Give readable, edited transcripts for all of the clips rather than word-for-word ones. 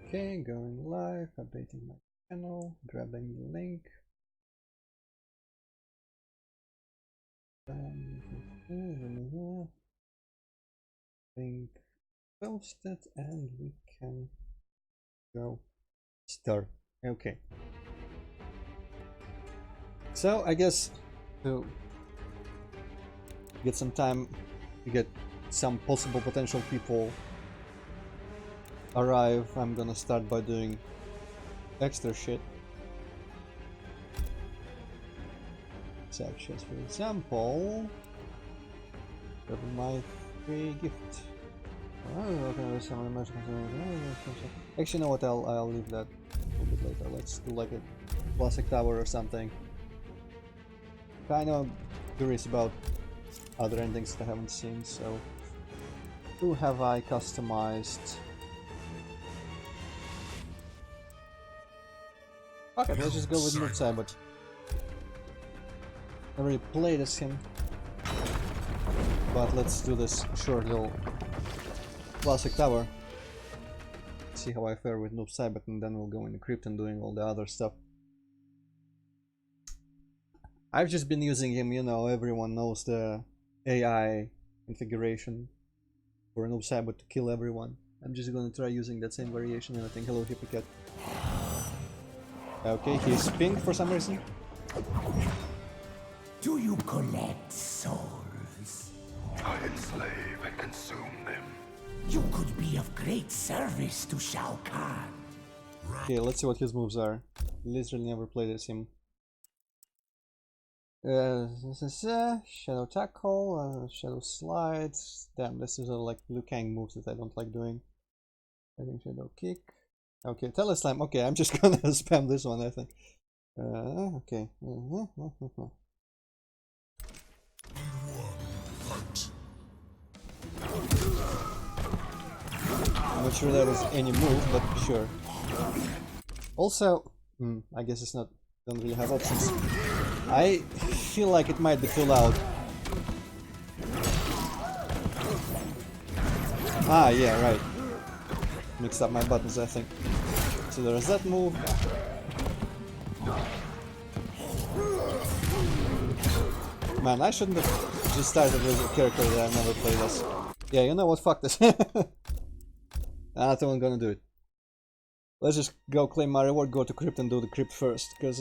Okay, going live, updating my channel, grabbing the link. Link posted, and we can go start. Okay. So I guess to get some time to get some possible potential people arrive, I'm gonna start by doing extra shit. Such as, for example, my free gift. Actually, you know what? I'll leave that a little bit later. Let's do like a classic tower or something. Kind of curious about other endings that I haven't seen. So, who have I customized? Okay, let's just go with Noob Saibot. I already played as him, but let's do this short little classic tower. See how I fare with Noob Saibot, and then we'll go into Krypt and doing all the other stuff. I've just been using him, you know, everyone knows the AI configuration for Noob Saibot to kill everyone. I'm just gonna try using that same variation, and I think hello Hippycat. Okay, he's pinged for some reason. Do you collect souls? I enslave and consume them. You could be of great service to Shao Kahn. Okay, let's see what his moves are. Literally never played as him. Shadow tackle, shadow slide. Damn, this is like Liu Kang moves that I don't like doing. I think shadow kick. Okay, Teleslime. Okay, I'm just gonna spam this one, I think. Okay. I'm not sure that was any move, but sure. Also, I guess it's not. Don't really have options. I feel like it might be too loud. Ah, yeah, right. Mixed up my buttons, I think. So there's that move. Man, I shouldn't have just started with a character that I've never played as. Yeah, you know what? Fuck this. I'm not even gonna do it. Let's just go claim my reward, go to Krypt and do the Krypt first, because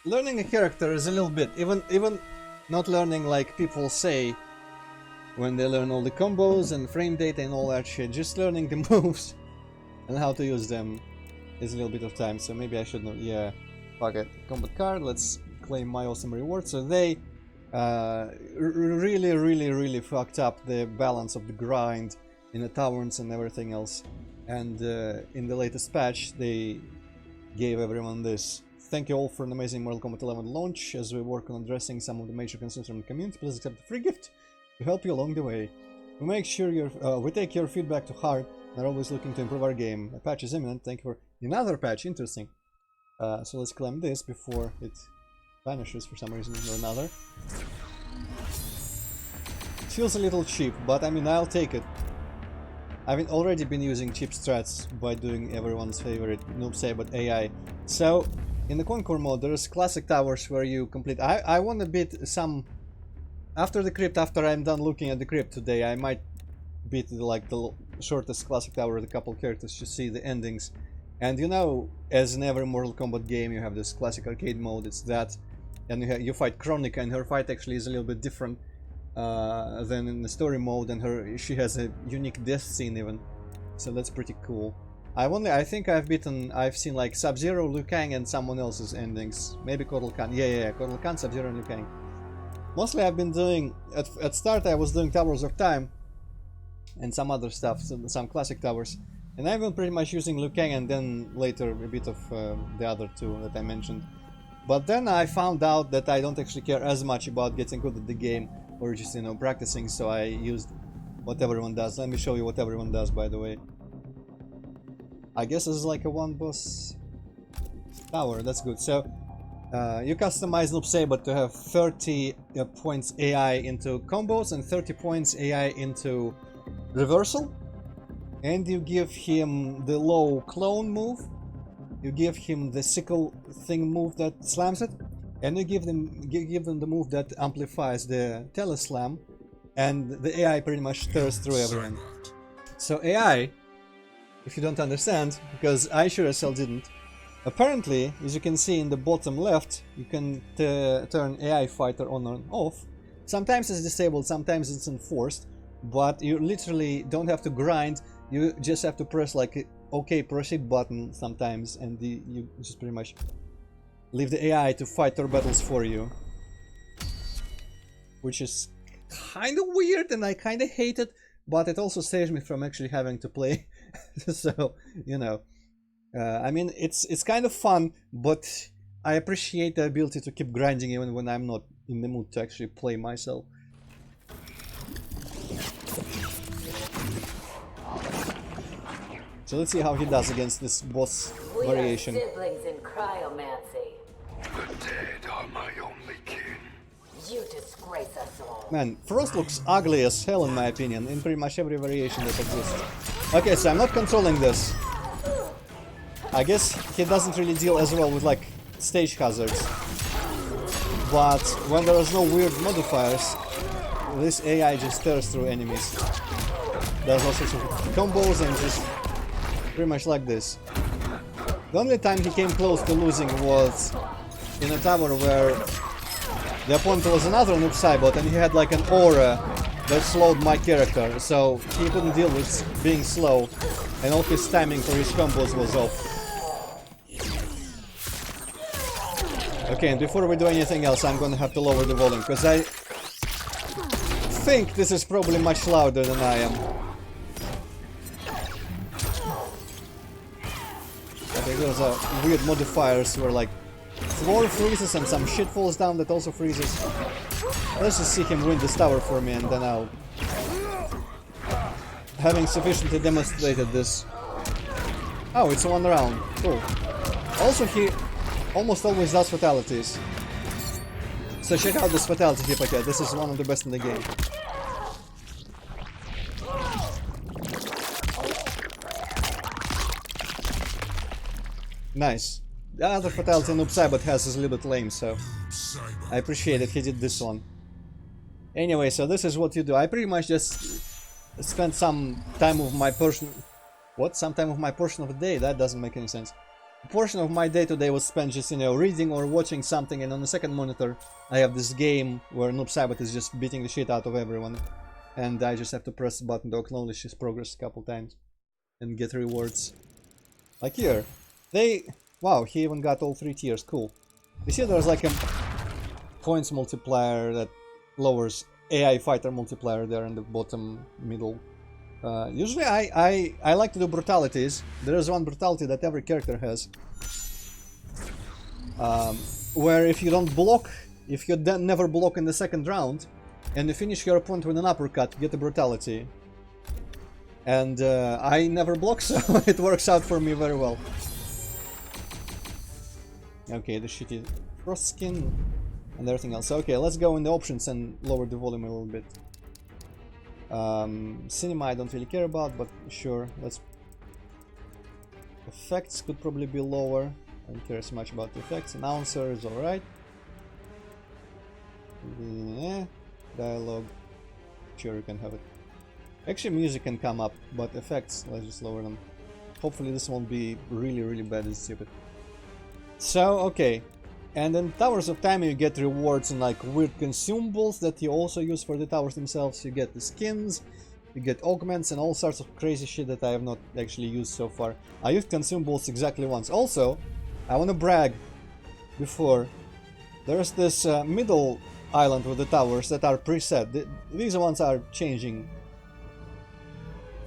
learning a character is a little bit, even not learning like people say when they learn all the combos and frame data and all that shit, just learning the moves and how to use them is a little bit of time, so maybe I should know. Yeah, fuck it. Combat card, let's claim my awesome reward. So they really fucked up the balance of the grind in the taverns and everything else. And in the latest patch, they gave everyone this. Thank you all for an amazing Mortal Kombat 11 launch. As we work on addressing some of the major concerns from the community, please accept a free gift to help you along the way. We make sure we take your feedback to heart and are always looking to improve our game. A patch is imminent. Thank you for another patch. Interesting. So let's claim this before it vanishes for some reason or another. It feels a little cheap, but I mean, I'll take it. I've already been using cheap strats by doing everyone's favorite Noob Saibot AI. So, in the Conquer mode, there's classic towers where you complete. I want to beat some. After the Krypt, after I'm done looking at the Krypt today, I might beat like the shortest classic tower with a couple characters to see the endings. And you know, as in every Mortal Kombat game, you have this classic arcade mode. It's that, and you fight Kronika, and her fight actually is a little bit different than in the story mode, and she has a unique death scene even, so that's pretty cool. I think I've seen like Sub-Zero, Liu Kang, and someone else's endings. Maybe Kotal Khan. Yeah, Kotal Khan, Sub-Zero, and Liu Kang. Mostly I've been doing at start I was doing Towers of Time and some other stuff, some classic towers, and I've been pretty much using Liu Kang, and then later a bit of the other two that I mentioned. But then I found out that I don't actually care as much about getting good at the game, or just, you know, practicing, so I used what everyone does. Let me show you what everyone does, by the way. I guess this is like a one boss tower, that's good. So You customize Noob Saber to have 30 points AI into combos and 30 points AI into reversal. And you give him the low clone move. You give him the sickle thing move that slams it. And you give them the move that amplifies the teleslam. And the AI pretty much tears through everyone. So AI, if you don't understand, because I sure as hell didn't, apparently, as you can see in the bottom left, you can turn AI fighter on and off. Sometimes it's disabled, sometimes it's enforced, but you literally don't have to grind, you just have to press like OK proceed button sometimes, and you just pretty much leave the AI to fight your battles for you. Which is kind of weird and I kind of hate it, but it also saves me from actually having to play. So, you know. I mean, it's kind of fun, but I appreciate the ability to keep grinding even when I'm not in the mood to actually play myself. So let's see how he does against this boss variation. We are siblings in cryomancy. The dead are my only kin. You disgrace us all. Man, Frost looks ugly as hell in my opinion, in pretty much every variation that exists. Okay, so I'm not controlling this. I guess he doesn't really deal as well with like stage hazards. But when there is no weird modifiers, this AI just tears through enemies. There's all sorts of combos and just pretty much like this. The only time he came close to losing was in a tower where the opponent was another Noob Saibot and he had like an aura that slowed my character, so he couldn't deal with being slow and all his timing for his combos was off. Okay, and before we do anything else, I'm gonna have to lower the volume, because I think this is probably much louder than I am. Okay, those are weird modifiers where like floor freezes and some shit falls down that also freezes. Let's just see him win this tower for me and then I'll... Having sufficiently demonstrated this... Oh, it's one round. Cool. Also, he almost always does fatalities. So check out this fatality hit packet. This is one of the best in the game. Nice. The other fatality Noob Saibot has is a little bit lame, so I appreciate that he did this one. Anyway, so this is what you do. I pretty much just spent some time of my portion... What? Some time of my portion of the day? That doesn't make any sense. A portion of my day today was spent just, you know, reading or watching something, and on the second monitor I have this game where Noob Saibot is just beating the shit out of everyone. And I just have to press the button to acknowledge his progress a couple times. And get rewards. Like here. Wow, he even got all 3 tiers, cool. You see there's like a points multiplier that lowers AI fighter multiplier there in the bottom middle. Usually I like to do brutalities. There is one brutality that every character has. Where if you don't block, if you never block in the second round, and you finish your opponent with an uppercut, get a brutality. And I never block, so it works out for me very well. Okay, the shitty frost skin and everything else. Okay, let's go in the options and lower the volume a little bit. Cinema I don't really care about, but sure, let's... Effects could probably be lower. I don't care so much about the effects. Announcer is alright. Yeah. Dialogue. Sure, you can have it. Actually, music can come up, but effects, let's just lower them. Hopefully this won't be really bad and stupid. So, okay. And in Towers of Time you get rewards and like weird consumables that you also use for the towers themselves. You get the skins, you get augments and all sorts of crazy shit that I have not actually used so far. I used consumables exactly once. Also, I want to brag before. There's this middle island with the towers that are preset. These ones are changing.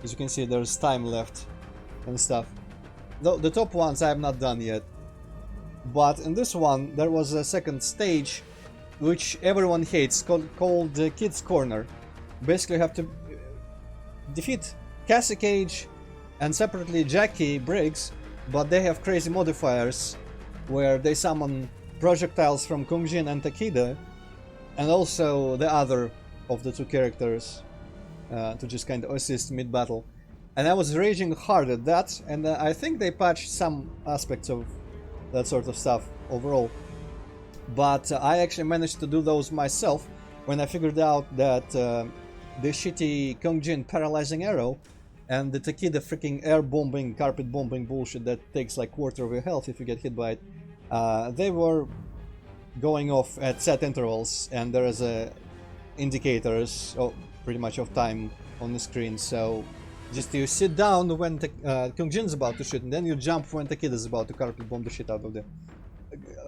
As you can see, there's time left and stuff. The top ones I have not done yet. But in this one, there was a second stage, which everyone hates, called the Kids Corner. Basically, you have to defeat Cassie Cage and separately Jackie Briggs, but they have crazy modifiers, where they summon projectiles from Kongjin and Takeda, and also the other of the two characters to just kind of assist mid-battle. And I was raging hard at that, and I think they patched some aspects of that sort of stuff overall. But I actually managed to do those myself when I figured out that the shitty Kongjin paralyzing arrow and the Takeda freaking air bombing, carpet bombing bullshit that takes like quarter of your health if you get hit by it, they were going off at set intervals, and there is indicators pretty much of time on the screen. So just you sit down when Kongjin's about to shoot, and then you jump when Takeda is about to carpet bomb the shit out of the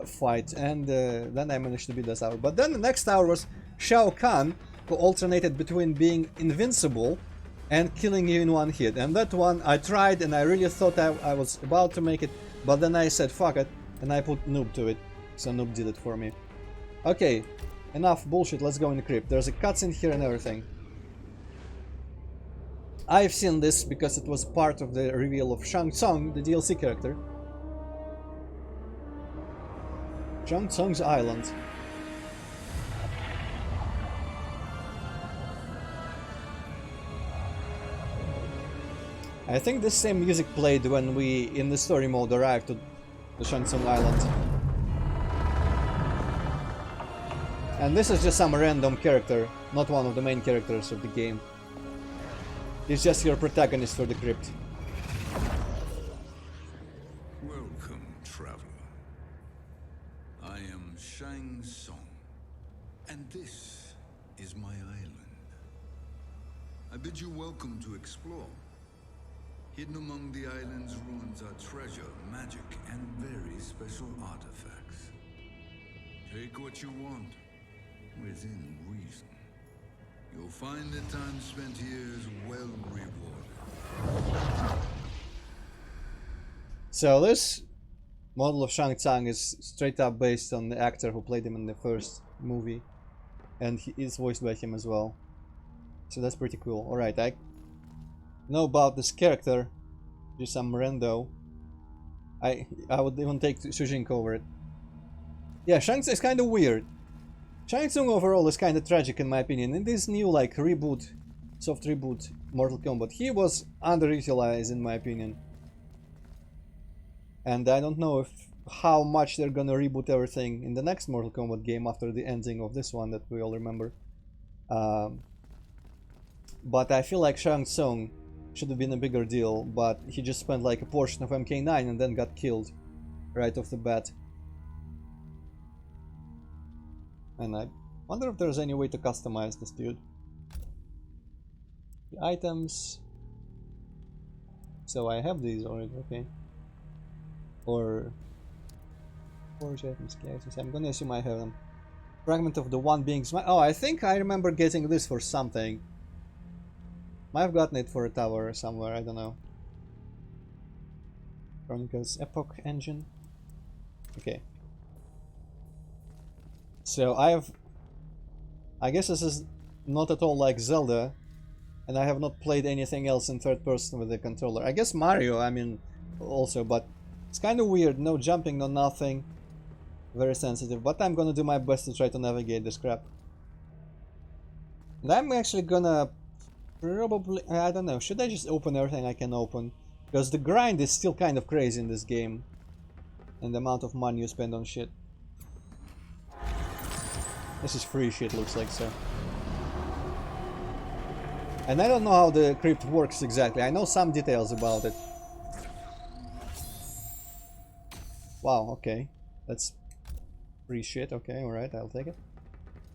fight, and then I managed to beat this hour. But then the next hour was Shao Kahn, who alternated between being invincible and killing you in one hit. And that one I tried, and I really thought I was about to make it, but then I said fuck it, and I put Noob to it. So Noob did it for me. Okay, enough bullshit, let's go in the crypt. There's a cutscene here and everything. I've seen this because it was part of the reveal of Shang Tsung, the DLC character. Shang Tsung's island. I think the same music played when we, in the story mode, arrived to the Shang Tsung island. And this is just some random character, not one of the main characters of the game. He's just your protagonist for the crypt. Welcome, traveler. I am Shang Tsung, and this is my island. I bid you welcome to explore. Hidden among the island's ruins are treasure, magic, and very special artifacts. Take what you want, within reason. You'll find that time spent here is well rewarded. So this model of Shang Tsung is straight up based on the actor who played him in the first movie, and he is voiced by him as well. So that's pretty cool. Alright, I know about this character, just some rando. I would even take Shujinko over it. Yeah, Shang Tsung is kind of weird. Shang Tsung overall is kind of tragic in my opinion. In this new like reboot, soft reboot Mortal Kombat, he was underutilized in my opinion. And I don't know how much they're gonna reboot everything in the next Mortal Kombat game after the ending of this one that we all remember. But I feel like Shang Tsung should have been a bigger deal, but he just spent like a portion of MK9 and then got killed right off the bat. And I wonder if there's any way to customize this dude. The items. So I have these already, okay. Or forge items, cases. I'm gonna assume I have them. Fragment of the one being smite. Oh, I think I remember getting this for something. Might have gotten it for a tower somewhere, I don't know. Chronicles Epoch Engine. Okay. So I guess this is not at all like Zelda, and I have not played anything else in third person with the controller. I guess Mario, I mean, also, but it's kind of weird, no jumping, no nothing. Very sensitive, but I'm gonna do my best to try to navigate this crap. And I'm actually gonna probably, I don't know, should I just open everything I can open? Because the grind is still kind of crazy in this game, and the amount of money you spend on shit. This is free shit, looks like, so. And I don't know how the crypt works exactly. I know some details about it. Wow, okay. That's free shit. Okay, alright, I'll take it.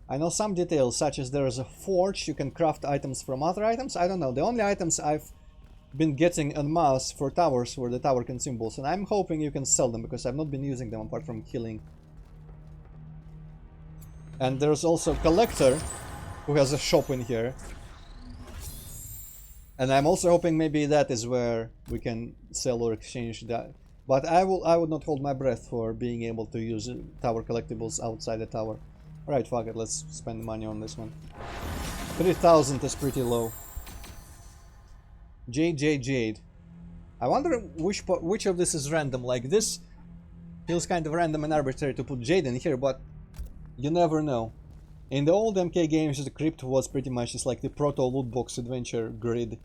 I know some details, such as there is a forge, you can craft items from other items. I don't know. The only items I've been getting en masse for towers were the tower consumables, and I'm hoping you can sell them because I've not been using them apart from killing. And there's also a collector who has a shop in here. And I'm also hoping maybe that is where we can sell or exchange that. But I would not hold my breath for being able to use tower collectibles outside the tower. Alright, fuck it, let's spend money on this one. 3,000 is pretty low. Jade. I wonder which of this is random. Like this Feels kind of random and arbitrary to put Jade in here, but you never know. In the old MK games, the Krypt was pretty much just like the proto loot box adventure grid,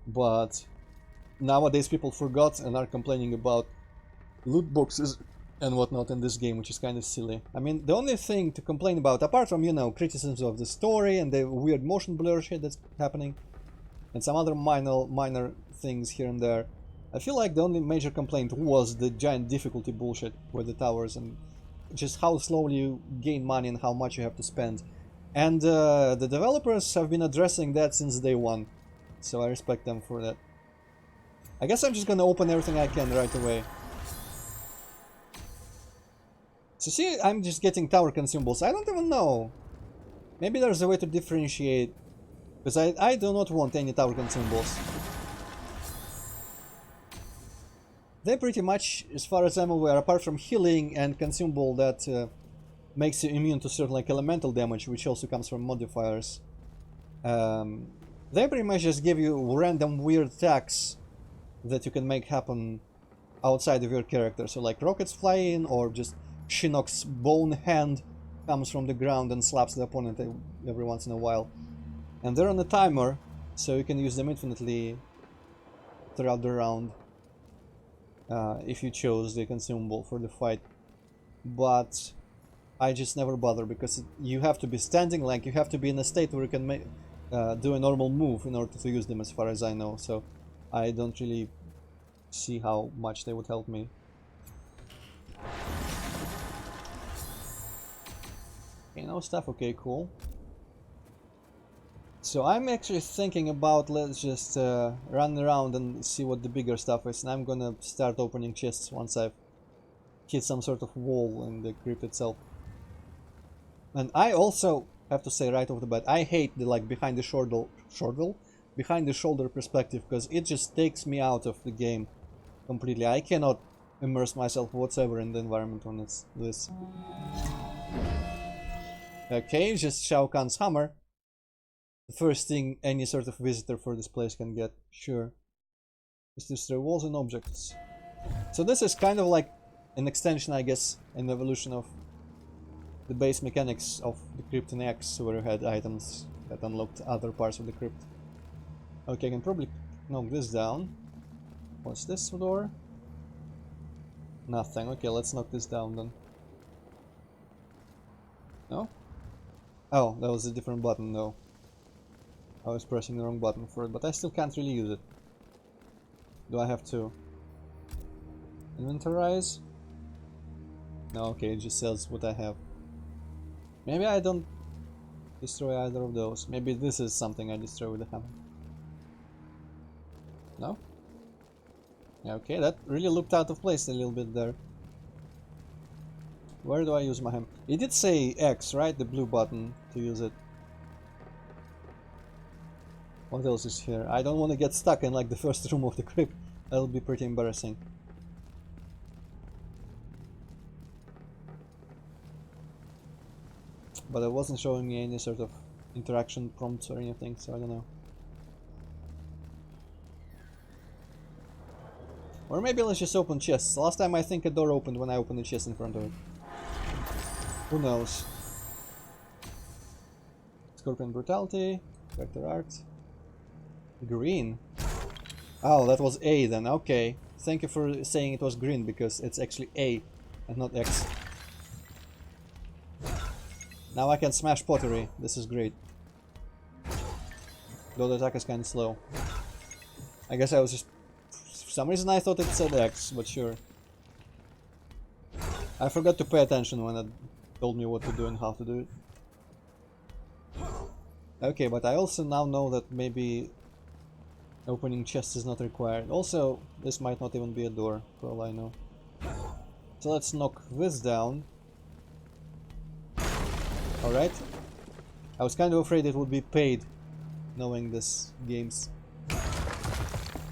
but nowadays people forgot and are complaining about loot boxes and whatnot in this game, which is kind of silly. I mean, the only thing to complain about, apart from, you know, criticisms of the story and the weird motion blur shit that's happening, and some other minor things here and there, I feel like the only major complaint was the giant difficulty bullshit with the towers and just how slowly you gain money and how much you have to spend. And the developers have been addressing that since day one, so I respect them for that. I guess I'm just gonna open everything I can right away. So see, I'm just getting tower consumables. I don't even know. Maybe there's a way to differentiate, because I do not want any tower consumables. They pretty much, as far as I'm aware, apart from healing and consumable that makes you immune to certain like elemental damage, which also comes from modifiers, they pretty much just give you random weird attacks that you can make happen outside of your character. So like rockets fly in, or just Shinnok's bone hand comes from the ground and slaps the opponent every once in a while. And they're on a timer, so you can use them infinitely throughout the round. If you chose the consumable for the fight, but I just never bother because you have to be standing, like you have to be in a state where you can do a normal move in order to use them, as far as I know, so I don't really see how much they would help me. Okay, no stuff, okay, cool. So I'm actually thinking about, let's just run around and see what the bigger stuff is, and I'm gonna start opening chests once I've hit some sort of wall in the crypt itself. And I also have to say right off the bat, I hate the like behind the shoulder perspective, because it just takes me out of the game completely. I cannot immerse myself whatsoever in the environment when it's this. Okay, just Shao Kahn's hammer. The first thing any sort of visitor for this place can get, sure. Just destroy walls and objects. So this is kind of like an extension, I guess, an evolution of the base mechanics of the Crypt in X, where you had items that unlocked other parts of the crypt. Okay, I can probably knock this down. What's this door? Nothing. Okay, let's knock this down then. No? Oh, that was a different button though. I was pressing the wrong button for it, but I still can't really use it. Do I have to inventorize? No, okay, it just says what I have. Maybe I don't destroy either of those. Maybe this is something I destroy with the hammer. No? Yeah, okay, that really looked out of place a little bit there. Where do I use my hammer? It did say X, right? The blue button to use it. What else is here? I don't want to get stuck in like the first room of the crypt. That'll be pretty embarrassing. But it wasn't showing me any sort of interaction prompts or anything, so I don't know. Or maybe let's just open chests. Last time I think a door opened when I opened a chest in front of it. Who knows? Scorpion Brutality, Vector Art. Green. Oh, that was A then, okay. Thank you for saying it was green, because it's actually A and not X. Now I can smash pottery, this is great. Though the attack is kinda slow. I guess I was just... For some reason I thought it said X, but sure. I forgot to pay attention when it told me what to do and how to do it. Okay, but I also now know that maybe opening chests is not required. Also, this might not even be a door, for all I know. So let's knock this down. Alright. I was kind of afraid it would be paid, knowing this game's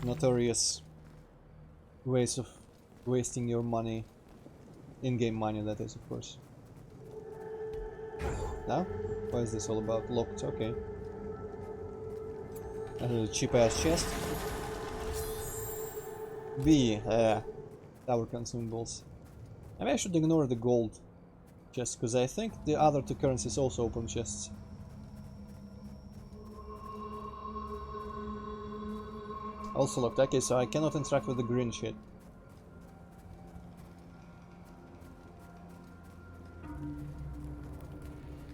notorious ways of wasting your money. In-game money, that is, of course. Now? What is this all about? Locked, okay. A cheap-ass chest. B, tower consumables. Maybe I should ignore the gold chest, because I think the other two currencies also open chests. Also locked. Okay, so I cannot interact with the green shit.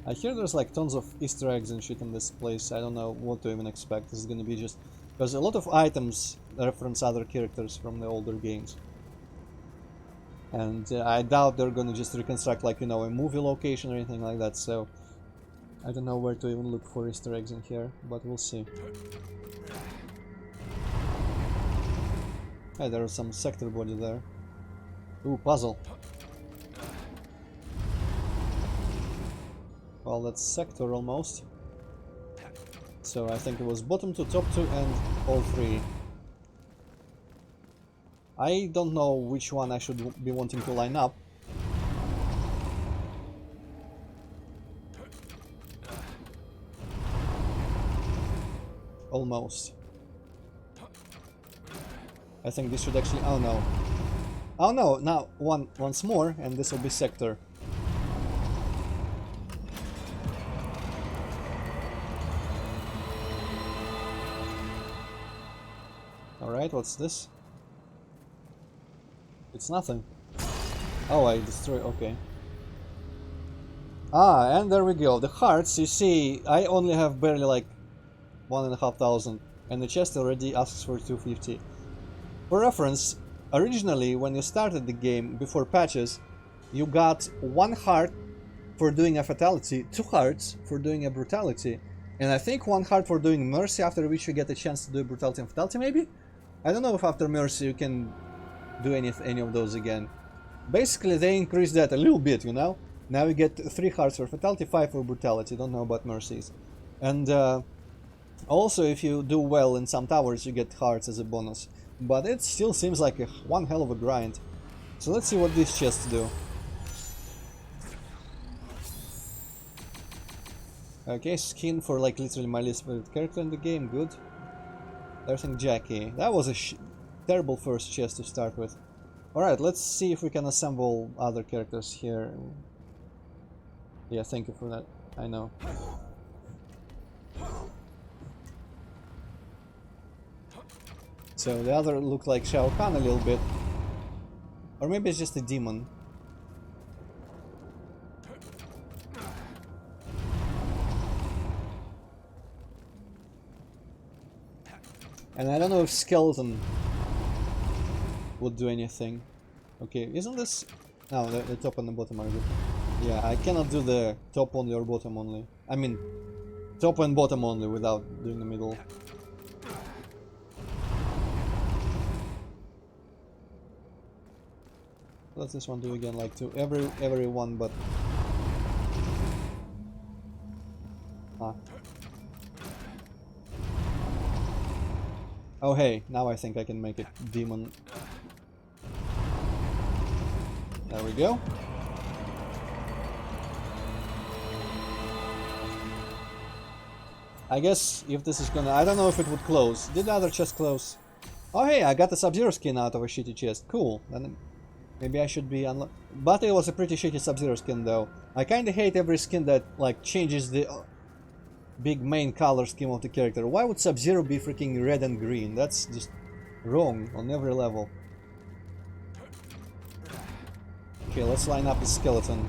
I hear there's like tons of Easter eggs and shit in this place. I don't know what to even expect. This is gonna be just... because a lot of items reference other characters from the older games. And I doubt they're gonna just reconstruct, like, you know, a movie location or anything like that, so... I don't know where to even look for Easter eggs in here, but we'll see. Hey, there's some sector body there. Ooh, puzzle. Well, that's sector almost. So I think it was bottom two, top two, and all three. I don't know which one I should be wanting to line up. Almost. I think this should actually... oh no. Oh no, now once more, and this will be sector. Alright, what's this? It's nothing. Oh, I destroy... okay. Ah, and there we go. The hearts, you see, I only have barely like 1,500, and the chest already asks for 250. For reference, originally when you started the game before patches, you got 1 heart for doing a fatality, 2 hearts for doing a brutality, and I think 1 heart for doing mercy, after which you get a chance to do brutality and fatality maybe? I don't know if after mercy you can do any of those again. Basically they increased that a little bit, you know? Now you get 3 hearts for fatality, 5 for brutality, don't know about mercies. And also if you do well in some towers you get hearts as a bonus. But it still seems like one hell of a grind. So let's see what these chests do. Okay, skin for like literally my least favorite character in the game, good. Everything Jackie. That was a terrible first chest to start with. Alright, let's see if we can assemble other characters here. Yeah, thank you for that. I know. So the other looked like Shao Kahn a little bit. Or maybe it's just a demon. And I don't know if skeleton would do anything. Okay, isn't this... no, the top and the bottom are good. Yeah, I cannot do the top only or bottom only. I mean, top and bottom only without doing the middle. What's this one do again? Like to every one but... ah. Oh hey, now I think I can make it demon. There we go. I guess if this is gonna... I don't know if it would close. Did the other chest close? Oh hey, I got a Sub-Zero skin out of a shitty chest. Cool. Then maybe I should be unlocked. But it was a pretty shitty Sub-Zero skin though. I kinda hate every skin that like changes the big main color scheme of the character. Why would Sub-Zero be freaking red and green? That's just wrong on every level. Okay, let's line up the skeleton.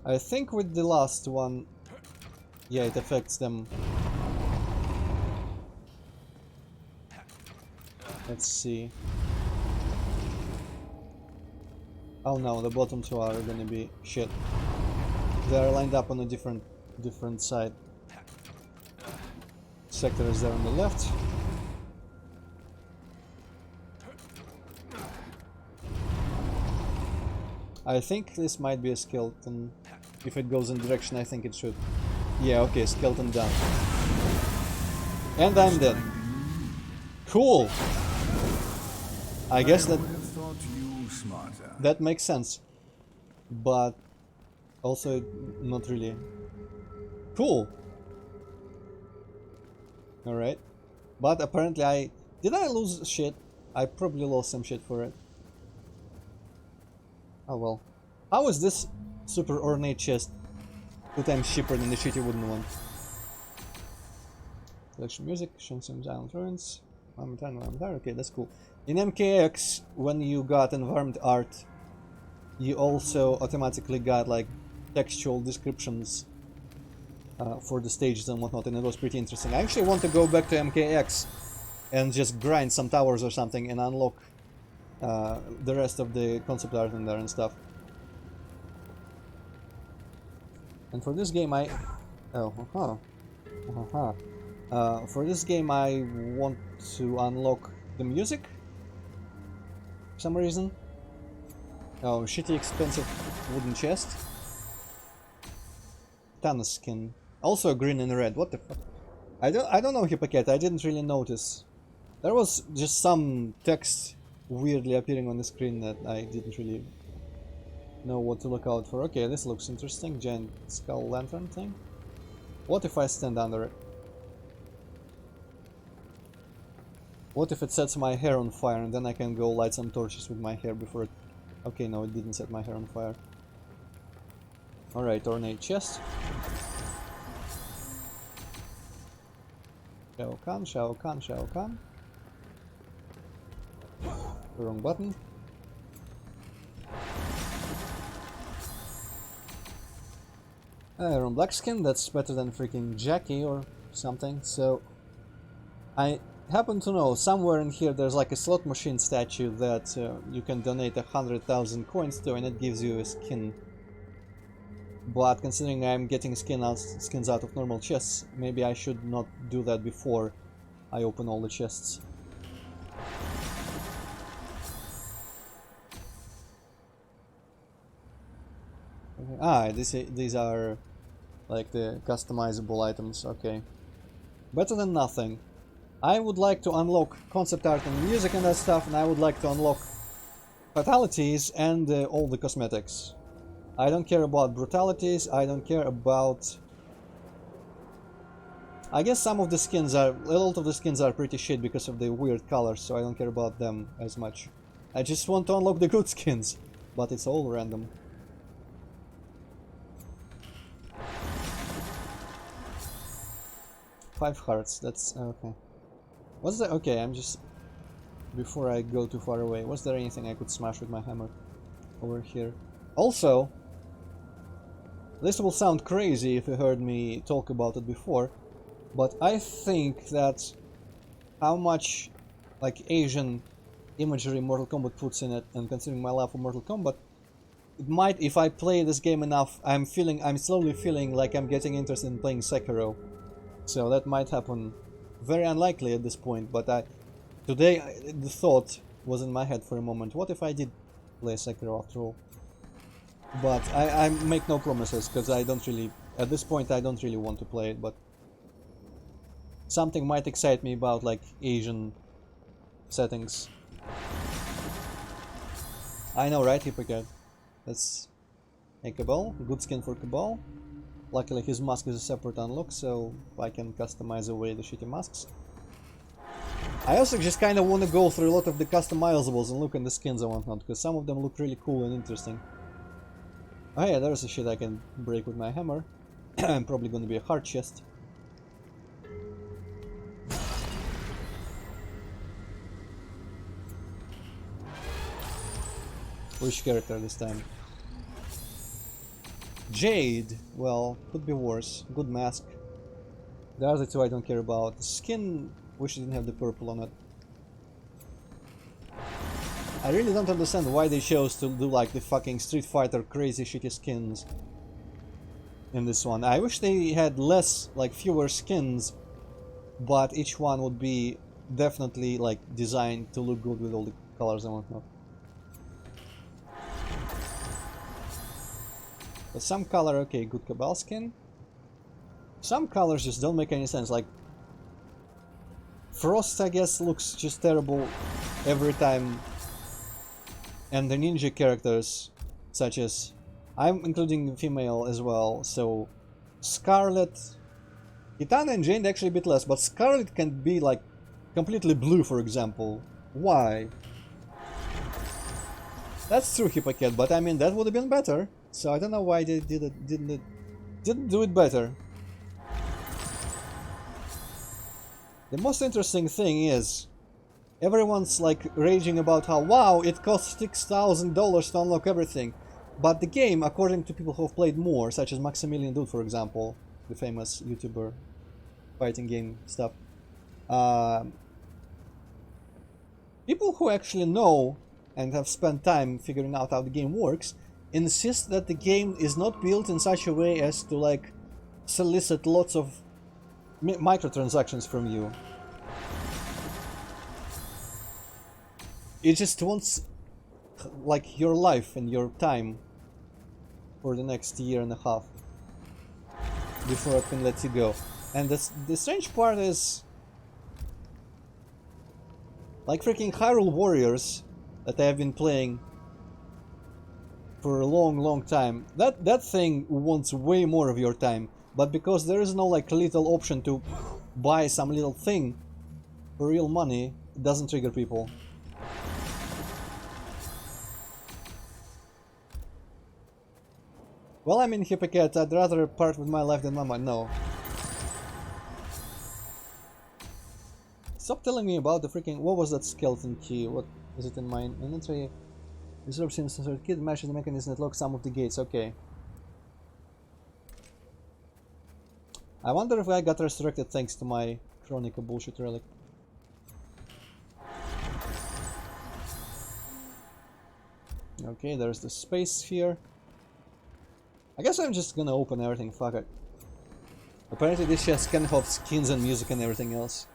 I think with the last one, yeah, it affects them. Let's see. Oh no, the bottom two are gonna be shit. They are lined up on a different side. Sector is there on the left. I think this might be a skeleton. If it goes in the direction I think it should. Yeah, okay, skeleton done. And I'm dead. Cool! I guess that makes sense. But also not really. Cool! Alright. But apparently Did I lose shit? I probably lost some shit for it. Oh well. How is this super ornate chest 2 times cheaper than the shitty wooden one? Collection music, Shenzhen's Island Ruins. Okay, that's cool. In MKX, when you got environment art, you also automatically got like textual descriptions for the stages and whatnot, and it was pretty interesting. I actually want to go back to MKX and just grind some towers or something and unlock the rest of the concept art in there and stuff. And for this game for this game I want to unlock the music for some reason. Oh, shitty expensive wooden chest. Thanos skin. Also green and red. What the fuck? I don't know, Hippocat. I didn't really notice. There was just some text weirdly appearing on the screen that I didn't really know what to look out for. Okay, this looks interesting. Giant skull lantern thing. What if I stand under it? What if it sets my hair on fire and then I can go light some torches with my hair before it... Okay, no, it didn't set my hair on fire. Alright, ornate chest. Shao Kahn, Shao Kahn, Shao Kahn. Wrong button. Iron black skin, that's better than freaking Jackie or something. So I happen to know somewhere in here there's like a slot machine statue that you can donate 100,000 coins to, and it gives you a skin. But considering I'm getting skins out of normal chests, maybe I should not do that before I open all the chests. Ah, these are like the customizable items, okay. Better than nothing. I would like to unlock concept art and music and that stuff, and I would like to unlock fatalities and all the cosmetics. I don't care about brutalities, I don't care about... I guess some of the skins are... a lot of the skins are pretty shit because of the weird colors, so I don't care about them as much. I just want to unlock the good skins, but it's all random. Five hearts, that's... okay. Was there... okay, I'm just... before I go too far away, was there anything I could smash with my hammer over here? Also, this will sound crazy if you heard me talk about it before, but I think that how much like Asian imagery Mortal Kombat puts in it, and considering my love for Mortal Kombat, it might, if I play this game enough, I'm slowly feeling like I'm getting interested in playing Sekiro. So that might happen. Very unlikely at this point, but today the thought was in my head for a moment. What if I did play Sekiro after all? But I make no promises, because I don't really... at this point I don't really want to play it, but... something might excite me about, like, Asian settings. I know, right, Hippocat? Let's... make Cabal. Good skin for Cabal. Luckily his mask is a separate unlock, so I can customize away the shitty masks. I also just kind of want to go through a lot of the customizables and look at the skins and whatnot, because some of them look really cool and interesting. Oh yeah, there's a shit I can break with my hammer. I'm probably gonna be a heart chest. Which character this time? Jade! Well, could be worse. Good mask. The other two I don't care about. The skin... wish it didn't have the purple on it. I really don't understand why they chose to do like the fucking Street Fighter crazy shitty skins in this one. I wish they had less, like fewer skins, but each one would be definitely like designed to look good with all the colors and whatnot. But some color, okay, good Cabal skin. Some colors just don't make any sense, like Frost, I guess, looks just terrible every time. And the ninja characters, such as... I'm including female as well, so... Scarlet... Kitana and Jane actually a bit less, but Scarlet can be like completely blue, for example. Why? That's true, Hippocat, but I mean that would have been better. So I don't know why they didn't do it better. The most interesting thing is everyone's like raging about how wow, it costs $6,000 to unlock everything. But the game, according to people who have played more, such as Maximilian Dude, for example, the famous YouTuber fighting game stuff, people who actually know and have spent time figuring out how the game works insist that the game is not built in such a way as to like solicit lots of microtransactions from you. It just wants like your life and your time for the next year and a half before it can let you go. And the strange part is like freaking Hyrule Warriors that I have been playing for a long time. That thing wants way more of your time, but because there is no like little option to buy some little thing for real money, it doesn't trigger people. Well, I mean, Hippocat, I'd rather part with my life than my mind. No. Stop telling me about the freaking... What was that skeleton key? What is it in my inventory? Reserve since kid matches the mechanism that locks some of the gates. Okay. I wonder if I got resurrected thanks to my Chronica bullshit relic. Okay, there's the space sphere. I guess I'm just gonna open everything, fuck it. Apparently this just can have skins and music and everything else.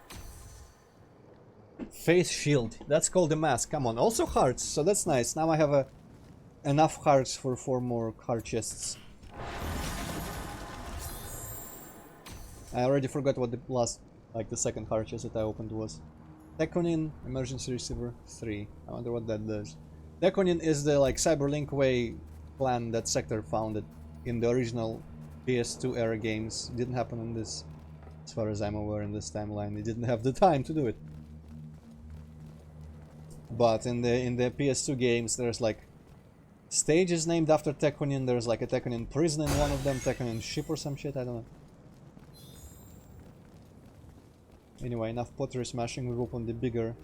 Face shield, that's called a mask, come on. Also hearts, so that's nice. Now I have enough hearts for 4 more heart chests. I already forgot what the last, like the second heart chest that I opened was. Deconin, emergency receiver 3. I wonder what that does. Deconin is the like Cyberlink Way plan that Sector founded in the original PS2 era games. It didn't happen in this, as far as I'm aware, in this timeline. It didn't have the time to do it. But in the PS2 games, there's like stages named after Deconin. There's like a Deconin prison in one of them, Deconin ship or some shit. I don't know. Anyway, enough pottery smashing. We've opened the bigger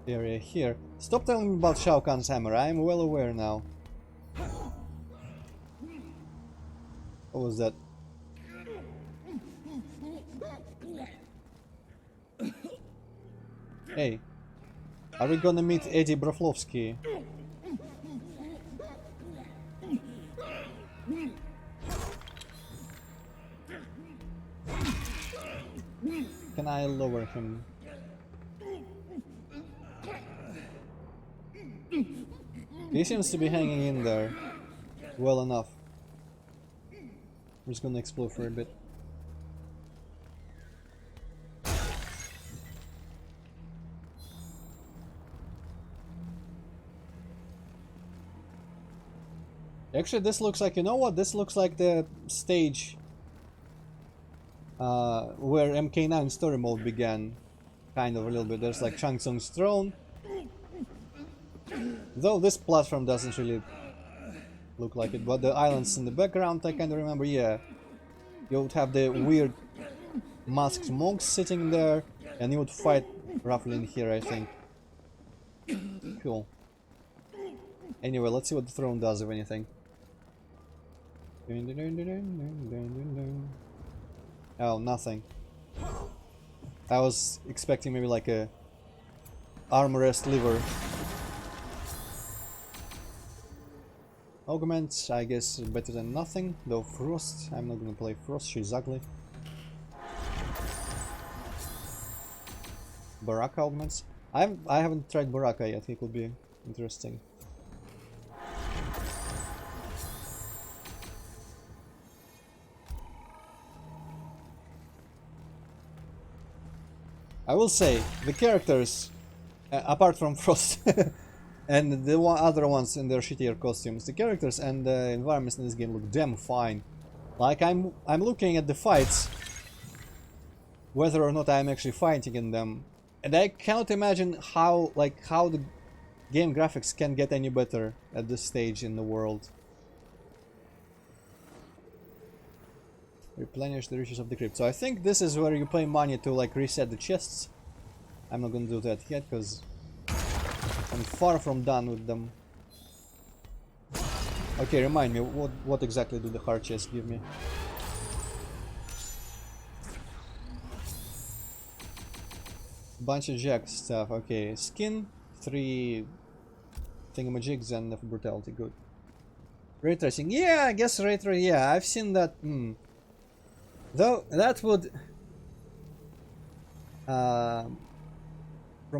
area here. Stop telling me about Shao Kahn's hammer. I am well aware now. What was that? Hey, are we gonna meet Eddie Broflovsky? Can I lower him? He seems to be hanging in there well enough. I'm just gonna explore for a bit. Actually, this looks like, you know what? This looks like the stage where MK9 story mode began. Kind of a little bit. There's like Shang Tsung's throne. Though this platform doesn't really look like it, but the islands in the background, I kind of remember, yeah. You would have the weird masked monks sitting there, and you would fight roughly in here, I think. Cool. Anyway, let's see what the throne does, if anything. Oh, nothing. I was expecting maybe like a armrest lever. Augment, I guess better than nothing. Though Frost, I'm not gonna play Frost, she's ugly. Baraka augments. I haven't tried Baraka yet, it could be interesting. I will say, the characters, apart from Frost, and the other ones in their shittier costumes, the characters and the environments in this game look damn fine. Like, I'm looking at the fights, whether or not I'm actually fighting in them. And I cannot imagine how the game graphics can get any better at this stage in the world. Replenish the riches of the crypt. So I think this is where you pay money to like reset the chests. I'm not gonna do that yet because I'm far from done with them. Okay, remind me, what exactly do the hard chests give me? Bunch of jack stuff. Okay, skin, 3 thingamajigs and of brutality. Good. Ray tracing. Yeah, I guess ray tracing. Yeah, I've seen that. Though that would, from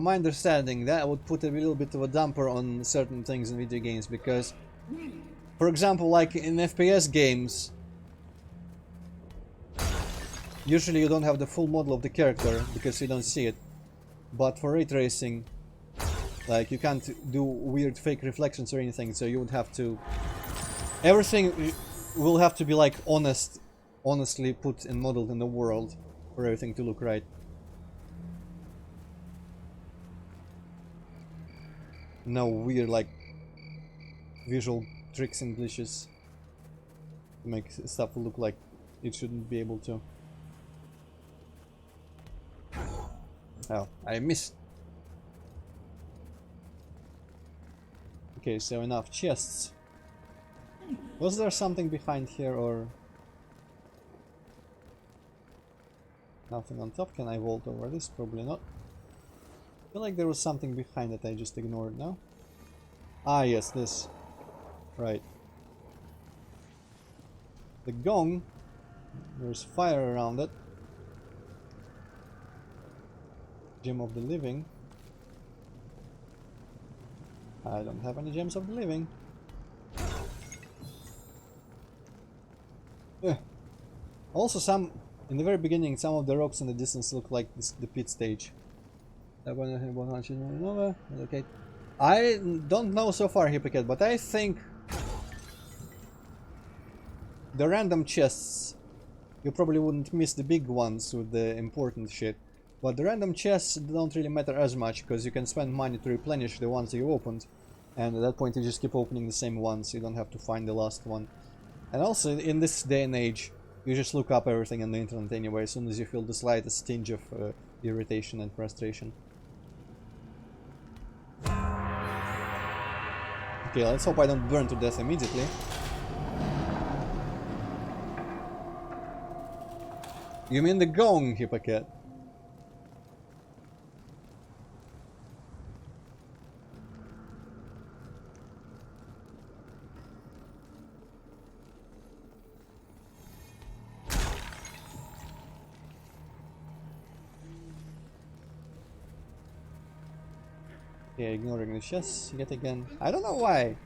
my understanding, that would put a little bit of a damper on certain things in video games because, for example, like in FPS games, usually you don't have the full model of the character because you don't see it. But for ray tracing, like you can't do weird fake reflections or anything, so you would have to... Everything will have to be like honestly put and modeled in the world for everything to look right. No weird like visual tricks and glitches to make stuff look like it shouldn't be able to. Oh, I missed. Okay, so enough chests. Was there something behind here or nothing on top? Can I vault over this? Probably not. I feel like there was something behind that I just ignored now. Ah, yes, this. Right. The gong. There's fire around it. Gem of the living. I don't have any gems of the living. Also, in the very beginning, some of the rocks in the distance look like the pit stage. Okay. I don't know so far, Hypocat, but I think the random chests, you probably wouldn't miss the big ones with the important shit. But the random chests don't really matter as much, because you can spend money to replenish the ones you opened. And at that point you just keep opening the same ones, you don't have to find the last one. And also, in this day and age, you just look up everything on the internet anyway, as soon as you feel the slightest tinge of irritation and frustration. Okay, let's hope I don't burn to death immediately. You mean the gong, Hypocat? Yeah, ignoring the chests yet again. I don't know why.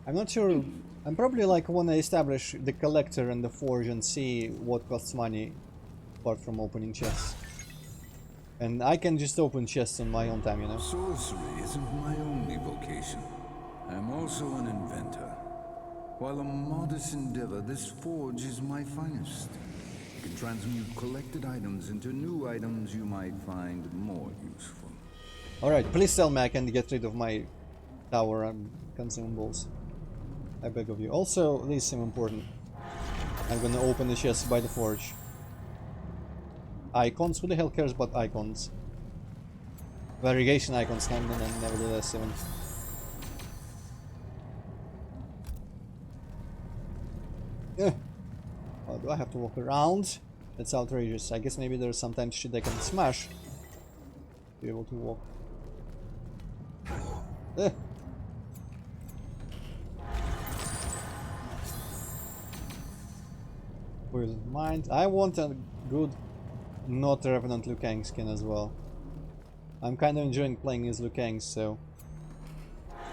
I'm not sure. I'm probably like wanna establish the collector and the forge and see what costs money apart from opening chests. And I can just open chests on my own time, you know. Sorcery isn't my only vocation. I'm also an inventor. While a modest endeavor, this forge is my finest. It can transmute collected items into new items you might find more useful. Alright, please tell me I can get rid of my tower and consumables. I beg of you. Also, these seem important. I'm gonna open the chest by the forge. Icons? Who the hell cares about icons? Variegation icons, nevertheless, even. Yeah. Oh, do I have to walk around? That's outrageous. I guess maybe there's sometimes shit I can smash to be able to walk. Poison mind. I want a good, not Revenant Liu Kang skin as well. I'm kind of enjoying playing as Liu Kang, so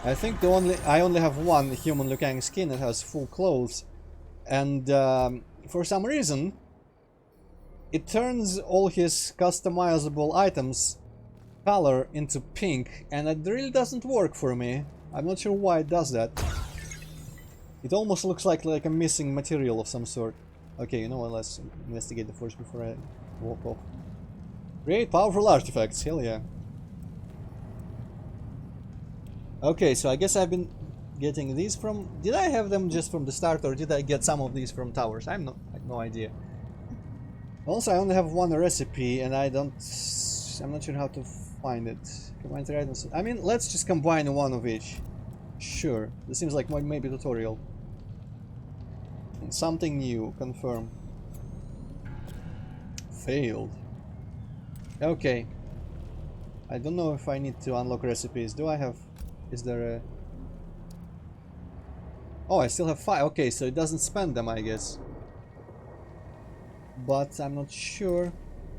I think I only have one human Liu Kang skin that has full clothes, and for some reason it turns all his customizable items color into pink, and it really doesn't work for me. I'm not sure why it does that. It almost looks like a missing material of some sort. Okay, you know what, let's investigate the forge before I walk off. Great, powerful artifacts, hell yeah. Okay, so I guess I've been getting these from... Did I have them just from the start, or did I get some of these from towers? I have no idea. Also, I only have one recipe, and I'm not sure how to find it. Combine the items. I mean, let's just combine one of each. Sure, this seems like maybe tutorial. And something new, confirm. Failed. Okay. I don't know if I need to unlock recipes. Do I have... Is there a... Oh, I still have 5. Okay, so it doesn't spend them, I guess. But I'm not sure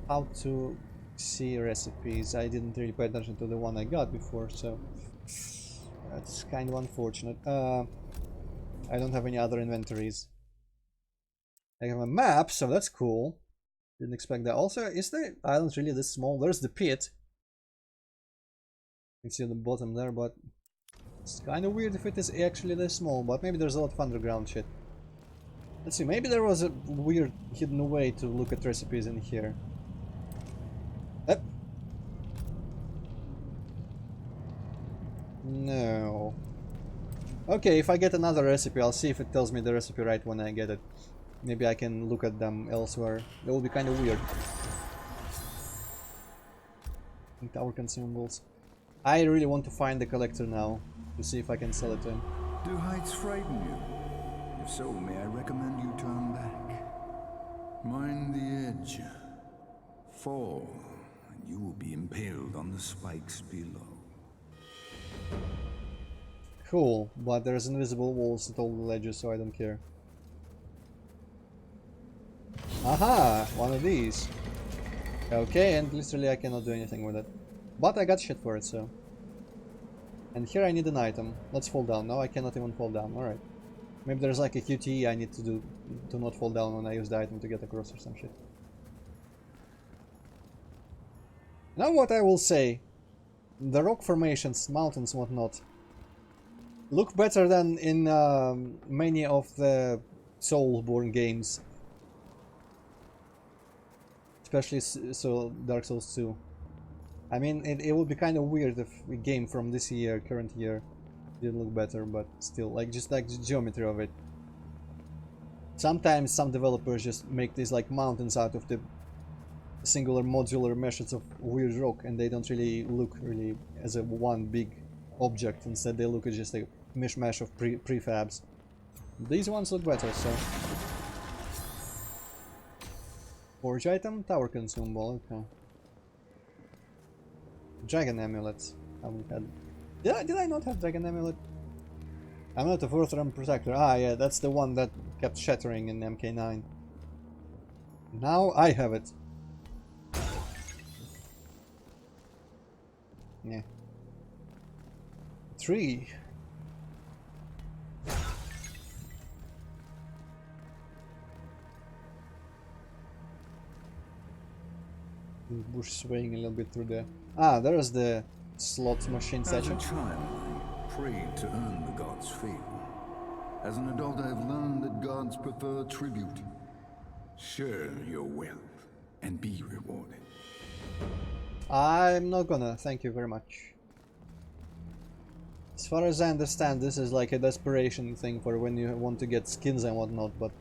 how to see recipes. I didn't really pay attention to the one I got before, so... That's kind of unfortunate. I don't have any other inventories. I have a map, so that's cool. Didn't expect that. Also, is the island really this small? There's the pit. You can see on the bottom there, but it's kind of weird if it is actually this small, but maybe there's a lot of underground shit. Let's see, maybe there was a weird hidden way to look at recipes in here. Yep. No. Okay, if I get another recipe, I'll see if it tells me the recipe right when I get it. Maybe I can look at them elsewhere. That would be kind of weird. Tower consumables. I really want to find the collector now, to see if I can sell it to him. Do heights frighten you? If so, may I recommend you turn back? Mind the edge. Fall, and you will be impaled on the spikes below. Cool, but there's invisible walls at all the ledges, so I don't care. Aha! One of these. Okay, and literally I cannot do anything with it. But I got shit for it, so... And here I need an item. Let's fall down. No, I cannot even fall down. Alright. Maybe there's like a QTE I need to do to not fall down when I use the item to get across or some shit. Now what I will say. The rock formations, mountains, whatnot, look better than in many of the Soulsborne games. Especially so Dark Souls 2. I mean, it would be kind of weird if a game from this year, current year, didn't look better, but still, like, just like the geometry of it. Sometimes some developers just make these like mountains out of the singular modular meshes of weird rock, and they don't really look really as a one big object. Instead, they look as just a mishmash of prefabs. These ones look better, so... Forge item, tower consumable, okay. Dragon amulet. Haven't had. Did I not have dragon amulet? Amulet of Earthrealm Protector. Ah, yeah, that's the one that kept shattering in MK9. Now I have it. Yeah. 3. Bush swaying a little bit through the... Ah, there's the slot machine section. As a child, I prayed to earn the gods' favor. As an adult, I have learned that gods prefer tribute. Share your wealth and be rewarded. I'm not gonna, thank you very much. As far as I understand, this is like a desperation thing for when you want to get skins and whatnot, but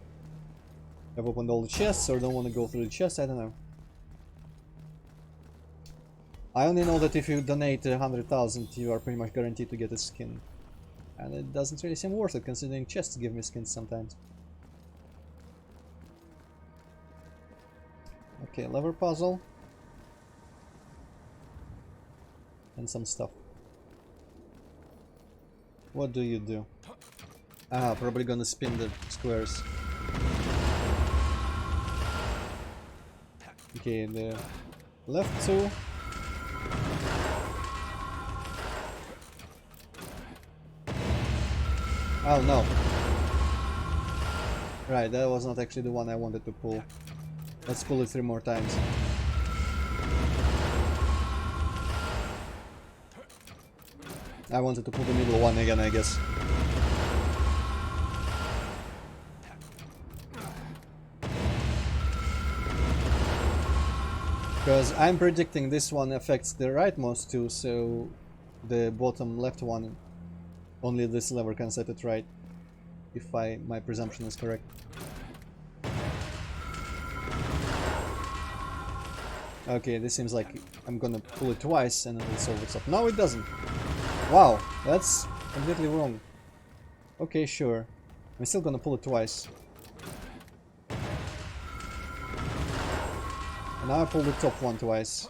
I've opened all the chests or don't want to go through the chests, I don't know. I only know that if you donate 100,000, you are pretty much guaranteed to get a skin. And it doesn't really seem worth it, considering chests give me skins sometimes. Okay, lever puzzle. And some stuff. What do you do? Ah, probably gonna spin the squares. Okay, the left 2. Oh no. Right, that was not actually the one I wanted to pull. Let's pull it 3 more times. I wanted to pull the middle one again, I guess. Because I'm predicting this one affects the rightmost two, so the bottom left one, only this lever can set it right, if my presumption is correct. Okay, this seems like I'm gonna pull it twice and it'll solve itself. No, it doesn't. Wow, that's completely wrong. Okay, sure. I'm still gonna pull it twice. And now I pull the top one twice.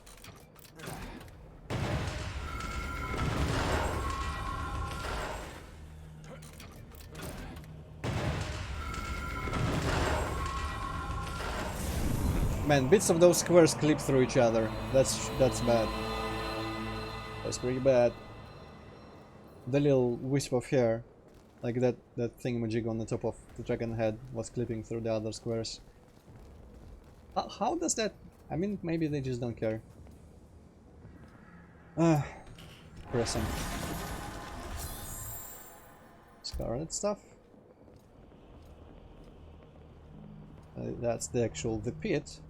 Man, bits of those squares clip through each other. That's bad. That's pretty bad. The little wisp of hair, like that thingamajig on the top of the dragon head, was clipping through the other squares. How does that? I mean, maybe they just don't care. Pressing. Scarlet stuff. That's the pit.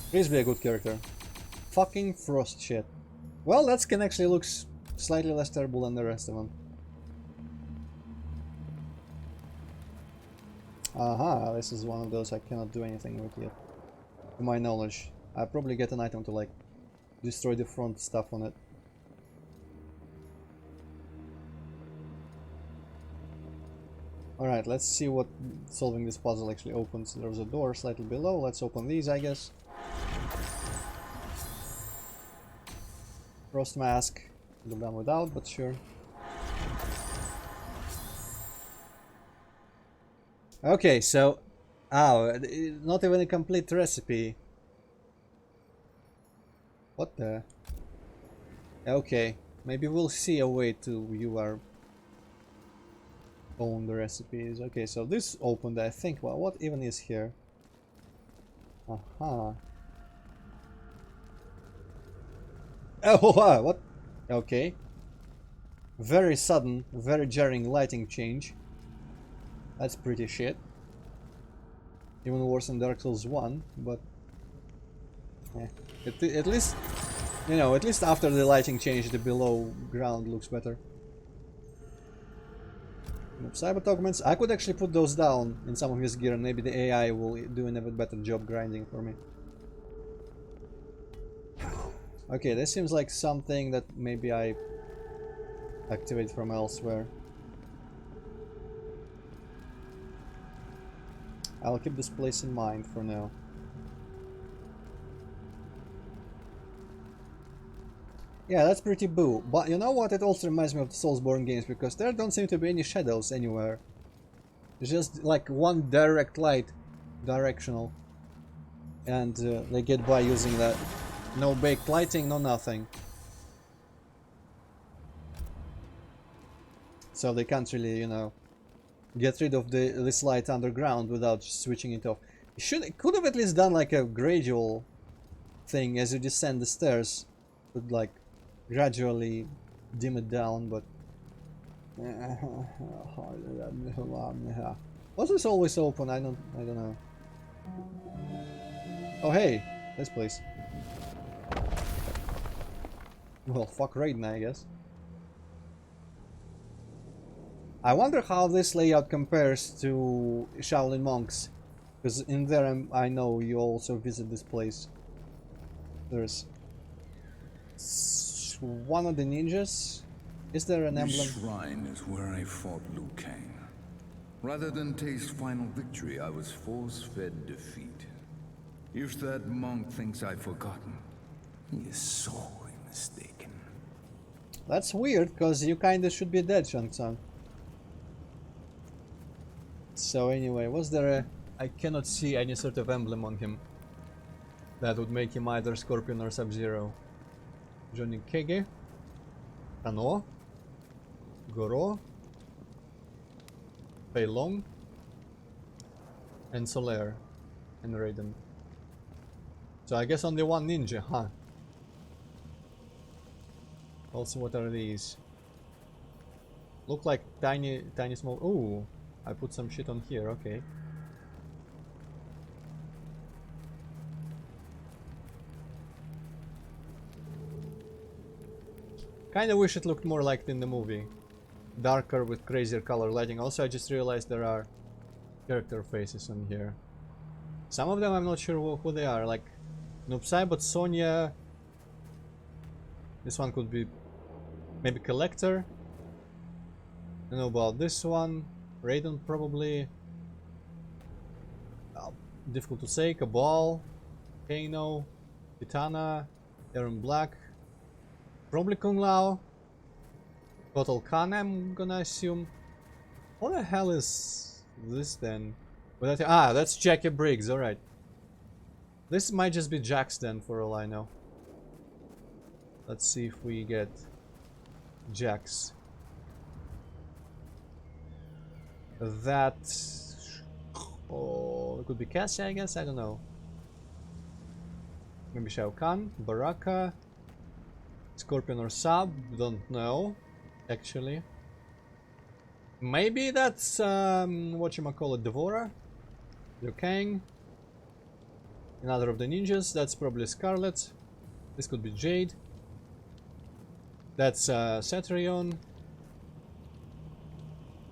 Please be a good character. Fucking frost shit. Well, that skin actually looks slightly less terrible than the rest of them. Aha, this is one of those I cannot do anything with yet. To my knowledge. I'll probably get an item to like destroy the front stuff on it. Alright, let's see what solving this puzzle actually opens. There's a door slightly below. Let's open these, I guess. Frost mask. Could have done without, but sure. Okay, so... Oh, not even a complete recipe. What the... Okay, maybe we'll see a way to view our own recipes. Okay, so this opened, I think. Well, what even is here? Aha. Oh, wow, what? Okay. Very sudden, very jarring lighting change. That's pretty shit. Even worse than Dark Souls 1, but... At least, you know, at least after the lighting change, the below ground looks better. Cyber augments. I could actually put those down in some of his gear and maybe the AI will do an even better job grinding for me. Okay, this seems like something that maybe I activate from elsewhere. I'll keep this place in mind for now. Yeah, that's pretty boo. But you know what? It also reminds me of the Soulsborne games because there don't seem to be any shadows anywhere. It's just like one direct light, directional. And they get by using that. No baked lighting, no nothing. So they can't really, you know, get rid of this light underground without switching it off. It could have at least done like a gradual thing as you descend the stairs. Could like gradually dim it down, but was this always open? I don't know. Oh hey, this place. Well, fuck Raiden, I guess. I wonder how this layout compares to Shaolin Monks, because in there I know you also visit this place. There's one of the ninjas. Is there an emblem? This shrine is where I fought Liu Kang. Rather than taste final victory, I was force-fed defeat. If that monk thinks I've forgotten, he is sorely mistaken. That's weird, because you kinda should be dead, Shang Tsung. So anyway, was there a... I cannot see any sort of emblem on him that would make him either Scorpion or Sub-Zero. Johnny Kege, Tano, Goro, Fei Long, and Solaire, and Raiden. So I guess only one ninja, huh? Also, what are these? Look like tiny small. Ooh, I put some shit on here. Okay. Kinda wish it looked more like in the movie. Darker with crazier color lighting. Also, I just realized there are character faces on here. Some of them I'm not sure who they are, like Noobsai, Sonya. This one could be maybe Collector. I don't know about this one. Raiden probably. Difficult to say. Cabal, Kano, Kitana, Aaron Black. Probably Kung Lao. Total Khan, I'm gonna assume. What the hell is this then? That's Jackie Briggs, alright. This might just be Jax then, for all I know. Let's see if we get Jax. That... Oh, it could be Cassie, I guess? I don't know. Maybe Shao Kahn, Baraka, Scorpion or Sab, don't know, actually. Maybe that's, whatchamacallit, Devora? Liu Kang. Another of the ninjas, that's probably Scarlet. This could be Jade. That's Satrion.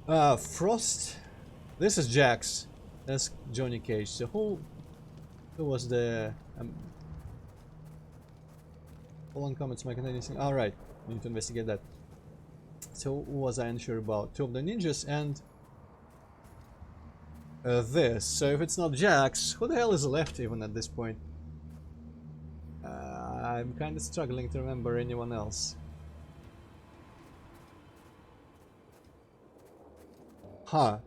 Frost. This is Jax. That's Johnny Cage. So who was the... All on comments, make anything. Alright, we need to investigate that. So who was I unsure about? Two of the ninjas and this. So if it's not Jax, who the hell is left even at this point? I'm kind of struggling to remember anyone else. Huh.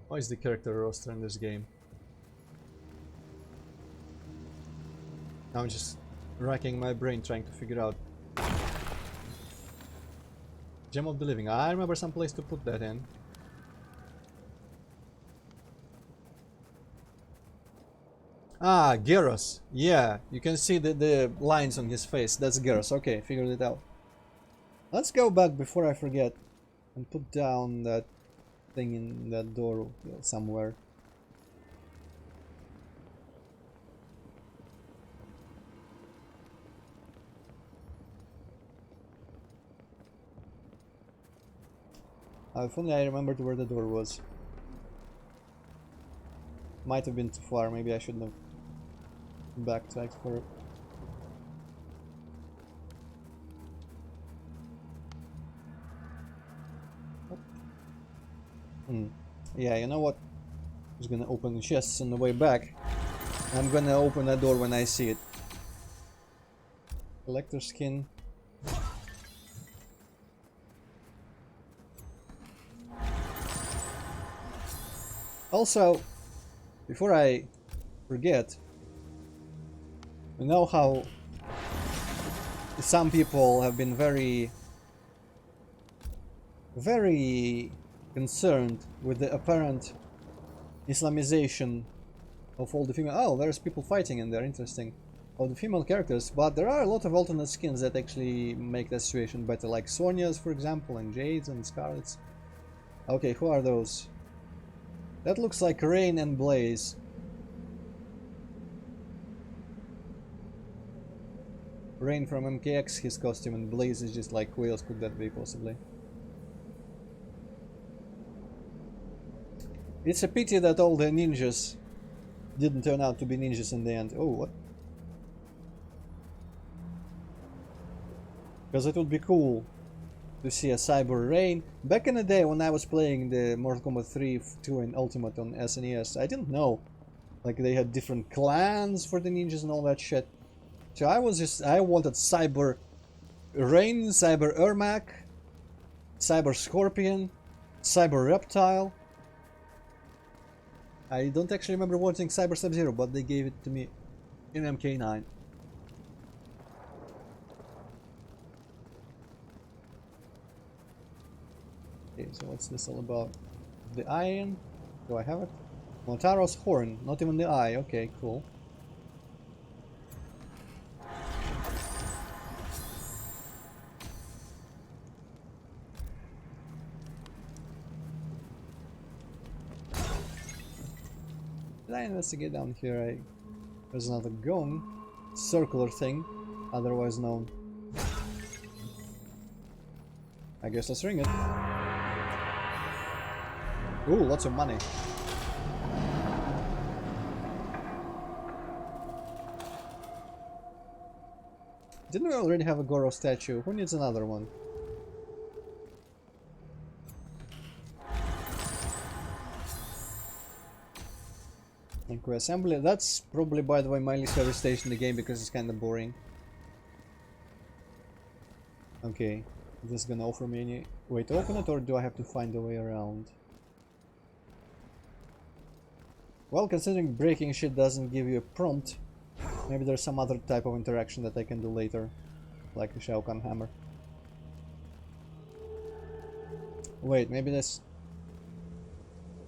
What is the character roster in this game? I'm just racking my brain trying to figure out. Gem of the Living. I remember some place to put that in. Ah, Gyros. Yeah, you can see the lines on his face. That's Gyros. Okay, figured it out. Let's go back before I forget and put down that thing in that door somewhere. If only I remembered where the door was. Might have been too far, maybe I shouldn't have backtracked for it. Yeah, you know what? I'm just gonna open the chests on the way back. I'm gonna open that door when I see it. Collector skin. Also, before I forget, you know how some people have been very concerned with the apparent Islamization of all the female. Oh, there's people fighting in there, interesting. Of the female characters, but there are a lot of alternate skins that actually make that situation better, like Sonya's, for example, and Jade's and Scarlet's. Okay, who are those? That looks like Rain and Blaze. Rain from MKX, his costume, and Blaze is just like, who else could that be, possibly? It's a pity that all the ninjas didn't turn out to be ninjas in the end. Oh, what? Because it would be cool to see a Cyber Rain. Back in the day when I was playing the Mortal Kombat 3, 2 and Ultimate on SNES, I didn't know. Like, they had different clans for the ninjas and all that shit. So I wanted Cyber Rain, Cyber Ermac, Cyber Scorpion, Cyber Reptile. I don't actually remember wanting Cyber Sub-Zero, but they gave it to me in MK9. Okay, so what's this all about? The iron? Do I have it? Montaro's horn, not even the eye. Okay, cool. Did I investigate down here? There's another gong, circular thing, otherwise known. I guess let's ring it. Ooh, lots of money. Didn't we already have a Goro statue? Who needs another one? Inquiry assembly. That's probably, by the way, my least favorite station in the game because it's kind of boring. Okay, is this gonna offer me any way to open it, or do I have to find a way around? Well, considering breaking shit doesn't give you a prompt, maybe there's some other type of interaction that I can do later, like the Shao Kahn hammer. Wait, maybe this...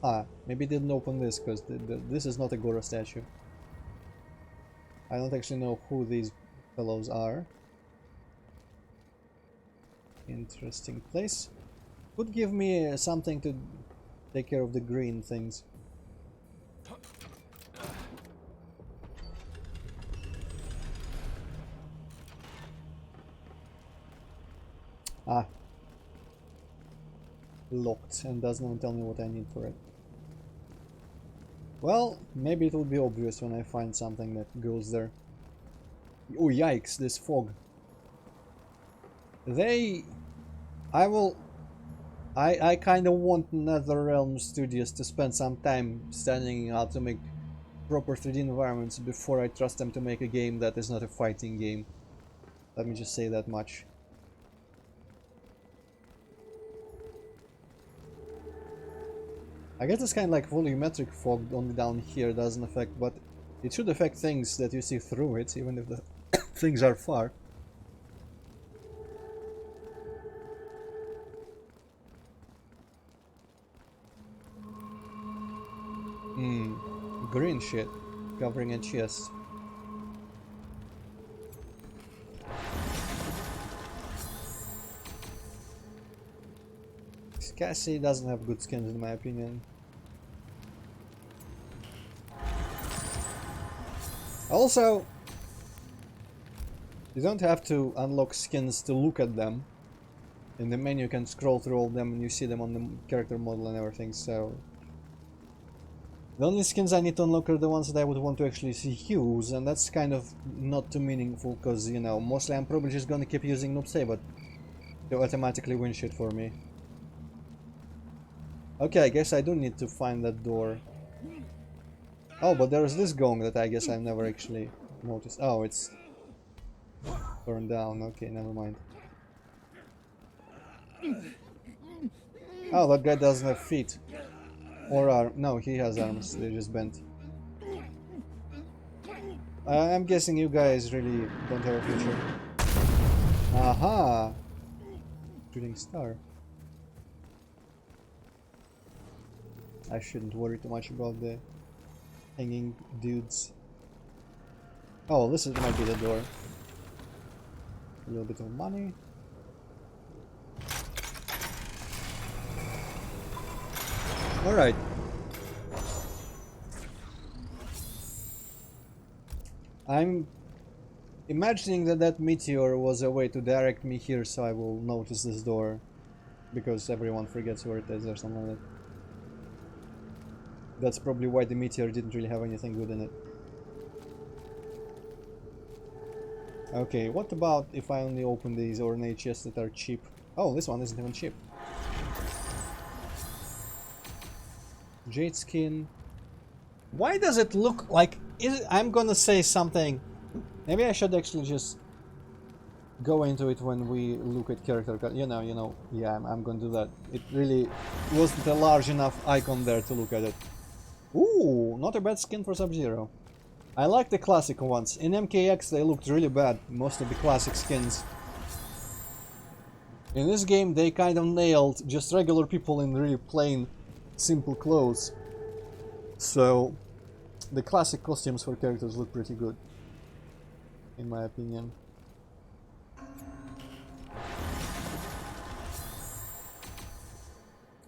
Ah, maybe it didn't open this, because this is not a Goro statue. I don't actually know who these fellows are. Interesting place. Could give me something to take care of the green things. Ah. Locked, and doesn't even tell me what I need for it. Well, maybe it will be obvious when I find something that goes there. Oh yikes, this fog. I kind of want NetherRealm Studios to spend some time studying how to make proper 3D environments before I trust them to make a game that is not a fighting game. Let me just say that much. I guess it's kind of like volumetric fog, only down here doesn't affect, but it should affect things that you see through it, even if the things are far. Green shit covering a chest. Cassie doesn't have good skins in my opinion. Also, you don't have to unlock skins to look at them. In the menu you can scroll through all of them and you see them on the character model and everything, so... The only skins I need to unlock are the ones that I would want to actually see use, and that's kind of not too meaningful, because, you know, mostly I'm probably just gonna keep using Noob Saibot to automatically win shit for me. Okay, I guess I do need to find that door. Oh, but there's this gong that I guess I've never actually noticed. Oh, it's burned down. Okay, never mind. Oh, that guy doesn't have feet. Or arm. No, he has arms. They're just bent. I'm guessing you guys really don't have a future. Aha! Shooting star. I shouldn't worry too much about the hanging dudes. Oh, this might be the door. A little bit of money. Alright. I'm imagining that that meteor was a way to direct me here so I will notice this door. Because everyone forgets where it is or something like that. That's probably why the meteor didn't really have anything good in it. Okay, what about if I only open these ornate chests that are cheap? Oh, this one isn't even cheap. Jade skin. Why does it look like... I'm gonna say something. Maybe I should actually just go into it when we look at character. You know, yeah, I'm gonna do that. It really wasn't a large enough icon there to look at it. Ooh, not a bad skin for Sub-Zero. I like the classic ones. In MKX they looked really bad, most of the classic skins. In this game they kind of nailed just regular people in really plain, simple clothes. So, the classic costumes for characters look pretty good, in my opinion.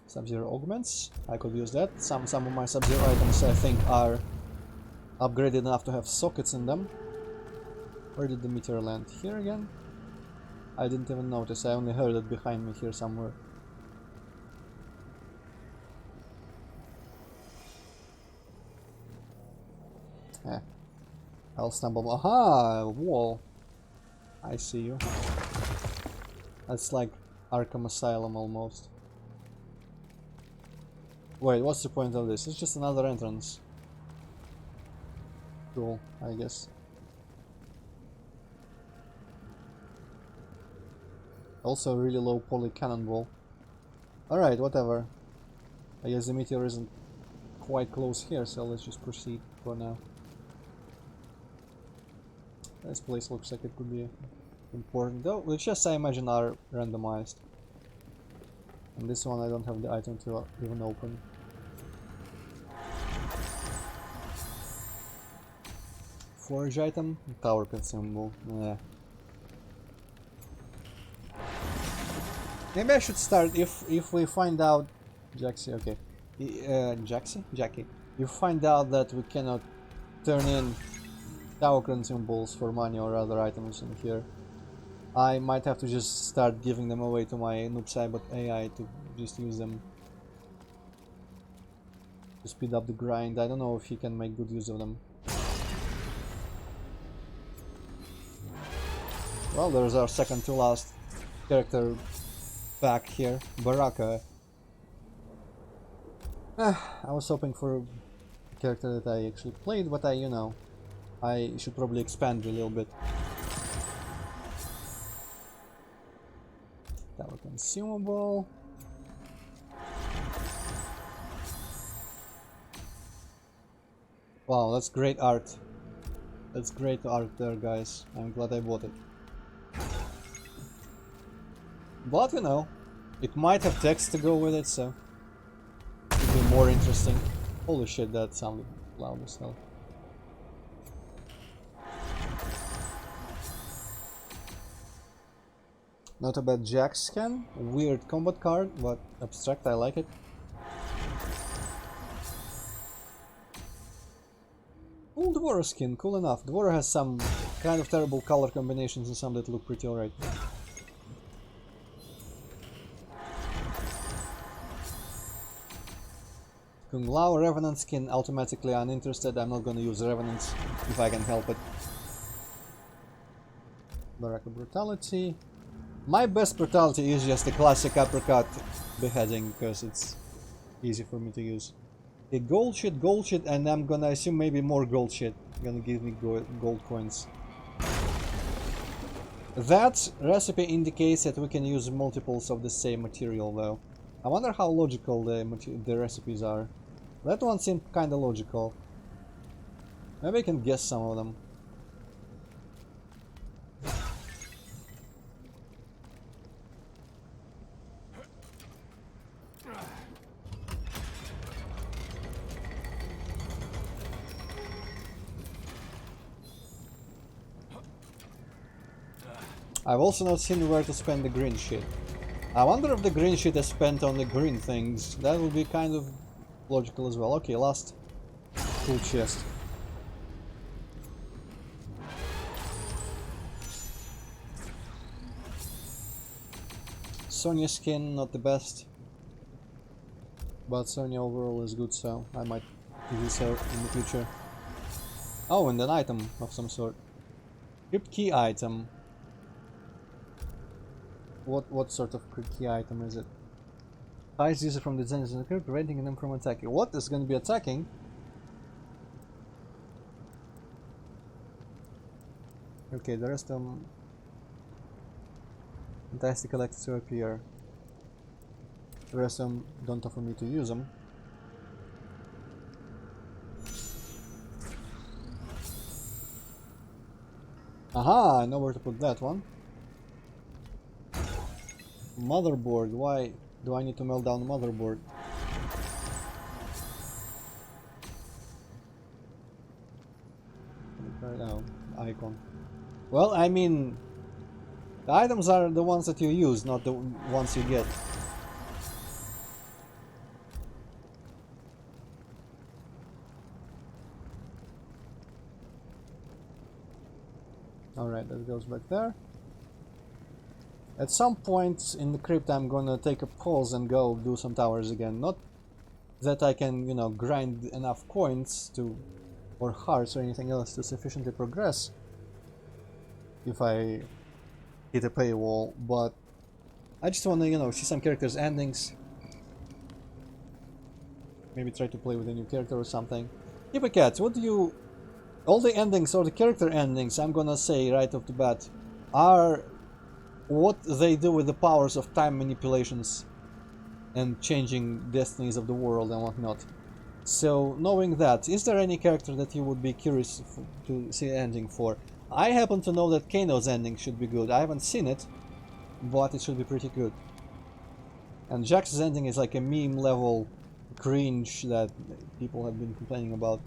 Sub-Zero augments, I could use that. Some of my Sub-Zero items I think are upgraded enough to have sockets in them. Where did the meteor land? Here again? I didn't even notice, I only heard it behind me here somewhere. Eh. I'll stumble. Aha! Wall. I see you. That's like Arkham Asylum almost. Wait, what's the point of this? It's just another entrance. Cool, I guess. Also a really low poly cannonball. Alright, whatever. I guess the meteor isn't quite close here, so let's just proceed for now. This place looks like it could be important, though the chests I imagine are randomized. And this one I don't have the item to even open. Forge item, tower consumable. Yeah. Maybe I should start if we find out Jaxie, okay. Jackie? You find out that we cannot turn in tower consumables for money or other items in here. I might have to just start giving them away to my noobsybot AI to just use them to speed up the grind. I don't know if he can make good use of them. Well, there's our second to last character back here, Baraka. I was hoping for a character that I actually played, but you know, I should probably expand a little bit. Tower consumable. Wow, that's great art. That's great art there, guys. I'm glad I bought it. But you know, it might have text to go with it, so it'll be more interesting. Holy shit, that sounded loud as hell. Not a bad Jack scan. Weird combat card, but abstract, I like it. Cool Dwarf skin, cool enough. Dwarf has some kind of terrible color combinations and some that look pretty alright. Kung Lao Revenant skin, automatically uninterested. I'm not gonna use Revenants if I can help it. Baraka Brutality. My best brutality is just the classic uppercut beheading, because it's easy for me to use. Okay, gold shit, and I'm gonna assume maybe more gold shit. Gonna give me gold coins. That recipe indicates that we can use multiples of the same material, though. I wonder how logical the recipes are. That one seemed kinda logical. Maybe I can guess some of them. I've also not seen where to spend the green shit. I wonder if the green shit is spent on the green things. That would be kind of logical as well. Okay, last cool chest. Sonya skin, not the best. But Sonya overall is good, so I might use her in the future. Oh, and an item of some sort. Krypt key item. What sort of key item is it? Hides user from the designers in the crypt, preventing them from attacking. What is going to be attacking? Okay, the rest of them. Fantastic collected to appear. The rest of them don't offer me to use them. Aha! I know where to put that one. Motherboard. Why do I need to melt down the motherboard? Right now, icon. Well, I mean, the items are the ones that you use, not the ones you get. Alright, that goes back there. At some point in the crypt I'm gonna take a pause and go do some towers again. Not that I can, you know, grind enough coins to, or hearts or anything else to sufficiently progress if I hit a paywall, but I just wanna, you know, see some characters' endings. Maybe try to play with a new character or something. Keep a cat, what do you... All the endings, or the character endings, I'm gonna say right off the bat, are what they do with the powers of time manipulations and changing destinies of the world and whatnot. So, knowing that, is there any character that you would be curious to see an ending for? I happen to know that Kano's ending should be good. I haven't seen it, but it should be pretty good. And Jax's ending is like a meme level cringe that people have been complaining about.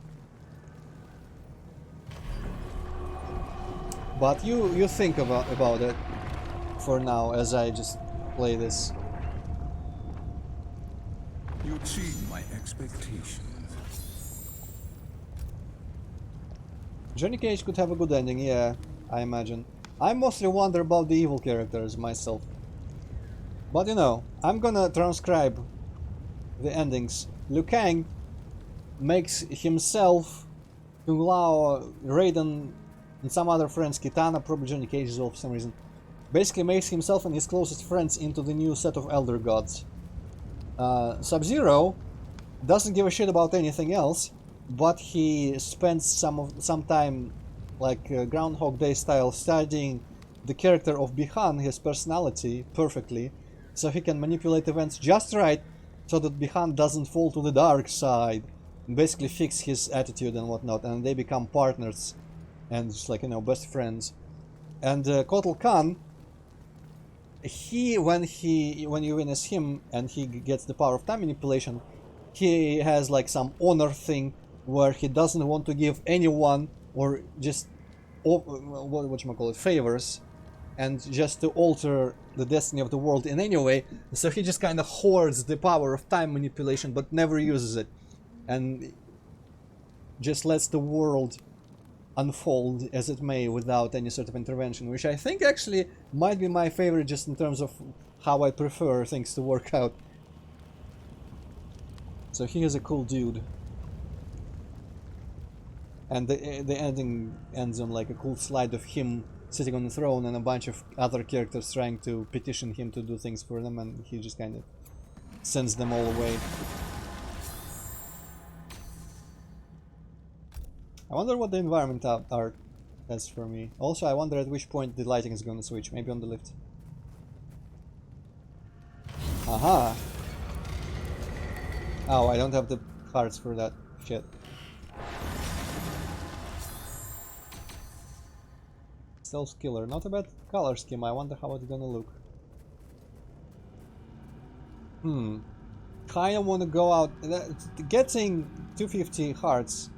But you think about it for now as I just play this. You exceed my expectations. Johnny Cage could have a good ending, yeah, I imagine. I mostly wonder about the evil characters myself. But you know, I'm gonna transcribe the endings. Liu Kang makes himself, Kung Lao, Raiden, and some other friends, Kitana, probably Johnny Cage as well for some reason, basically makes himself and his closest friends into the new set of Elder Gods. Sub-Zero doesn't give a shit about anything else, but he spends some time, like Groundhog Day style, studying the character of Bihan, his personality, perfectly, so he can manipulate events just right, so that Bihan doesn't fall to the dark side, and basically fix his attitude and whatnot, and they become partners, and just like, you know, best friends. And Kotal Khan, when you witness him and he gets the power of time manipulation, he has like some honor thing where he doesn't want to give anyone or just whatchamacallit, favors, and just to alter the destiny of the world in any way. So he just kind of hoards the power of time manipulation but never uses it, and just lets the world unfold as it may without any sort of intervention, which I think actually might be my favorite, just in terms of how I prefer things to work out. So he is a cool dude. And the ending ends on like a cool slide of him sitting on the throne and a bunch of other characters trying to petition him to do things for them, and he just kind of sends them all away. I wonder what the environment art has for me. Also, I wonder at which point the lighting is going to switch. Maybe on the lift. Aha! Oh, I don't have the hearts for that shit. Stealth Killer. Not a bad color scheme. I wonder how it's gonna look. Kinda wanna go out. Getting 250 hearts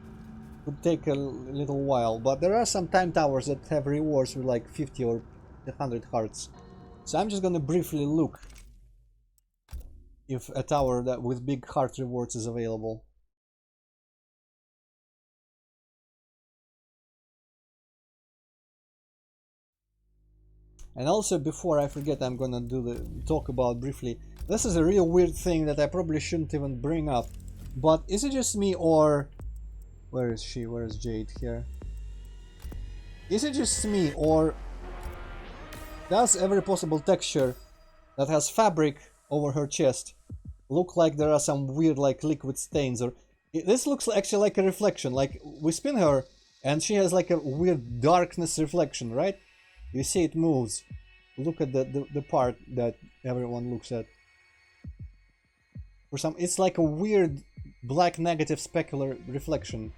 would take a little while, but there are some time towers that have rewards with like 50 or 100 hearts. So I'm just gonna briefly look if a tower that with big heart rewards is available. And also, before I forget, I'm gonna talk about briefly. This is a real weird thing that I probably shouldn't even bring up. But is it just me, or where is she? Where is Jade here? Is it just me, or does every possible texture that has fabric over her chest look like there are some weird like liquid stains? Or this looks actually like a reflection. Like we spin her and she has like a weird darkness reflection, right? You see it moves. Look at the part that everyone looks at. For some, it's like a weird black negative specular reflection.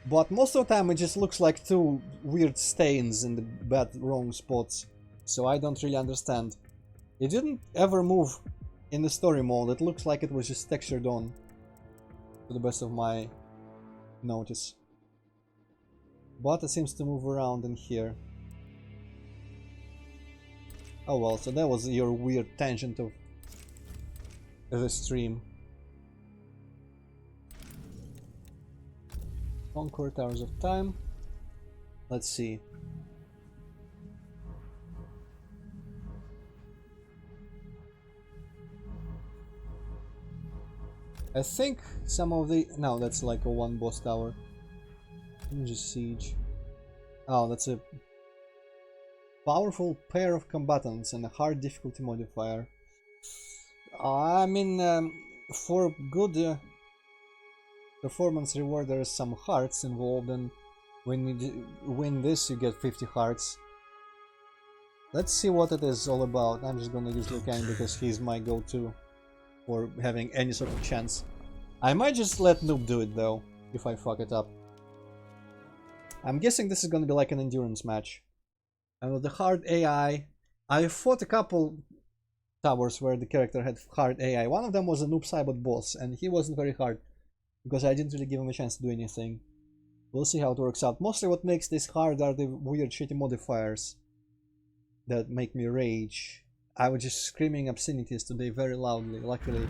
But most of the time it just looks like two weird stains in the bad wrong spots. So I don't really understand. It didn't ever move in the story mode. It looks like it was just textured on, to the best of my notice. But it seems to move around in here. Oh well, so that was your weird tangent of the stream. Conquer Towers of Time. Let's see. I think some of the... No, that's like a one boss tower. Ninja Siege. Oh, that's a powerful pair of combatants and a hard difficulty modifier. I mean, for good performance reward there is some hearts involved, and when you win this you get 50 hearts. Let's see what it is all about. I'm just gonna use Liu Kang because he's my go-to for having any sort of chance. I might just let Noob do it though, if I fuck it up. I'm guessing this is gonna be like an endurance match. And with the hard AI, I fought a couple towers where the character had hard AI. One of them was a Noob Saibot boss, and he wasn't very hard, because I didn't really give him a chance to do anything. We'll see how it works out. Mostly what makes this hard are the weird shitty modifiers that make me rage. I was just screaming obscenities today very loudly. Luckily,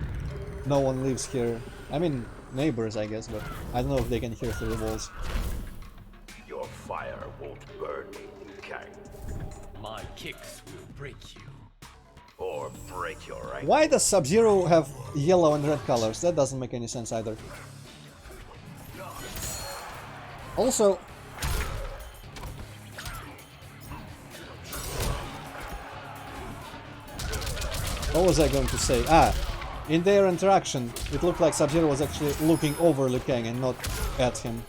no one lives here. I mean, neighbors, I guess, but I don't know if they can hear through the walls. Your fire won't burn me, Liu Kang. My kicks will break you. Or break your ankle. Why does Sub-Zero have yellow and red colors? That doesn't make any sense either. Also, what was I going to say? In their interaction, it looked like Sub-Zero was actually looking over Liu Kang and not at him.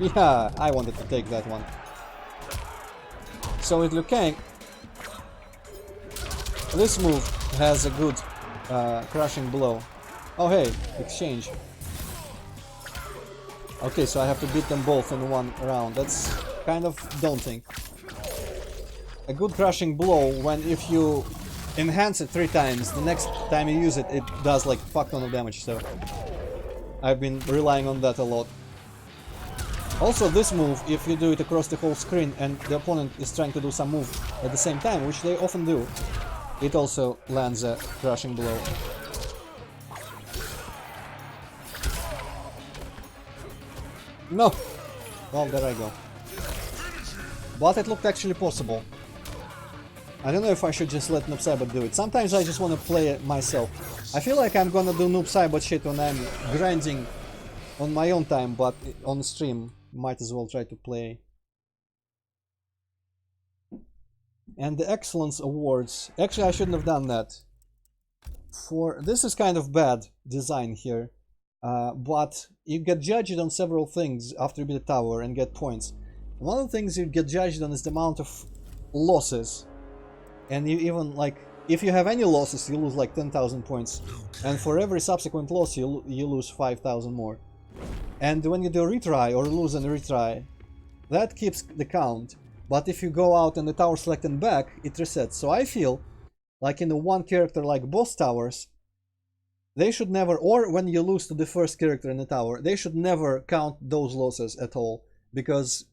Yeah, I wanted to take that one. So with Liu Kang, this move has a good crushing blow. Oh hey, exchange. Okay, so I have to beat them both in one round. That's kind of daunting. A good crushing blow, when if you enhance it 3 times, the next time you use it, it does like fuck ton of damage, so I've been relying on that a lot. Also, this move, if you do it across the whole screen and the opponent is trying to do some move at the same time, which they often do, it also lands a crushing blow. No! Well, there I go. But it looked actually possible. I don't know if I should just let Noob Saibot do it. Sometimes I just want to play it myself. I feel like I'm gonna do Noob Saibot shit when I'm grinding on my own time, but on stream, might as well try to play. And the Excellence Awards. Actually, I shouldn't have done that. This is kind of bad design here. But you get judged on several things after you beat the tower and get points. One of the things you get judged on is the amount of losses. And you even, like, if you have any losses, you lose like 10,000 points. And for every subsequent loss, you lose 5,000 more. And when you do a retry or lose and retry, that keeps the count. But if you go out and the tower select and back, it resets. So I feel like in the one character like boss towers, they should never, or when you lose to the first character in the tower, they should never count those losses at all. Because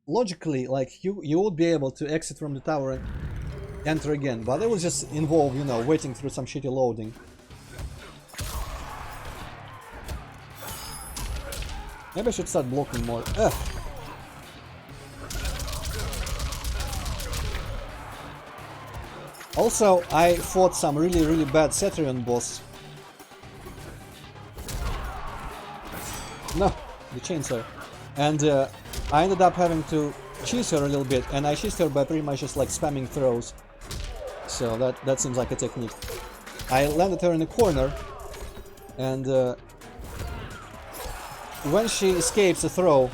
logically, like, you would be able to exit from the tower and enter again. But it would just involve, you know, waiting through some shitty loading. Maybe I should start blocking more. Ugh. Also, I fought some really bad Satyrion boss. No, the chainsaw. And I ended up having to cheese her a little bit, and I cheesed her by pretty much just like spamming throws. So that seems like a technique. I landed her in a corner, and when she escapes a throw,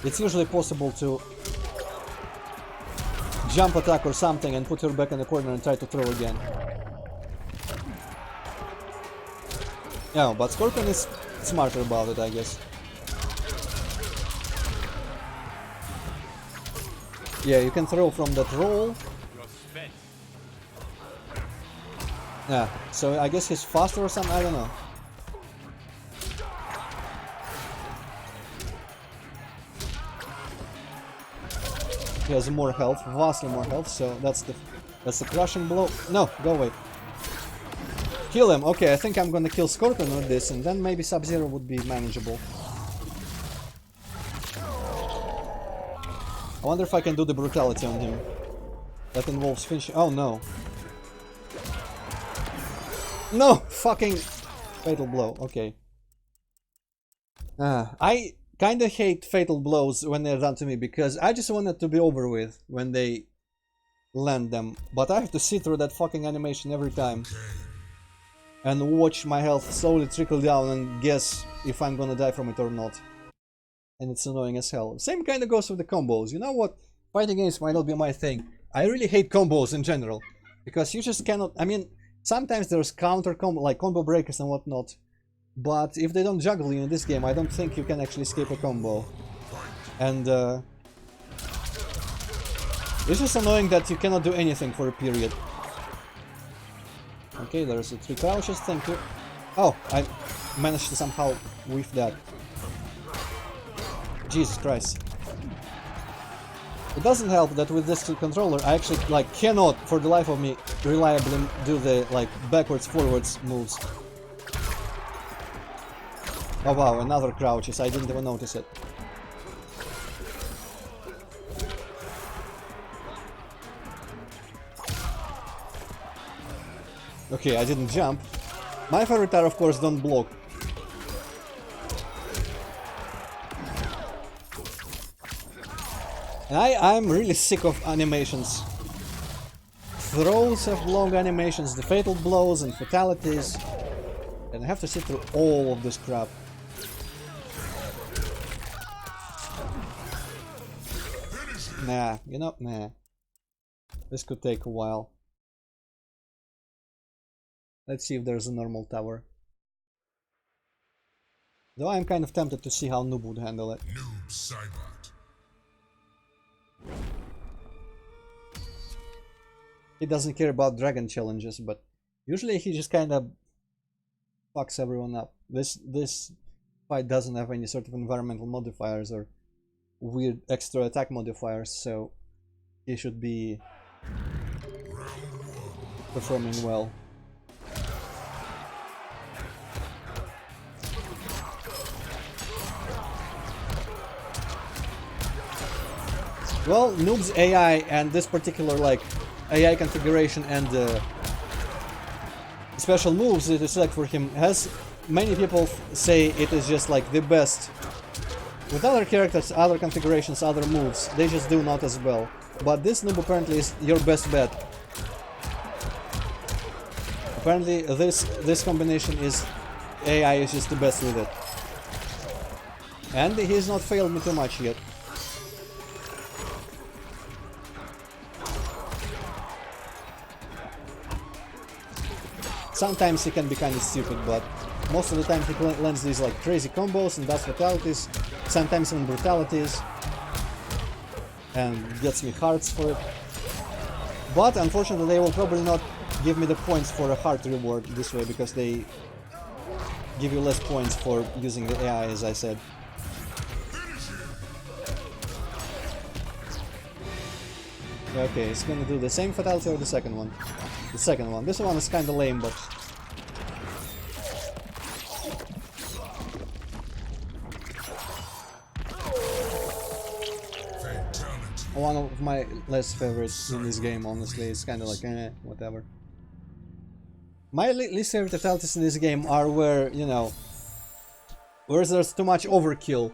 it's usually possible to jump attack or something and put her back in the corner and try to throw again. Yeah, but Scorpion is smarter about it, I guess. Yeah, you can throw from that roll. Yeah, so I guess he's faster or something, I don't know. He has more health, vastly more health, so that's the crushing blow. No, go away. Kill him. Okay, I think I'm gonna kill Scorpion with this, and then maybe Sub-Zero would be manageable. I wonder if I can do the brutality on him. That involves finishing. Oh no. No! Fucking fatal blow. Okay. I kinda hate fatal blows when they're done to me because I just want it to be over with when they land them. But I have to sit through that fucking animation every time. And watch my health slowly trickle down and guess if I'm gonna die from it or not. And it's annoying as hell. Same kinda goes with the combos. You know what? Fighting games might not be my thing. I really hate combos in general. Because you just cannot... I mean, sometimes there's counter combo, like combo breakers and whatnot. But if they don't juggle you in this game, I don't think you can actually escape a combo. And it's just annoying that you cannot do anything for a period. Okay, there's the 3 crouches, thank you. Oh, I managed to somehow whiff that. Jesus Christ. It doesn't help that with this controller I actually like cannot for the life of me reliably do the like backwards forwards moves. Oh wow, another crouches, I didn't even notice it. Okay, I didn't jump. My favorite are of course don't block. And I'm really sick of animations. Throws have long animations, the fatal blows and fatalities. And I have to sit through all of this crap. Nah, you know, nah. This could take a while. Let's see if there's a normal tower. Though I'm kind of tempted to see how Noob would handle it. Noob Saibot. He doesn't care about dragon challenges, but usually he just kind of fucks everyone up. This fight doesn't have any sort of environmental modifiers or weird extra attack modifiers, so he should be performing well. Well, Noob's AI and this particular like AI configuration and special moves that you select for him has many people say it is just like the best. With other characters, other configurations, other moves, they just do not as well. But this noob apparently is your best bet. Apparently this combination is AI is just the best with it. And he's not failed me too much yet. Sometimes he can be kind of stupid, but most of the time he lands these like crazy combos and does fatalities, sometimes even brutalities, and gets me hearts for it. But unfortunately they will probably not give me the points for a heart reward this way, because they give you less points for using the AI, as I said. Okay, it's gonna do the same fatality or the second one? The second one. This one is kinda lame, but... one of my less favorites in this game, honestly. It's kinda like, whatever. My least favorite fatalities in this game are where, you know, where there's too much overkill.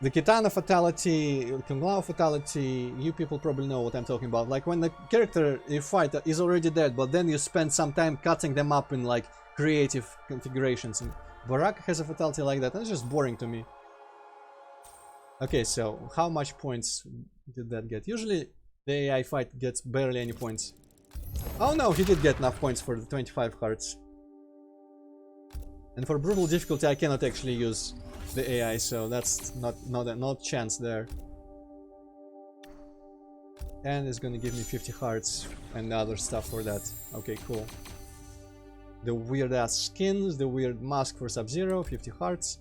The Kitana fatality, Kung Lao fatality, you people probably know what I'm talking about. Like when the character you fight is already dead, but then you spend some time cutting them up in like creative configurations. And Baraka has a fatality like that, and it's just boring to me. Okay, so how much points did that get? Usually the AI fight gets barely any points. Oh no, he did get enough points for the 25 hearts. And for brutal difficulty I cannot actually use the AI, so that's not chance there. And it's gonna give me 50 hearts and other stuff for that. Okay, cool. The weird ass skins, the weird mask for Sub-Zero, 50 hearts.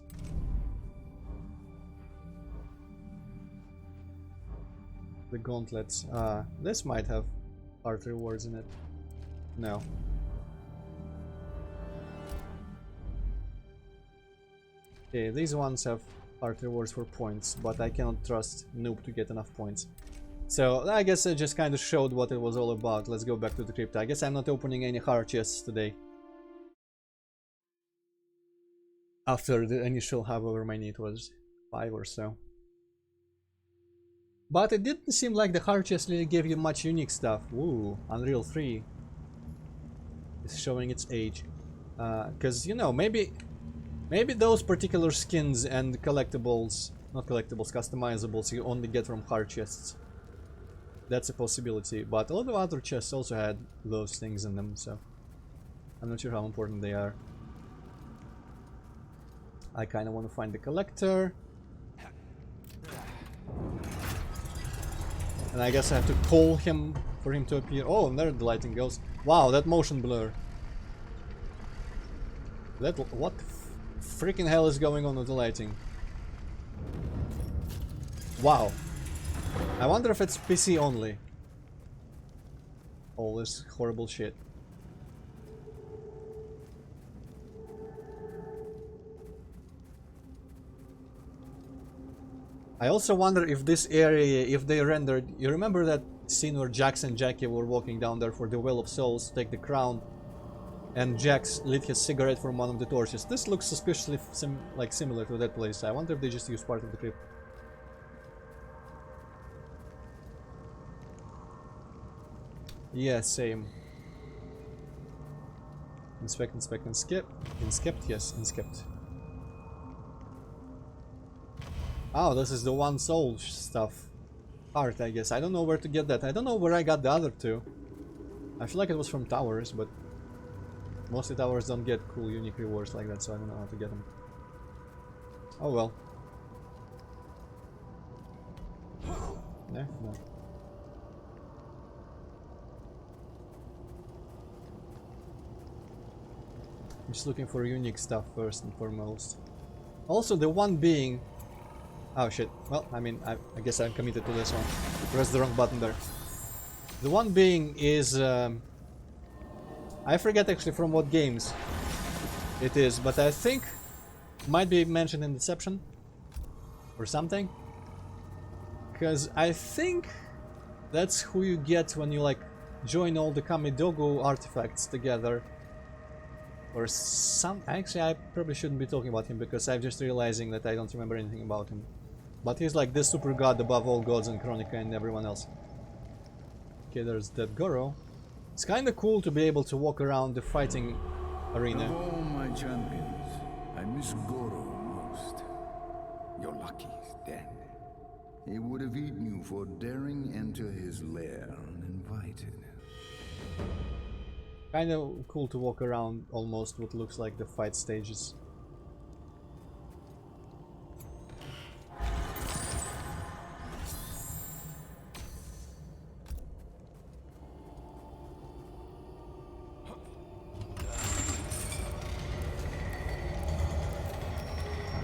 The gauntlets. This might have heart rewards in it. No. Okay, these ones have heart rewards for points, but I cannot trust Noob to get enough points. So I guess I just kind of showed what it was all about. Let's go back to the crypt. I guess I'm not opening any hard chests today. After the initial, however many it was, 5 or so. But it didn't seem like the hard chest really gave you much unique stuff. Ooh, Unreal 3 is showing its age. Because, you know, maybe those particular skins and collectibles, not collectibles, customizables you only get from hard chests. That's a possibility, but a lot of other chests also had those things in them, so I'm not sure how important they are. I kind of want to find the collector. And I guess I have to call him for him to appear. Oh, and there the lighting goes. Wow, that motion blur. What freaking hell is going on with the lighting? Wow. I wonder if it's PC only. All this horrible shit. I also wonder if this area, if they rendered... You remember that scene where Jax and Jackie were walking down there for the Well of Souls to take the crown? And Jax lit his cigarette from one of the torches. This looks suspiciously similar to that place. I wonder if they just used part of the crypt. Yeah, same. Inspect, inspect, inspect. Inskept, yes, inskept. Oh, this is the one soul stuff. Art, I guess. I don't know where to get that. I don't know where I got the other two. I feel like it was from towers, but mostly towers don't get cool, unique rewards like that, so I don't know how to get them. Oh well. No. I'm just looking for unique stuff first and foremost. Also, the one being... Oh shit. Well, I mean, I guess I'm committed to this one. Press the wrong button there. The one being is... I forget actually from what games it is, but I think might be mentioned in Deception or something. Because I think that's who you get when you like join all the Kamidogu artifacts together. Or some... Actually, I probably shouldn't be talking about him because I'm just realizing that I don't remember anything about him. But he's like this super god above all gods in Chronica and everyone else. Okay, there's that Goro. It's kind of cool to be able to walk around the fighting arena. Of all my champions, I miss Goro most. You're lucky he's dead. He would have eaten you for daring enter his lair uninvited. Kind of cool to walk around almost what looks like the fight stages.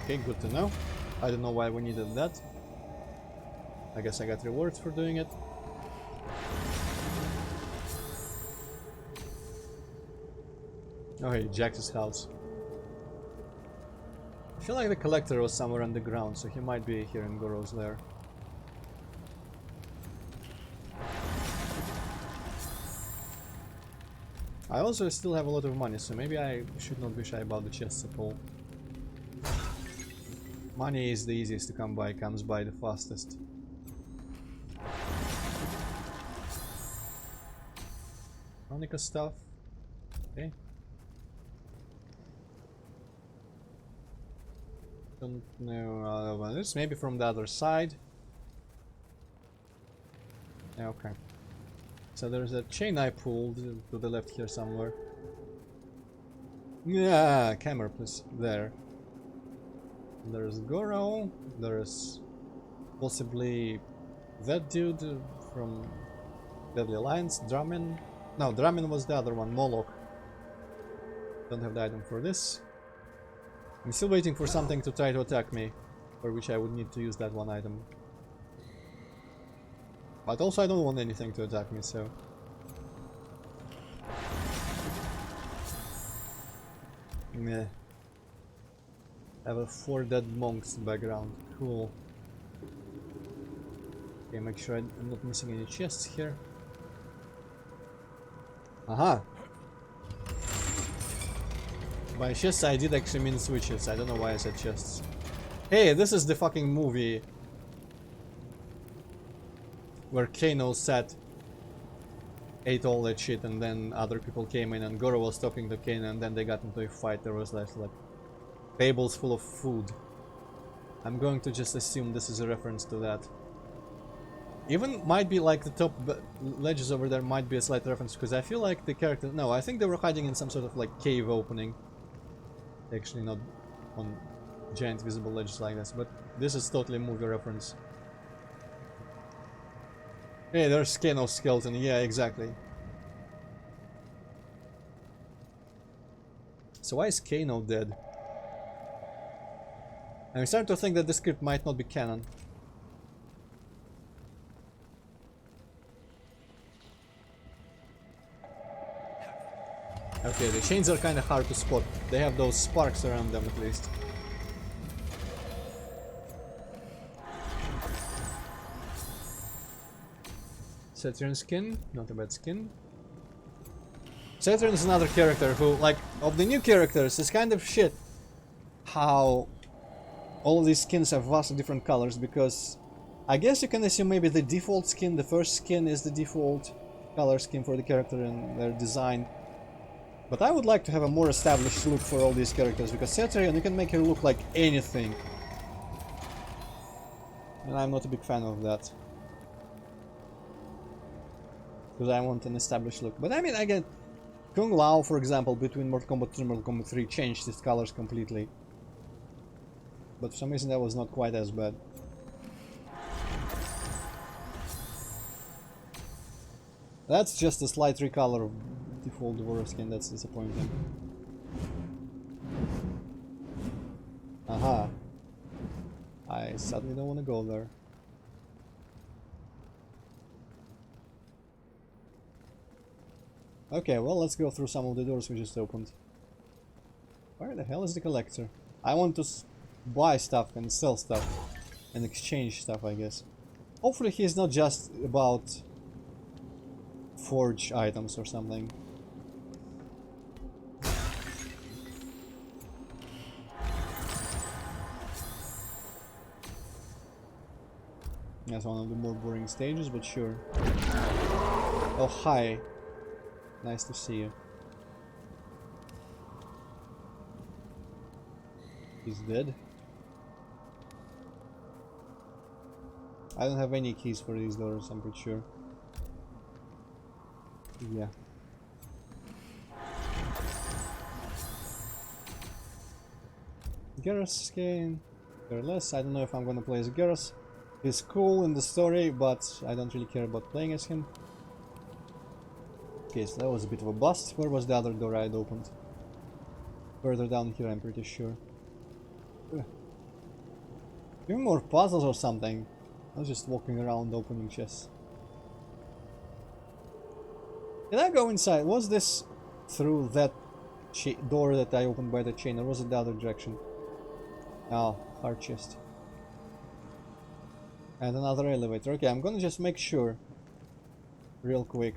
Okay, good to know. I don't know why we needed that. I guess I got rewards for doing it. Oh hey, Jax's house. I feel like the collector was somewhere underground, so he might be here in Goro's lair. I also still have a lot of money, so maybe I should not be shy about the chests at all. Money is the easiest to come by, comes by the fastest. Chronica stuff. Okay. Don't know other one. This maybe from the other side. Yeah, okay. So there's a chain I pulled to the left here somewhere. Yeah, camera please. There. There's Goro. There's possibly that dude from Deadly Alliance. Dramin. No, Dramin was the other one. Moloch. Don't have the item for this. I'm still waiting for something to try to attack me, for which I would need to use that one item. But also I don't want anything to attack me, so... Meh. I have a 4 dead monks background. Cool. Okay, make sure I'm not missing any chests here. Aha! By chests I did actually mean switches. I don't know why I said chests. Hey, this is the fucking movie where Kano sat, ate all that shit, and then other people came in and Goro was talking to Kano, and then they got into a fight. There was like tables full of food. I'm going to just assume this is a reference to that. Even might be like the top ledges over there might be a slight reference, because I feel like the character... No, I think they were hiding in some sort of like cave opening. Actually not on giant visible ledges like this, but this is totally a movie reference. Hey, there's Kano's skeleton. Yeah, exactly. So why is Kano dead? I'm starting to think that this script might not be canon. Okay, the chains are kind of hard to spot. They have those sparks around them at least. Saturn skin, not a bad skin. Saturn is another character who, like, of the new characters, is kind of shit how all of these skins have vastly different colors, because I guess you can assume maybe the default skin, the first skin, is the default color scheme for the character and their design. But I would like to have a more established look for all these characters, because Saturn, you can make her look like anything. And I'm not a big fan of that. Because I want an established look. But I mean, again, Kung Lao, for example, between Mortal Kombat 2 and Mortal Kombat 3 changed its colors completely. But for some reason that was not quite as bad. That's just a slight recolor of default Dwarf skin, that's disappointing. Aha. I sadly don't want to go there. Okay, well, let's go through some of the doors we just opened. Where the hell is the collector? I want to buy stuff and sell stuff and exchange stuff, I guess. Hopefully he's not just about forge items or something. That's one of the more boring stages, but sure. Oh, hi. Nice to see you. He's dead. I don't have any keys for these doors, I'm pretty sure. Yeah. Garrus skin. Careless. I don't know if I'm gonna play as Garrus. He's cool in the story, but I don't really care about playing as him. Okay, so that was a bit of a bust. Where was the other door I had opened? Further down here, I'm pretty sure. Give me more puzzles or something. I was just walking around opening chests. Did I go inside? Was this through that door that I opened by the chain, or was it the other direction? Oh, hard chest. And another elevator. Okay, I'm gonna just make sure real quick.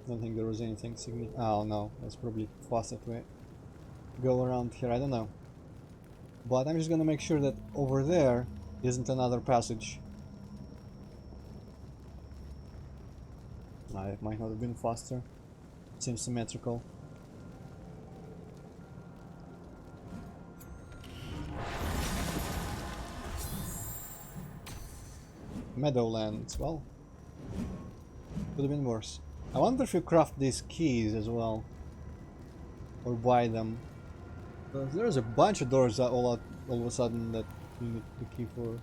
Don't think there was anything significant. Oh no, that's probably faster to go around here. I don't know. But I'm just gonna make sure that over there isn't another passage. It might not have been faster. Seems symmetrical. Meadowlands, well, could have been worse. I wonder if you craft these keys as well, or buy them. There's a bunch of doors that all of a sudden that you need the key for.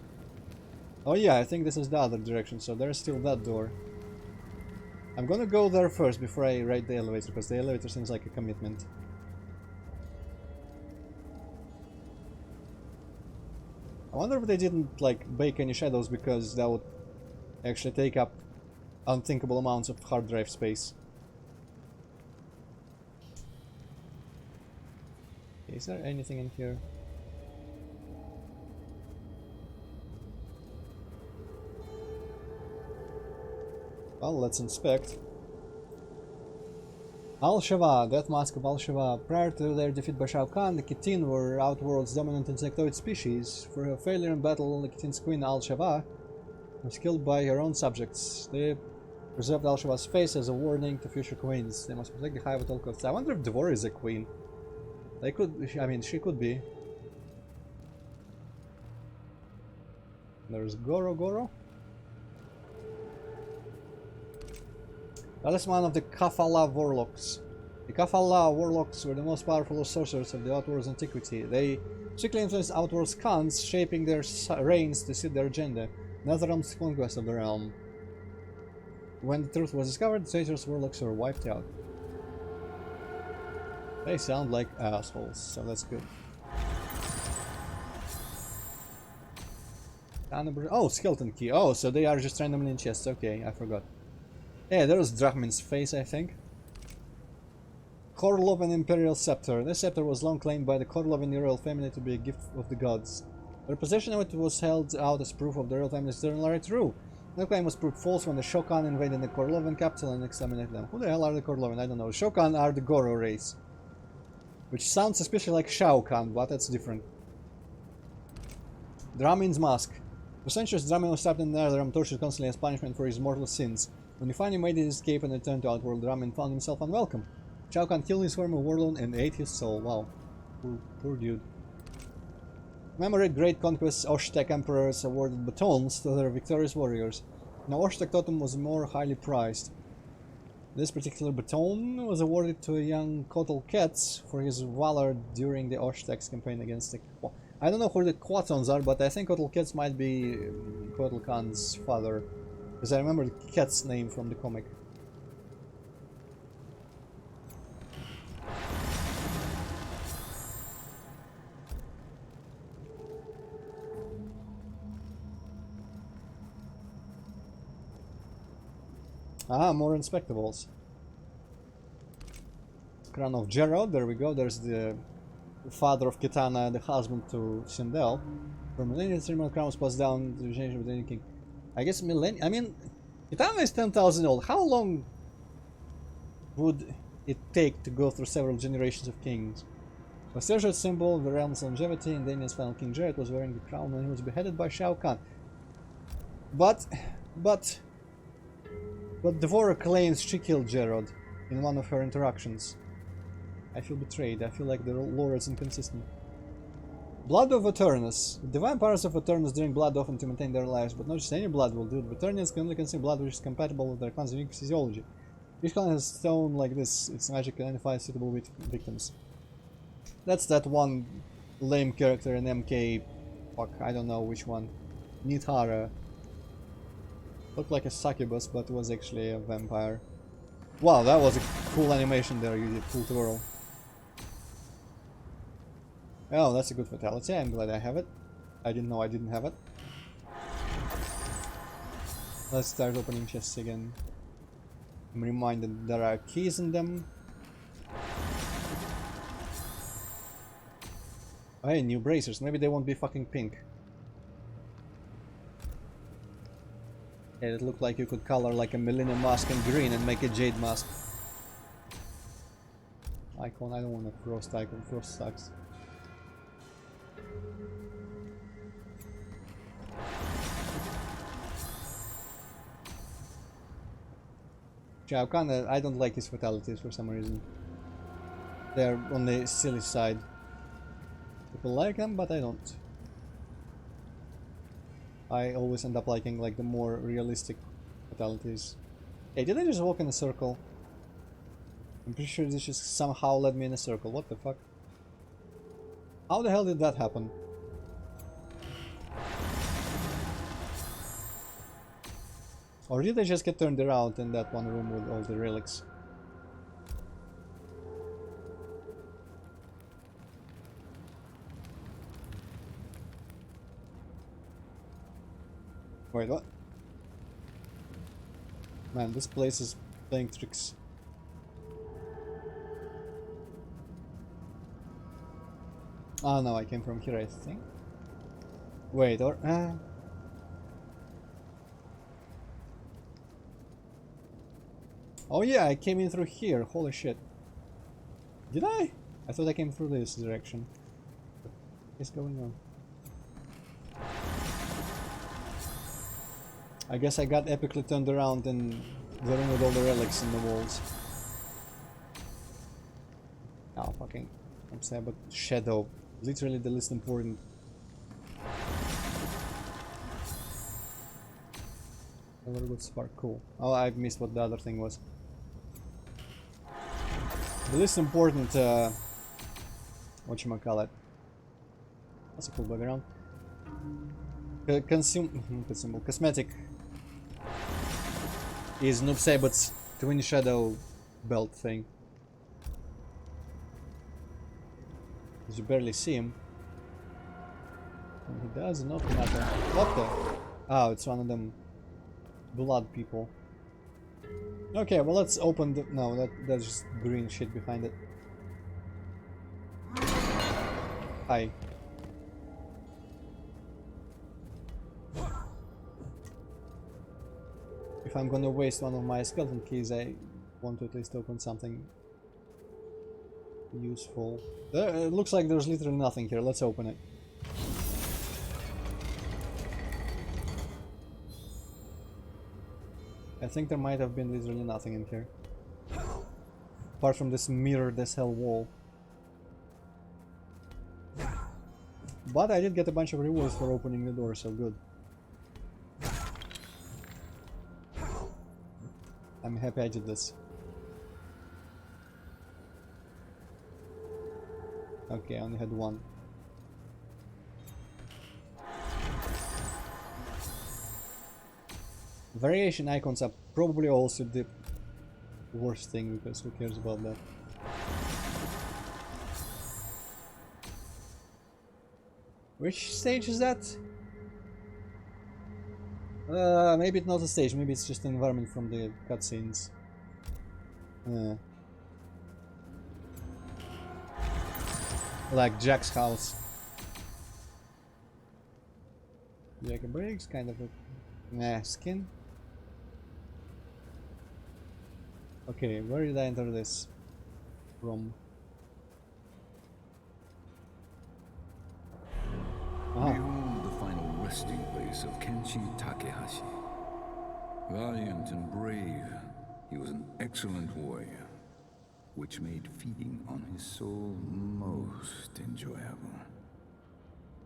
Oh yeah, I think this is the other direction, so there's still that door. I'm gonna go there first before I ride the elevator, because the elevator seems like a commitment. I wonder if they didn't like bake any shadows, because that would actually take up unthinkable amounts of hard drive space. Is there anything in here? Well, let's inspect. Al-Shawa, Death Mask of Al-Shawa. Prior to their defeat by Shao Kahn, the Kittin were Outworld's dominant insectoid species. For her failure in battle, the Kittin's queen Al-Shawa was killed by her own subjects. They preserved Al-Shawa's face as a warning to future queens. They must protect the hive at all costs. I wonder if Devor is a queen. They could, I mean, she could be. There's Goro. Talisman of the Kafala Warlocks. The Kafala Warlocks were the most powerful sorcerers of the Outworld's antiquity. They strictly influenced Outworld's Khans, shaping their reigns to suit their agenda. Netherrealm's conquest of the realm. When the truth was discovered, the traitorous warlocks were wiped out. They sound like assholes, so that's good. Oh, skeleton key. Oh, so they are just randomly in chests. Okay, I forgot. Yeah, there's Drachmin's face, I think. Korlovan Imperial Scepter. This scepter was long claimed by the Korlovan royal family to be a gift of the gods. Their possession of it was held out as proof of the royal family's eternal rule. The claim was proved false when the Shokan invaded the Korlovan capital and exterminated them. Who the hell are the Korlovan? I don't know. Shokan are the Goro race. Which sounds suspiciously like Shao Kahn, but that's different. Dramin's Mask. For centuries, Dramin was trapped in the Netherrealm, tortured constantly as punishment for his mortal sins. When he finally made his escape and returned to Outworld, Dramin found himself unwelcome. Shao Kahn killed his former warlord and ate his soul. Wow. Poor dude. Commemorate great conquests, Oshtek emperors awarded batons to their victorious warriors. Now Oshtek totem was more highly prized. This particular baton was awarded to a young Kotal Ketz for his valor during the Oshtek's campaign against the... I don't know who the Quatons are, but I think Kotal Ketz might be Kotal Khan's father. Because I remember the cat's name from the comic. Ah, more inspectables. Crown of Gerard, there we go. There's the father of Kitana, the husband to Sindel. For millennia, the ceremonial crown was passed down to the generation of the king. I guess millennia. I mean, Kitana is 10,000 old. How long would it take to go through several generations of kings? A treasured symbol of the realm's longevity, and Daniel's final king Jared was wearing the crown when he was beheaded by Shao Kahn. But Devora claims she killed Gerard in one of her interactions. I feel betrayed. I feel like the lore is inconsistent. Blood of Eternus. The divine powers of Eternus drink blood often to maintain their lives, but not just any blood will do. The Eternians can only consume blood which is compatible with their clan's unique physiology. Each clan has a stone like this. Its magic identifies suitable victims. That's that one lame character in MK... Fuck, I don't know which one. Nithara. Looked like a succubus, but was actually a vampire. Wow, that was a cool animation there, you did. Cool twirl. Oh, that's a good fatality. I'm glad I have it. I didn't know I didn't have it. Let's start opening chests again. I'm reminded there are keys in them. Oh, hey, new bracers. Maybe they won't be fucking pink. Yeah, it looked like you could color like a Millennium mask in green and make a Jade mask. Icon, I don't want a Frost icon. Frost sucks. Shao Kahn, I don't like his fatalities for some reason. They're on the silly side. People like them, but I don't. I always end up liking like the more realistic fatalities. Hey, did I just walk in a circle? I'm pretty sure this just somehow led me in a circle. What the fuck? How the hell did that happen? Or did I just get turned around in that one room with all the relics? Wait, what? Man, this place is playing tricks. Oh no, I came from here, I think. Wait, or... Oh yeah, I came in through here, holy shit. Did I? I thought I came through this direction. What is going on? I guess I got epically turned around in the room with all the relics in the walls. Oh, fucking... I'm sad, but shadow. Literally the least important. A very good spark, cool. Oh, I missed what the other thing was. The least important, whatchamacallit. That's a cool background. Cosmetic is Noob Saibot's twin shadow belt thing. You barely see him. And he does not matter. What the? Oh, it's one of them blood people. Okay, well let's open the... No, that's just green shit behind it. Hi. If I'm gonna waste one of my skeleton keys, I want to at least open something useful. It looks like there's literally nothing here. Let's open it. I think there might have been literally nothing in here. Apart from this mirrored as hell wall. But I did get a bunch of rewards for opening the door, so good. I'm happy I did this. Okay, I only had one. Variation icons are probably also the worst thing, because who cares about that? Which stage is that? Maybe it's not a stage, maybe it's just an environment from the cutscenes. Like Jack's house. Jack Briggs, kind of a skin. Okay, where did I enter this from? Behold the final resting place of Kenshi Takehashi. Valiant and brave, he was an excellent warrior, which made feeding on his soul most enjoyable.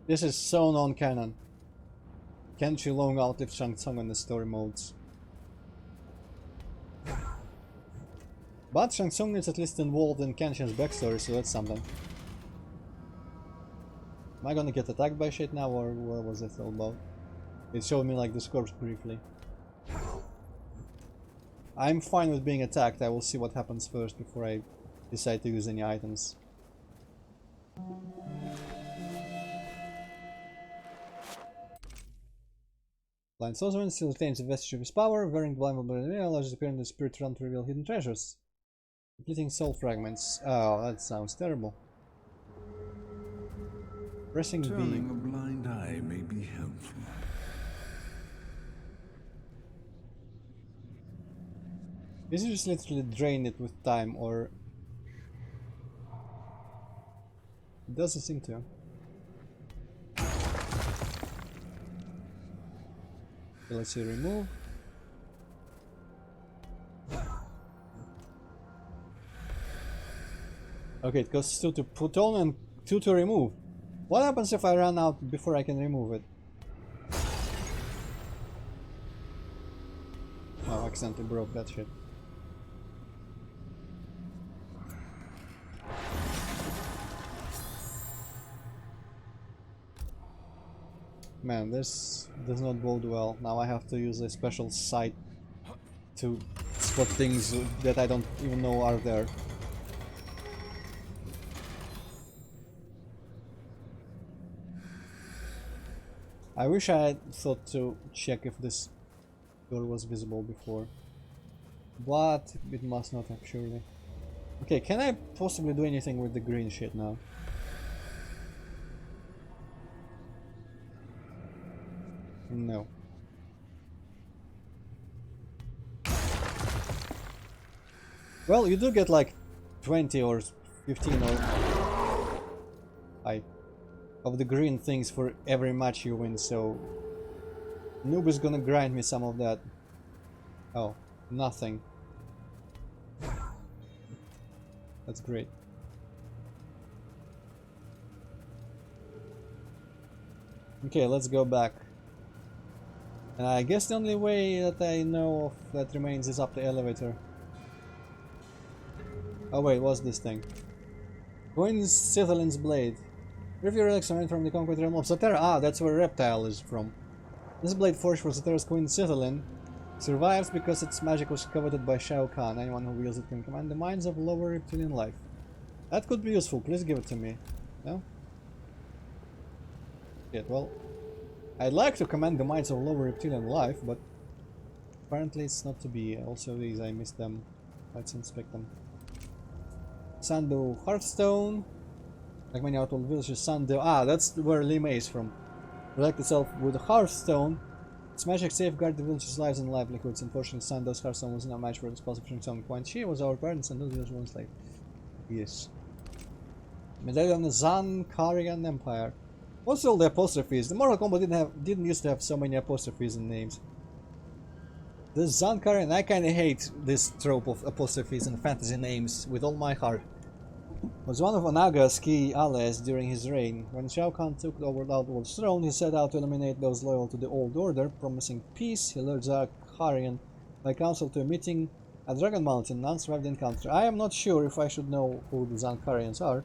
This is so non-canon. Kenshi long outlived Shang Tsung in the story modes. But Shang Tsung is at least involved in Kenshin's backstory, so that's something. Am I gonna get attacked by shit now, or what was it all about? It showed me like the corpse briefly. I'm fine with being attacked, I will see what happens first before I decide to use any items. Blind Sorcerer still retains a vestige of his power, wearing the blind allows the appearance of the spirit realm to reveal hidden treasures. Completing soul fragments. Oh, that sounds terrible. Pressing B. Turning a blind eye may be helpful. Is it just literally drain it with time, or... It doesn't seem to. Okay, let's see, remove. Okay, it costs 2 to put on and 2 to remove. What happens if I run out before I can remove it? Oh, I accidentally broke that shit. Man, this does not bode well. Now I have to use a special sight to spot things that I don't even know are there. I wish I had thought to check if this door was visible before. But it must not have, surely. Okay, can I possibly do anything with the green shit now? No. Well, you do get like 20 or 15 or of the green things for every match you win, so Noob is gonna grind me some of that. Oh, nothing. That's great. Okay, let's go back. And I guess the only way that I know of that remains is up the elevator. Oh wait, what's this thing? Queen Sithalin's blade. Review relics are from the conquered realm of Satera. Ah, that's where Reptile is from. This blade forged for Satera's Queen Sithalin survives because its magic was coveted by Shao Kahn. Anyone who wields it can command the minds of lower reptilian life. That could be useful. Please give it to me. No? Shit, well, I'd like to command the minds of lower reptilian life, but apparently it's not to be. Also these, I missed them. Let's inspect them. Sandu Hearthstone. Like many outworld villages, Sandu. Ah, that's where Lima is from. Protect itself with a Hearthstone. Its magic safeguard the village's lives and livelihoods. Unfortunately, Sando's Hearthstone was not a match for its possible from some point. She was our parents and Sando's one slave. Yes. Medallion of the Zankarian Empire. What's all the apostrophes? The Mortal Kombat didn't used to have so many apostrophes in names. The Zankarian, I kinda hate this trope of apostrophes and fantasy names with all my heart. Was one of Onaga's key allies during his reign. When Shao Kahn took over the Outworld's throne, he set out to eliminate those loyal to the old order. Promising peace, he lured Zankarian by council to a meeting at Dragon Mountain. None survived the encounter. I am not sure if I should know who the Zankarians are,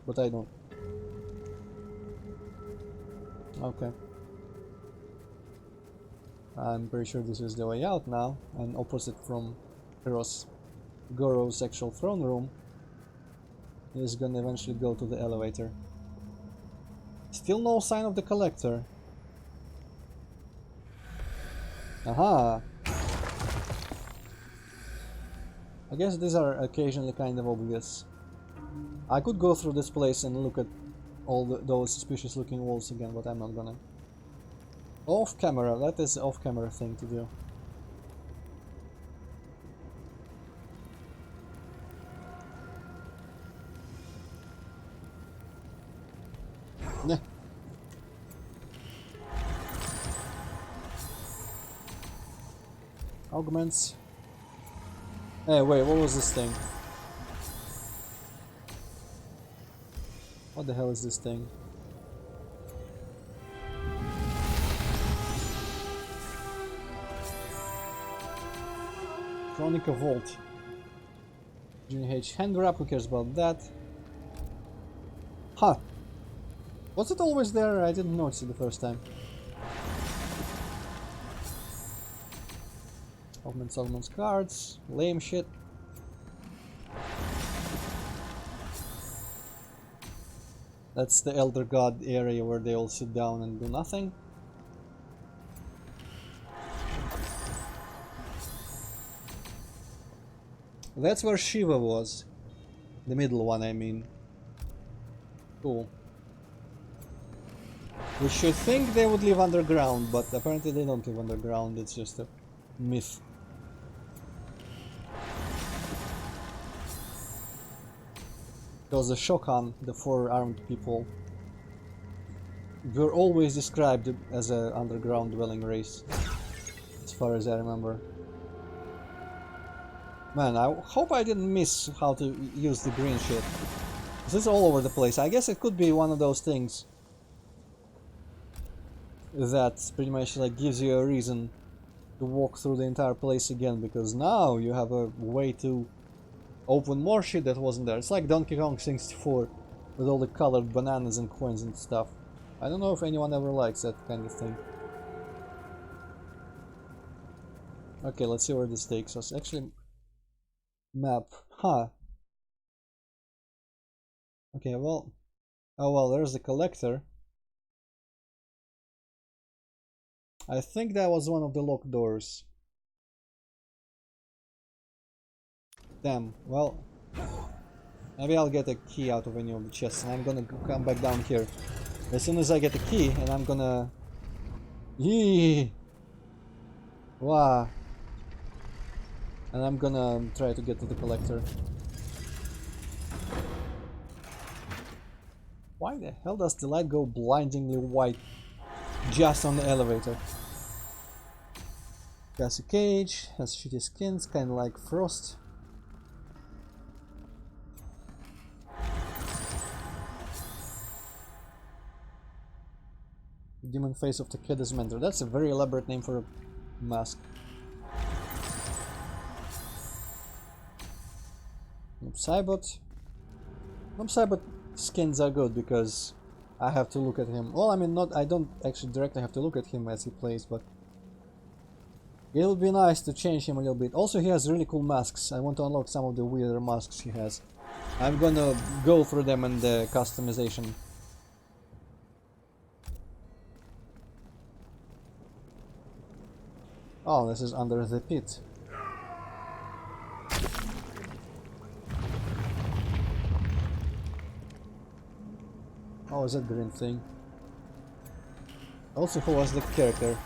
but I don't. Okay. I'm pretty sure this is the way out now, and opposite from Goro's actual throne room is gonna eventually go to the elevator. Still no sign of the collector. Aha! I guess these are occasionally kind of obvious. I could go through this place and look at all those suspicious looking walls again, but I'm not gonna. Off camera, that is off camera thing to do. Nah. Augments. Hey, wait, what was this thing? What the hell is this thing? Chronica Vault. GH hand wrap, who cares about that? Huh. Was it always there? I didn't notice it the first time. Augments cards. Lame shit. That's the Elder God area where they all sit down and do nothing. That's where Shiva was. The middle one, I mean. Cool. We should think they would live underground, but apparently they don't live underground, it's just a myth. Because the Shokan, the four-armed people, were always described as an underground dwelling race, as far as I remember. Man, I hope I didn't miss how to use the green shit. This is all over the place. I guess it could be one of those things that pretty much like gives you a reason to walk through the entire place again, because now you have a way to open more shit that wasn't there. It's like Donkey Kong 64 with all the colored bananas and coins and stuff. I don't know if anyone ever likes that kind of thing. Okay, let's see where this takes us. Actually, map. Huh. Okay, well. Oh well, there's the collector. I think that was one of the locked doors. Damn, well. Maybe I'll get a key out of any of the chests and I'm gonna come back down here as soon as I get the key, and I'm gonna Yee! Wow. And I'm gonna try to get to the collector. Why the hell does the light go blindingly white just on the elevator? Gassy cage, has shitty skins, kinda like Frost. Demon face of the Kedis mentor. That's a very elaborate name for a mask. Noob Saibot. Noob Saibot skins are good because I have to look at him. Well, I mean, I don't actually directly have to look at him as he plays, but it would be nice to change him a little bit. Also, he has really cool masks. I want to unlock some of the weirder masks he has. I'm gonna go through them in the customization. Oh, this is under the pit. Oh, is that green thing? Also, who was the character?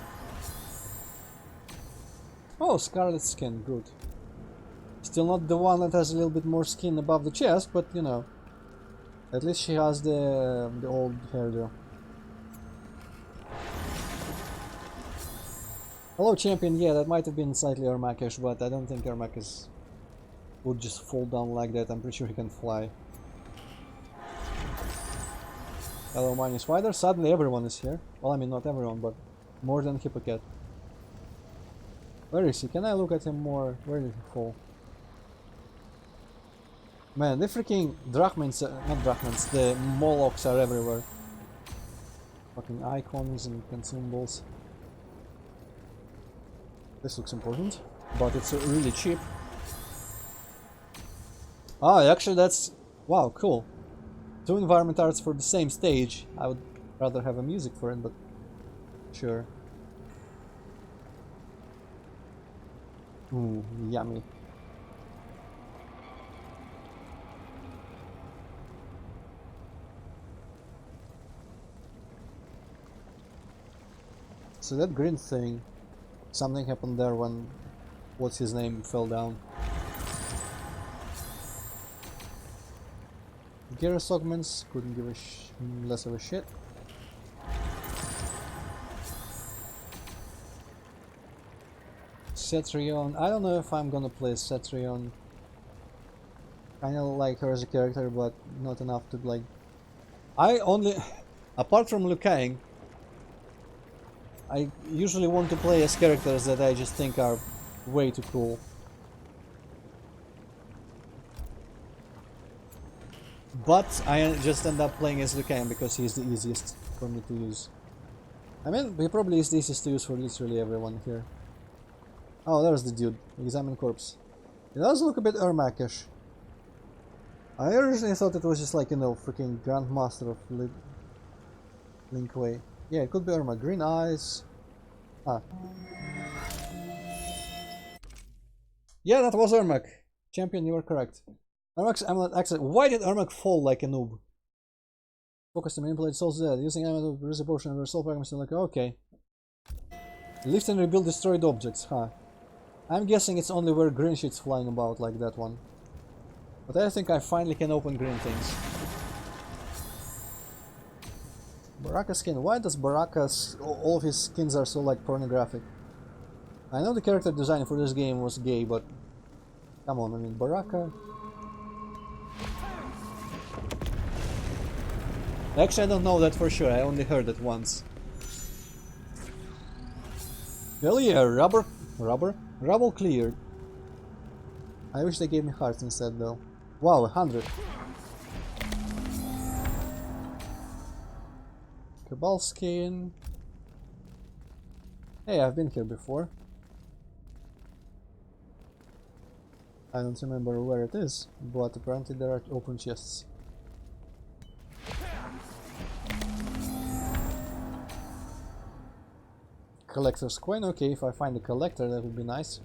Oh, Scarlet skin, good. Still not the one that has a little bit more skin above the chest, but you know, at least she has the old hairdo. Hello, champion. Yeah, that might have been slightly Ermakish, but I don't think Ermakis would just fall down like that. I'm pretty sure he can fly. Hello, Minus Spider. Suddenly everyone is here. Well, I mean, not everyone, but more than Hippocat. Where is he? Can I look at him more? Where did he fall? Man, the freaking Drachmans, not Drachmans, the Molochs are everywhere. Fucking icons and consumables. This looks important, but it's really cheap. Ah, actually that's... Wow, cool. 2 environment arts for the same stage. I would rather have a music for it, but... Sure. Ooh, yummy. So that green thing... Something happened there when... What's his name fell down. Garrus augments, couldn't give a less of a shit. Cetrion, I don't know if I'm gonna play Cetrion. Kinda like her as a character, but not enough to like... I only... Apart from Liu Kang, I usually want to play as characters that I just think are way too cool. But I just end up playing as Liu Kang because he's the easiest for me to use. I mean, he probably is the easiest to use for literally everyone here. Oh, there's the dude. Examine corpse. It does look a bit Ermakish. I originally thought it was just like, you know, freaking Grandmaster of Link Way. Yeah, it could be Irma. Green eyes. Ah. Yeah, that was Ermac. Champion, you were correct. Ermac's amulet access. Why did Ermac fall like a noob? Focus to manipulate souls dead. Using amulet of Risa Potion and soul fragments. Like, okay. Lift and rebuild destroyed objects, huh? I'm guessing it's only where green shit's flying about like that one. But I think I finally can open green things. Baraka skin. Why does Baraka's... all of his skins are so like pornographic? I know the character design for this game was gay, but... Come on, I mean, Baraka... Actually, I don't know that for sure, I only heard it once. Hell yeah, rubble cleared. I wish they gave me hearts instead though. Wow, 100. Cabal skin. Hey, I've been here before. I don't remember where it is, but apparently there are open chests. Collector's coin, okay, if I find a collector that would be nice.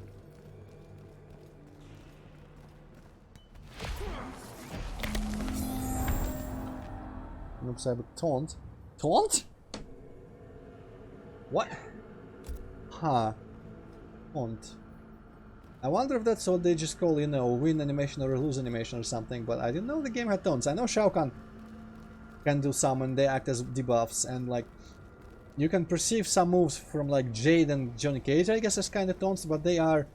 Oops, I have a taunt. Taunt? What? Huh. Font. I wonder if that's what they just call, you know, win animation or lose animation or something, but I didn't know the game had tones. I know Shao Kahn can do some and they act as debuffs, and like you can perceive some moves from like Jade and Johnny Cage, I guess, as kind of taunts, but they are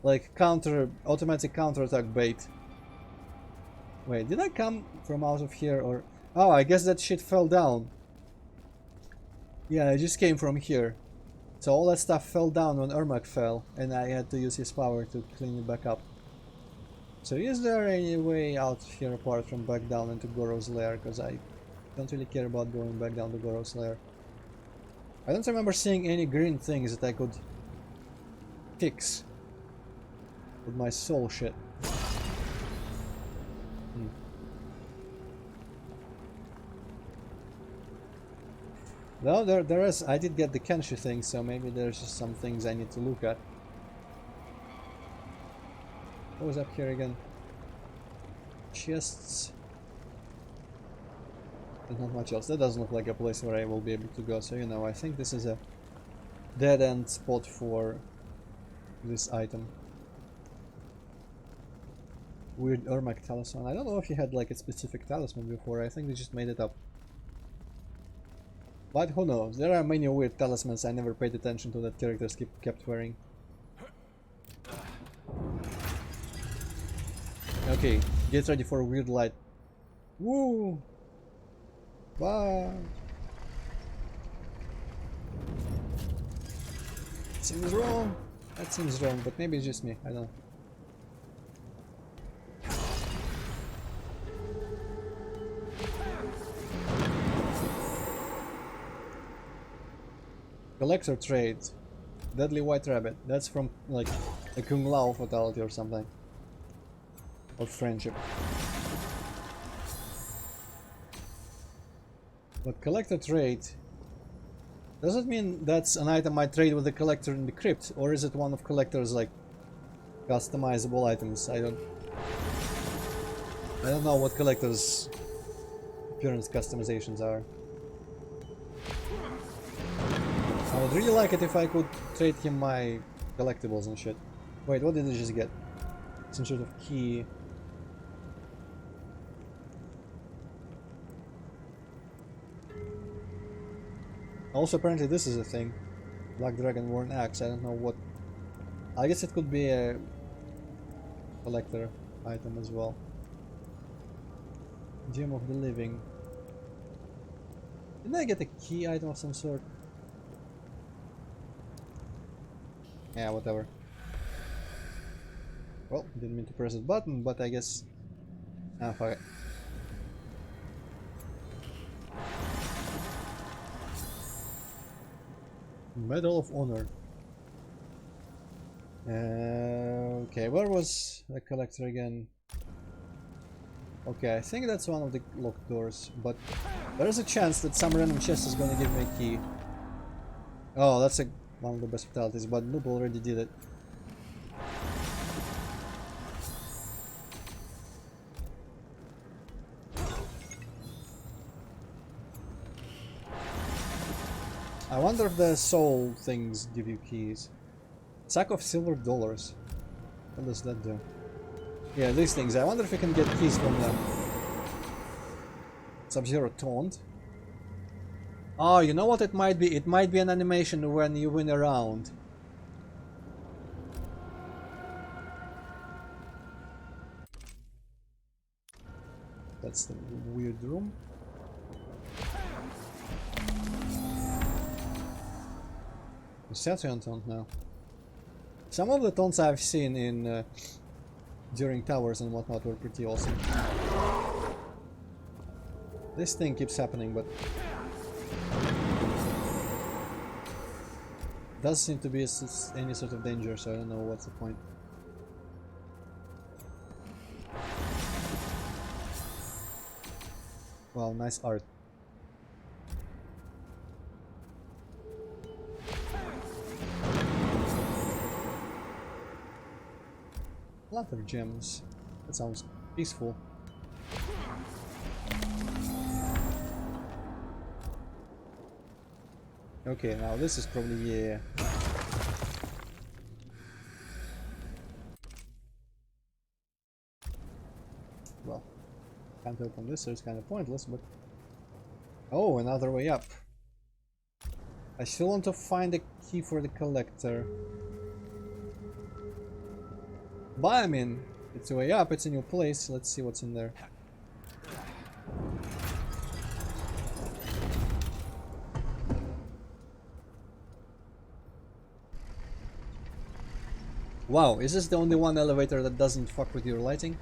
like automatic counter-attack bait. Wait, did I come from out of here or... Oh, I guess that shit fell down. Yeah, I just came from here. So all that stuff fell down when Ermac fell, and I had to use his power to clean it back up. So is there any way out here apart from back down into Goro's lair? Because I don't really care about going back down to Goro's lair. I don't remember seeing any green things that I could fix with my soul shit. No, there is. I did get the Kenshi thing, so maybe there's just some things I need to look at. What was up here again? Chests. There's not much else. That doesn't look like a place where I will be able to go, so you know, I think this is a dead-end spot for this item. Weird Ermac talisman. I don't know if he had like a specific talisman before. I think they just made it up. But who knows? There are many weird talismans I never paid attention to that characters kept wearing. Okay, get ready for a weird light. Woo! Bye! Seems wrong. That seems wrong, but maybe it's just me. I don't know. Collector trade. Deadly White Rabbit. That's from like a Kung Lao fatality or something. Or friendship. But collector trade. Does it mean that's an item I trade with the collector in the crypt? Or is it one of collector's like customizable items? I don't know what collector's appearance customizations are. I would really like it if I could trade him my collectibles and shit. Wait, what did I just get? Some sort of key. Also, apparently this is a thing. Black Dragon Worn Axe. I don't know what... I guess it could be a collector item as well. Gem of the Living. Didn't I get a key item of some sort? Yeah, whatever. Well, didn't mean to press the button, but I guess... Ah, fuck it. Medal of Honor. Okay, where was the collector again? Okay, I think that's one of the locked doors, but there is a chance that some random chest is gonna give me a key. Oh, that's one of the best fatalities, but Noob already did it. I wonder if the soul things give you keys. Sack of silver dollars. What does that do? Yeah, these things. I wonder if you can get keys from them. Sub-Zero Taunt. Oh, you know what it might be? It might be an animation when you win a round. That's the weird room. Saturn taunt now. Some of the taunts I've seen in during towers and whatnot were pretty awesome. This thing keeps happening, but does seem to be any sort of danger, so I don't know what's the point. Wow, nice art. A lot of gems. That sounds peaceful. Okay, now this is probably, yeah. Well, can't open this, so it's kind of pointless, but... Oh, another way up. I still want to find a key for the collector. But I mean, it's a way up, it's a new place, let's see what's in there. Wow, is this the only one elevator that doesn't fuck with your lighting?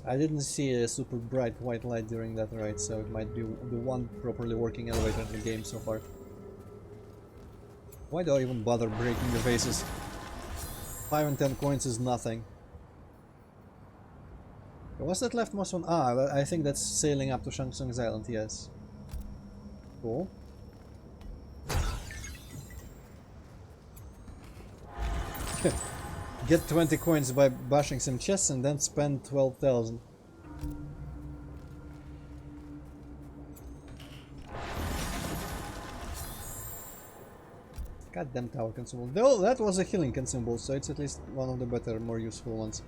I didn't see a super bright white light during that ride, so it might be the one properly working elevator in the game so far. Why do I even bother breaking the vases? 5 and 10 coins is nothing. What's that leftmost one? Ah, I think that's sailing up to Shang Tsung's island, yes. Cool. Get 20 coins by bashing some chests and then spend 12,000. Goddamn tower consumable. Though that was a healing consumable, so it's at least one of the better, more useful ones.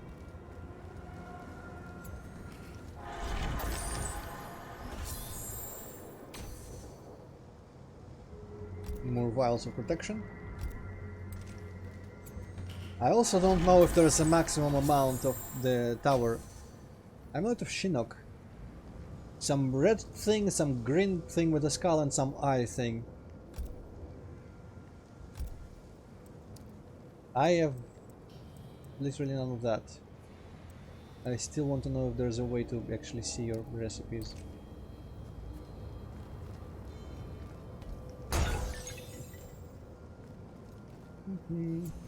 More vials of protection. I also don't know if there's a maximum amount of the tower. I'm out of Shinnok. Some red thing, some green thing with a skull, and some eye thing. I have literally none of that. I still want to know if there's a way to actually see your recipes.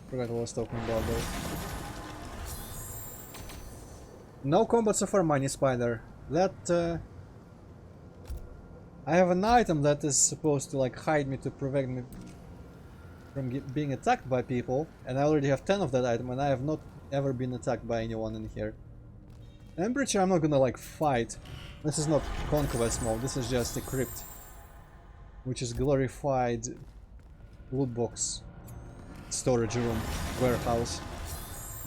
Forgot what I was talking about there. No combat so far, Mini Spider. That I have an item that is supposed to like hide me to prevent me from being attacked by people, and I already have 10 of that item, and I have not ever been attacked by anyone in here. And I'm pretty sure I'm not gonna like fight. This is not conquest mode, this is just a crypt, which is glorified loot box, storage room, warehouse.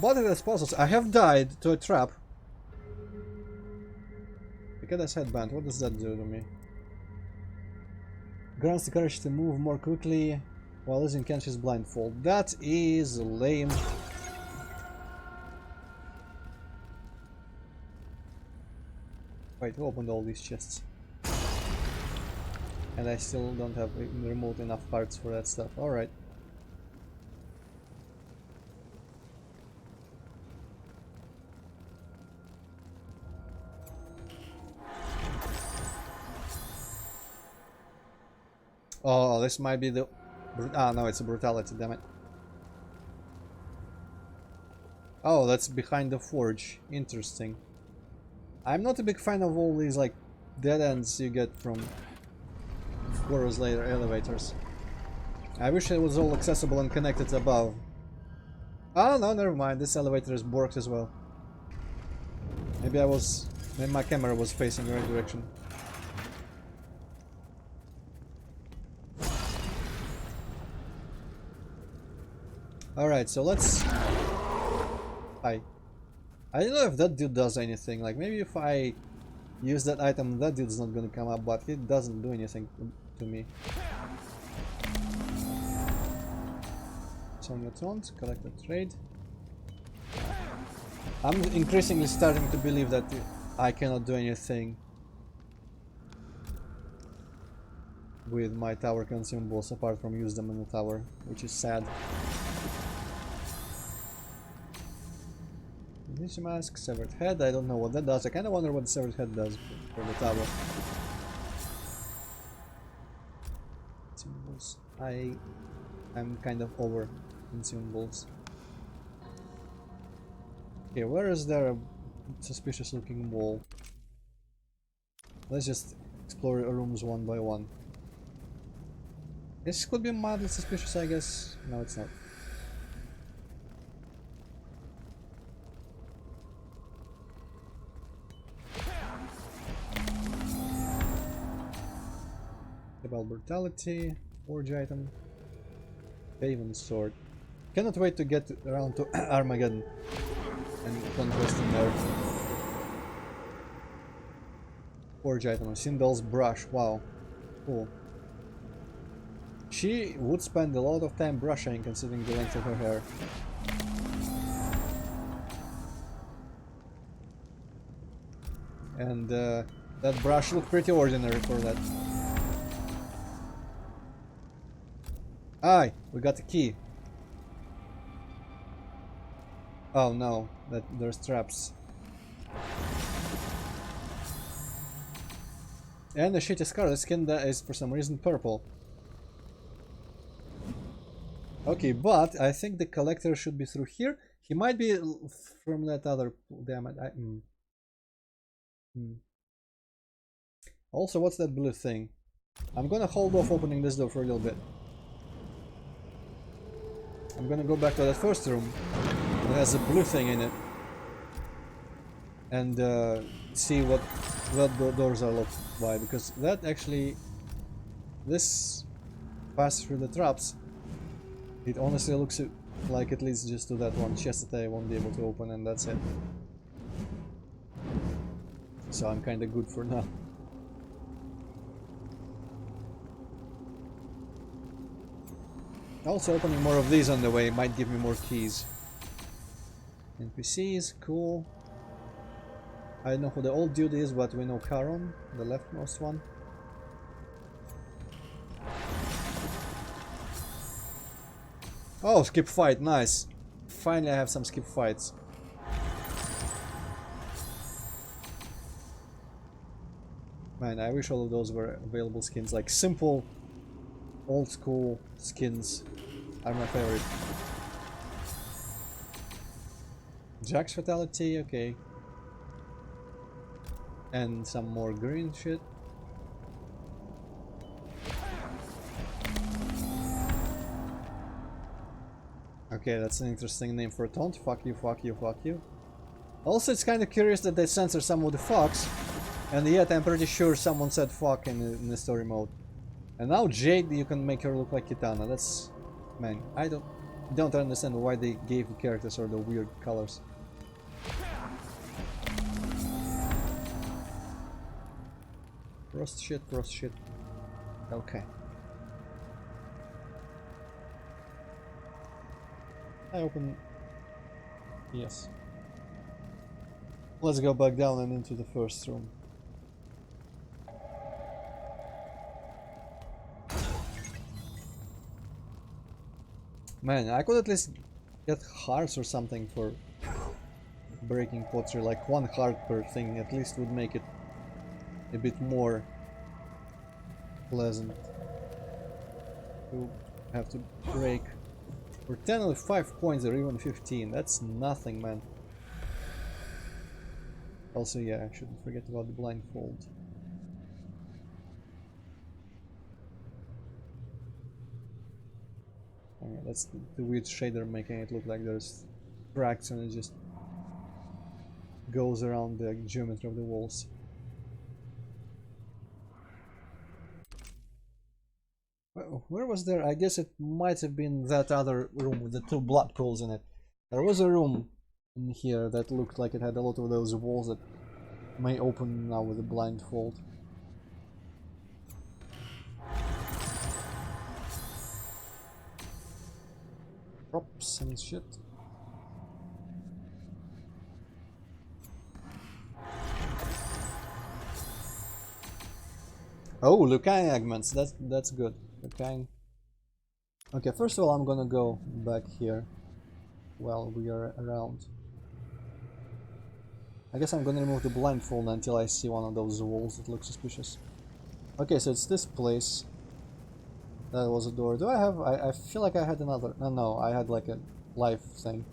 But it has puzzles. I have died to a trap. Picada's headband, what does that do to me? Grants the courage to move more quickly while using Kenshi's blindfold. That is lame. Wait, who opened all these chests? And I still don't have remote enough parts for that stuff. Alright. Oh, this might be the... Ah, no, it's a brutality, damn it. Oh, that's behind the forge. Interesting. I'm not a big fan of all these, like, dead ends you get from Goro's later elevators. I wish it was all accessible and connected above. Oh, no, never mind. This elevator is borked as well. Maybe my camera was facing the right direction. Alright, so let's... Hi. I don't know if that dude does anything. Like, maybe if I use that item, that dude's not gonna come up, but it doesn't do anything to me. So, taunt, collect a trade. I'm increasingly starting to believe that I cannot do anything with my tower consumables apart from use them in the tower, which is sad. Ninja mask, severed head, I don't know what that does. I kinda wonder what the severed head does for the tower. Consumables. I'm kind of over consumables. Okay, where is there a suspicious looking wall? Let's just explore rooms one by one. This could be mildly suspicious, I guess. No, it's not. About brutality, forge item, Paven sword. Cannot wait to get around to Armageddon and conquesting Earth. Forge item, Sindal's brush. Wow, cool. She would spend a lot of time brushing considering the length of her hair. And that brush looked pretty ordinary for that. Aye, we got the key. Oh no, there's traps. And the shitty Scarlet skin that is for some reason purple. Okay, but I think the collector should be through here. He might be from that other... Damn it. Also, what's that blue thing? I'm gonna hold off opening this door for a little bit. I'm gonna go back to that first room. It has a blue thing in it. And see what doors are locked by. Because that actually... This passes through the traps. It honestly looks like it leads just to that one chest that I won't be able to open, and that's it. So I'm kinda good for now. Also, opening more of these on the way might give me more keys. NPCs, cool. I don't know who the old dude is, but we know Charon, the leftmost one. Oh, skip fight, nice. Finally I have some skip fights. Man, I wish all of those were available skins, like simple, old school skins are my favorite. Jack's fatality, okay. And some more green shit. Okay, that's an interesting name for a taunt. Fuck you, fuck you, fuck you. Also, it's kind of curious that they censor some of the fucks, and yet I'm pretty sure someone said fuck in the story mode. And now Jade, you can make her look like Kitana. That's... man, I don't understand why they gave the characters or the weird colors. Frost shit, frost shit. Okay. I open... yes. Let's go back down and into the first room. Man, I could at least get hearts or something for breaking pottery. Like 1 heart per thing at least would make it a bit more pleasant to have to break. For 10 or 5 points or even 15, that's nothing, man. Also, yeah, I shouldn't forget about the blindfold. Okay, that's the weird shader making it look like there's cracks and it just goes around the geometry of the walls. Where was there? I guess it might have been that other room with the 2 blood pools in it. There was a room in here that looked like it had a lot of those walls that may open now with a blindfold. Props and shit. Oh, Lucine agments. That's good. Lucine. Okay, first of all, I'm gonna go back here while we are around. I guess I'm gonna remove the blindfold until I see one of those walls that look suspicious. Okay, so it's this place. That was a door. Do I have... I feel like I had another... No, I had like a life thing.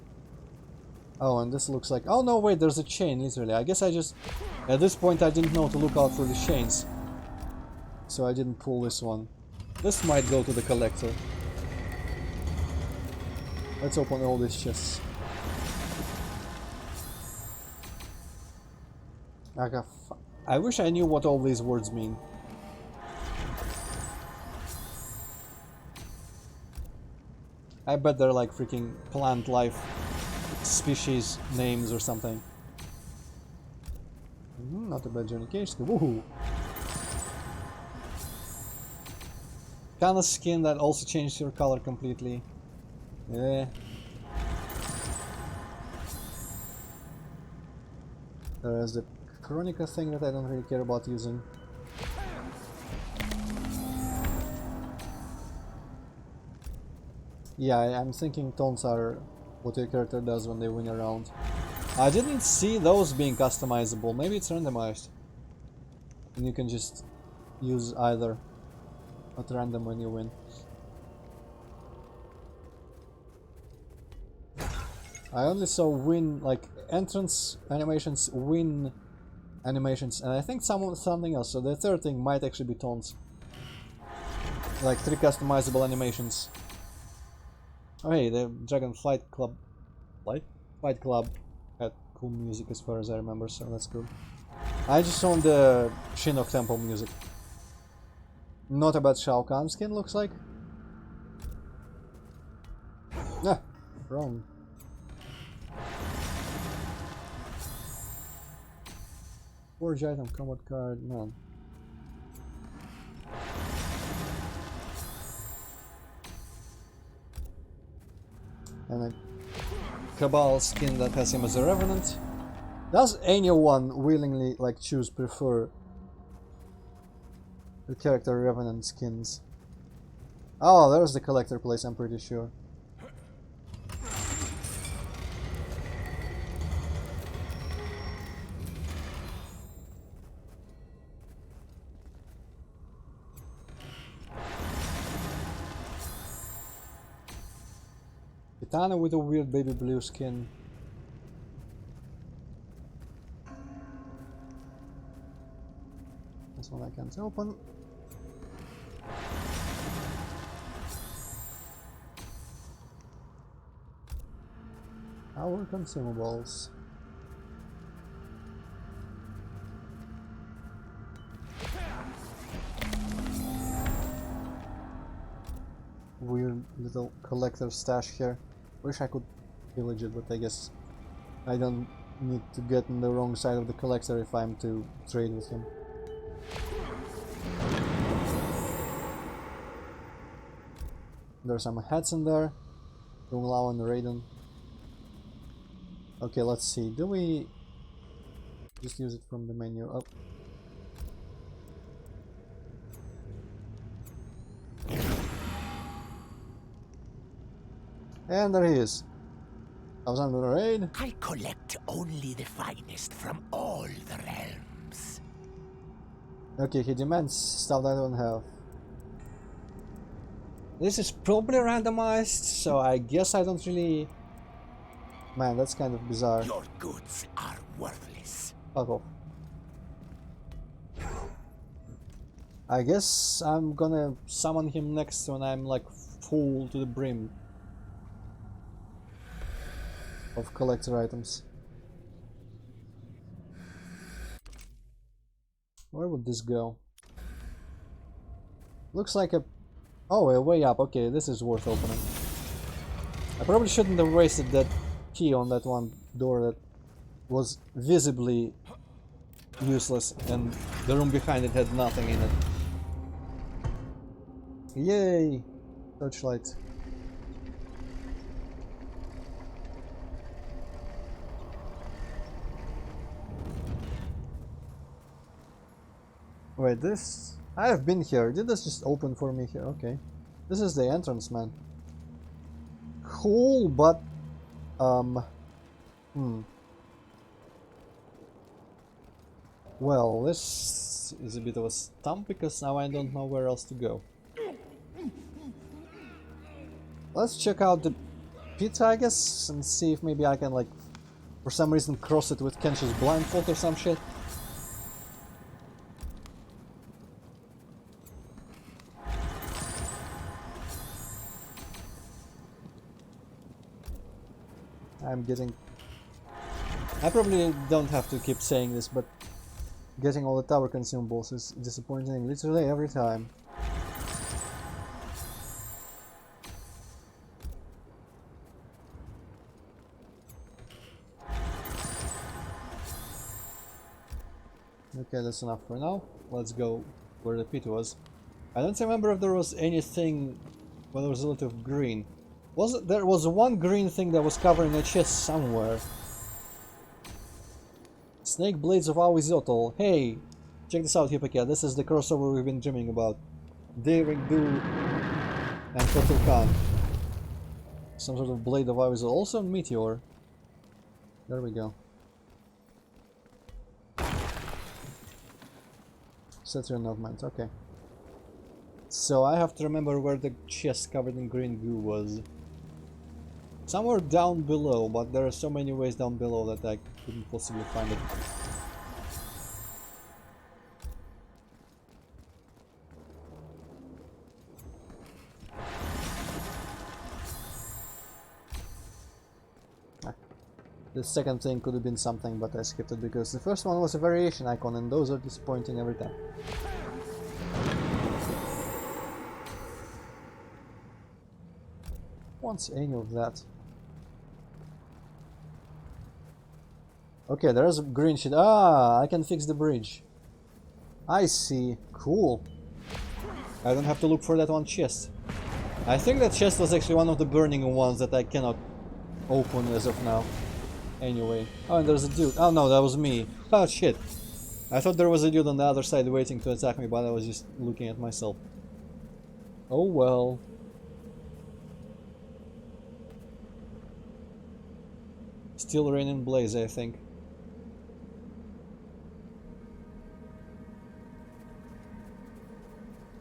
Oh, and this looks like... oh no, wait, there's a chain, literally. I guess I just... at this point I didn't know to look out for the chains. So I didn't pull this one. This might go to the collector. Let's open all these chests. I wish I knew what all these words mean. I bet they're like freaking plant life species names or something. Not a bad Johnny Cage skin. Woohoo! Kind of skin that also changed your color completely. Yeah. There's the Chronica thing that I don't really care about using. Yeah, I'm thinking tones are what your character does when they win a round. I didn't see those being customizable. Maybe it's randomized. And you can just use either at random when you win. I only saw win, like entrance animations, win animations, and I think something else. So the third thing might actually be tones. Like 3 customizable animations. Oh hey, the Dragon Fight Club had cool music as far as I remember, so that's good. I just own the Shinnok Temple music. Not a bad Shao Kahn skin, looks like. Ah, wrong. Forge item, combat card, man. And a Cabal skin that has him as a Revenant. Does anyone willingly prefer the character Revenant skins? Oh, there's the collector place, I'm pretty sure. Kitana with a weird baby blue skin. This one I can't open. Our consumables. Weird little collector stash here. Wish I could pillage it, but I guess I don't need to get on the wrong side of the collector if I'm to trade with him. There's some hats in there. Kung Lao and Raiden. Okay, let's see. Do we just use it from the menu up? And there he is. I was under the raid. I collect only the finest from all the realms. Okay, he demands stuff that I don't have. This is probably randomized, so I guess I don't really... Man, that's kind of bizarre. Your goods are worthless. Fuck off. I guess I'm gonna summon him next when I'm like full to the brim of collector items. Where would this go? Looks like a... Oh, a way up. Okay, this is worth opening. I probably shouldn't have wasted that key on that one door that was visibly useless and the room behind it had nothing in it. Yay! Touchlight. Wait, this... I have been here. Did this just open for me here? Okay. This is the entrance, man. Cool, but... Well, this is a bit of a stump because now I don't know where else to go. Let's check out the pit, I guess, and see if maybe I can, like, for some reason cross it with Kenshi's blindfold or some shit. I'm getting... I probably don't have to keep saying this, but getting all the tower consumables is disappointing literally every time. Okay, that's enough for now. Let's go where the pit was. I don't remember if there was anything when there was a lot of green. There was one green thing that was covering a chest somewhere. Snake Blades of Awizotl. Hey, check this out, Hippocat. This is the crossover we've been dreaming about. Daring Do and Kotal Khan. Some sort of Blade of Awizotl. Also Meteor. There we go. Saturn augment, okay. So I have to remember where the chest covered in green goo was. Somewhere down below, but there are so many ways down below that I couldn't possibly find it. The second thing could have been something, but I skipped it because the first one was a variation icon and those are disappointing every time. Wants any of that. Okay, there's a green shit. Ah, I can fix the bridge. I see. Cool. I don't have to look for that one chest. I think that chest was actually one of the burning ones that I cannot open as of now. Anyway. Oh, and there's a dude. Oh no, that was me. Oh shit. I thought there was a dude on the other side waiting to attack me, but I was just looking at myself. Oh well. Still raining blaze, I think.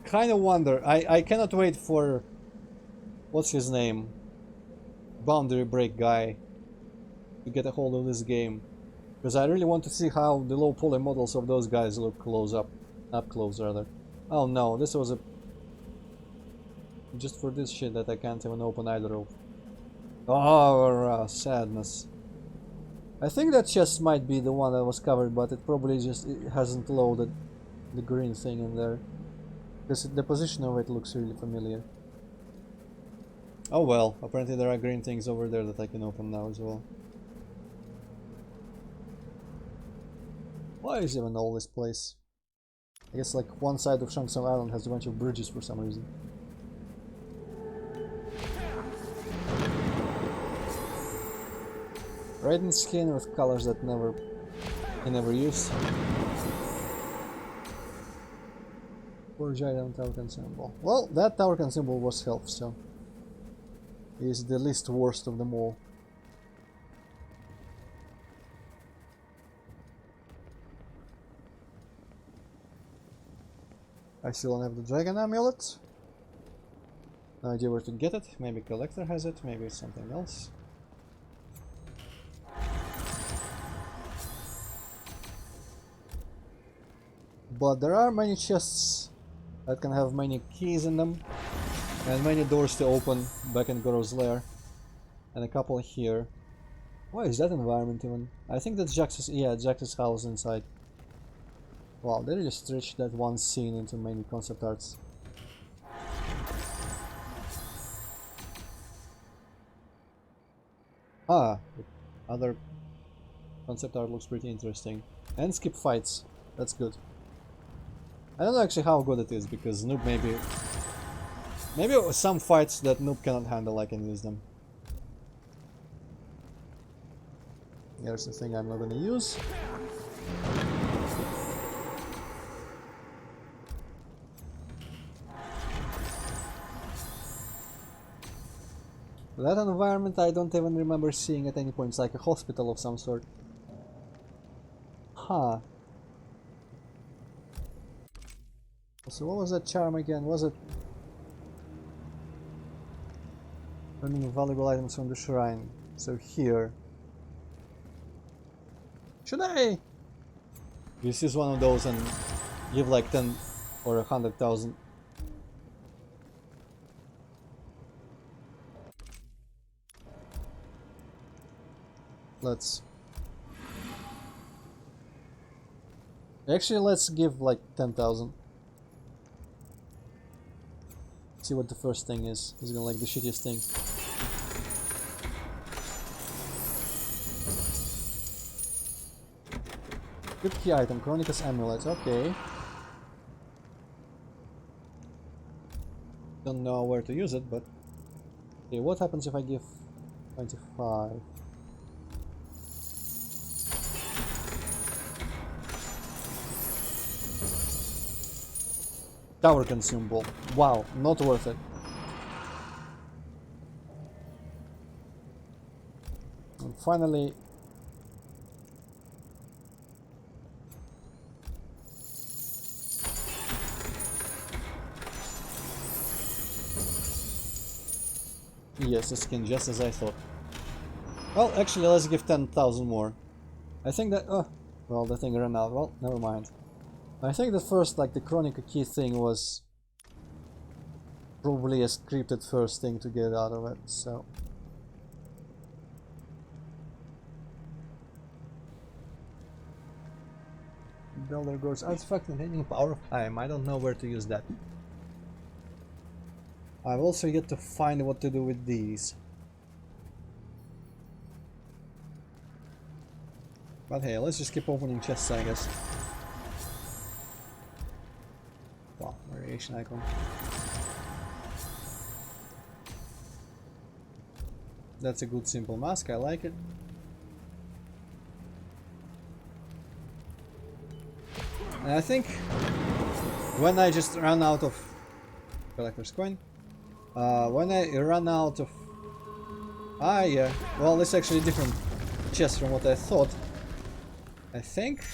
Kinda wonder. I cannot wait for... What's his name? Boundary Break guy to get a hold of this game. Because I really want to see how the low poly models of those guys look up close rather. Oh no, this was a... Just for this shit that I can't even open either of. Oh, sadness. I think that chest might be the one that was covered, but it probably just hasn't loaded the green thing in there. Because the position of it looks really familiar. Oh well, apparently there are green things over there that I can open now as well. Why is even all this place? I guess like one side of Shang Tsung Island has a bunch of bridges for some reason. Radiant skin with colors that I never used. Forge item token symbol. Well, that token symbol was health, so is the least worst of them all. I still don't have the dragon amulet. No idea where to get it. Maybe collector has it, maybe it's something else. But there are many chests that can have many keys in them and many doors to open back in Goro's lair, and a couple here. Why is that environment even? I think that's Jax's, yeah, Jax's house inside. Wow, they really stretched that one scene into many concept arts. Ah, the other concept art looks pretty interesting. And skip fights, that's good. I don't know actually how good it is, because Noob maybe some fights that Noob cannot handle I can use them. Here's the thing I'm not gonna use. That environment I don't even remember seeing at any point. It's like a hospital of some sort. Huh. So what was that charm again? Was it earning valuable items from the shrine? So here. Should I? This is one of those and give like 10 or 100,000. Let's give like 10,000. See what the first thing is. He's gonna like the shittiest thing. Good key item, Chronicus Amulet, okay. Don't know where to use it, but... Okay, what happens if I give 25? Tower consumable. Wow, not worth it. And finally... Yes, a skin, just as I thought. Well, actually, let's give 10,000 more. I think that... Oh, well, the thing ran out. Well, never mind. I think the first, like, the Chronica key thing was probably a scripted first thing to get out of it, so... Builder Gorge artifact containing power of time. I don't know where to use that. I've also yet to find what to do with these. But hey, let's just keep opening chests, I guess. Wow, variation icon. That's a good simple mask, I like it. And I think when I just run out of collector's coin, when I run out of... Ah, yeah. Well, it's actually a different chest from what I thought. I think.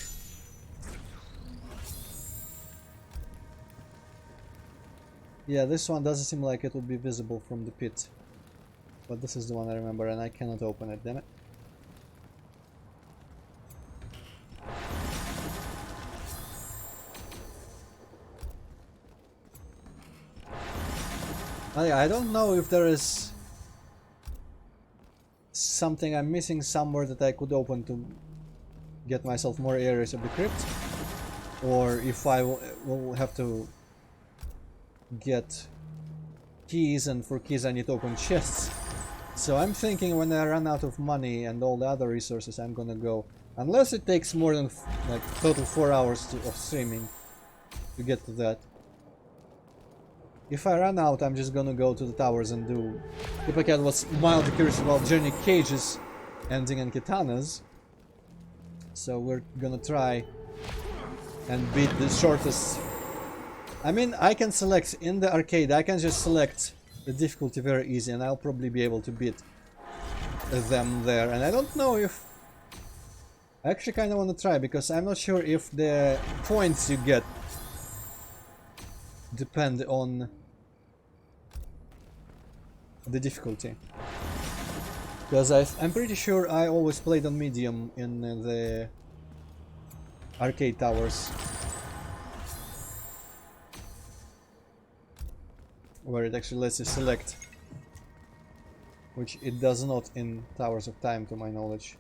Yeah, this one doesn't seem like it would be visible from the pit. But this is the one I remember, and I cannot open it, damn it. I don't know if there is something I'm missing somewhere that I could open to get myself more areas of the crypt, or if I will have to get keys, and for keys I need to open chests. So I'm thinking when I run out of money and all the other resources, I'm gonna go, unless it takes more than like total 4 hours of streaming to get to that. If I run out, I'm just gonna go to the towers and do... If I can was mildly curious about journey cages ending in katanas. So we're gonna try and beat the shortest... I mean, I can select in the arcade, I can just select the difficulty very easy, and I'll probably be able to beat them there. And I don't know if... I actually kind of want to try, because I'm not sure if the points you get depend on the difficulty, because I'm pretty sure I always played on medium in the arcade towers, where it actually lets you select, which it does not in Towers of Time, to my knowledge.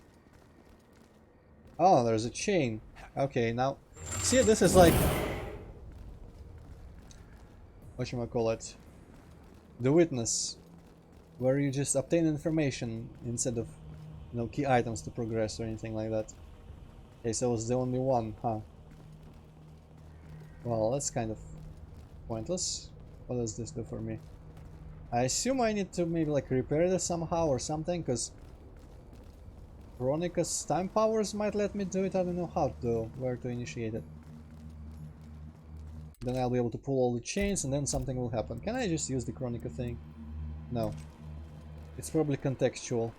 Oh, there's a chain. Okay, now see, this is like... whatchamacallit, the witness, where you just obtain information instead of, you know, key items to progress or anything like that. Okay, so it's the only one, huh? Well, that's kind of pointless. What does this do for me? I assume I need to maybe like repair this somehow or something, because Veronica's time powers might let me do it. I don't know how though, where to initiate it. Then I'll be able to pull all the chains and then something will happen. Can I just use the Chronica thing? No. It's probably contextual.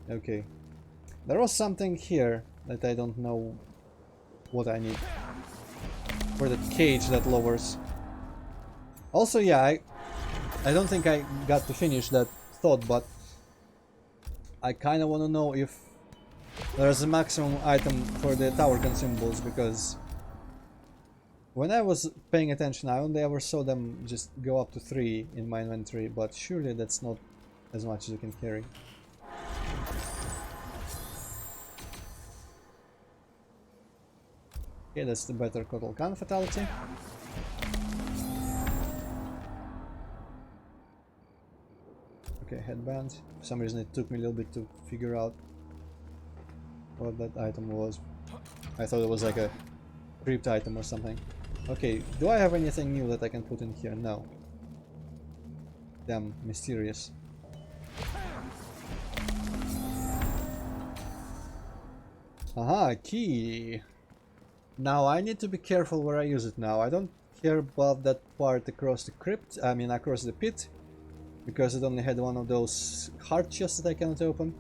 Okay. There was something here that I don't know what I need. For the cage that lowers. Also, yeah, I don't think I got to finish that thought, but I kind of want to know if there's a maximum item for the tower consumables, because when I was paying attention, I only ever saw them just go up to 3 in my inventory, but surely that's not as much as you can carry. Okay, that's the better Kotal Khan fatality. Okay, headband. For some reason it took me a little bit to figure out what that item was. I thought it was like a Krypt item or something. Okay, do I have anything new that I can put in here? No. Damn, mysterious. Aha, key! Now I need to be careful where I use it now. I don't care about that part across the crypt, I mean across the pit, because it only had one of those heart chests that I cannot open.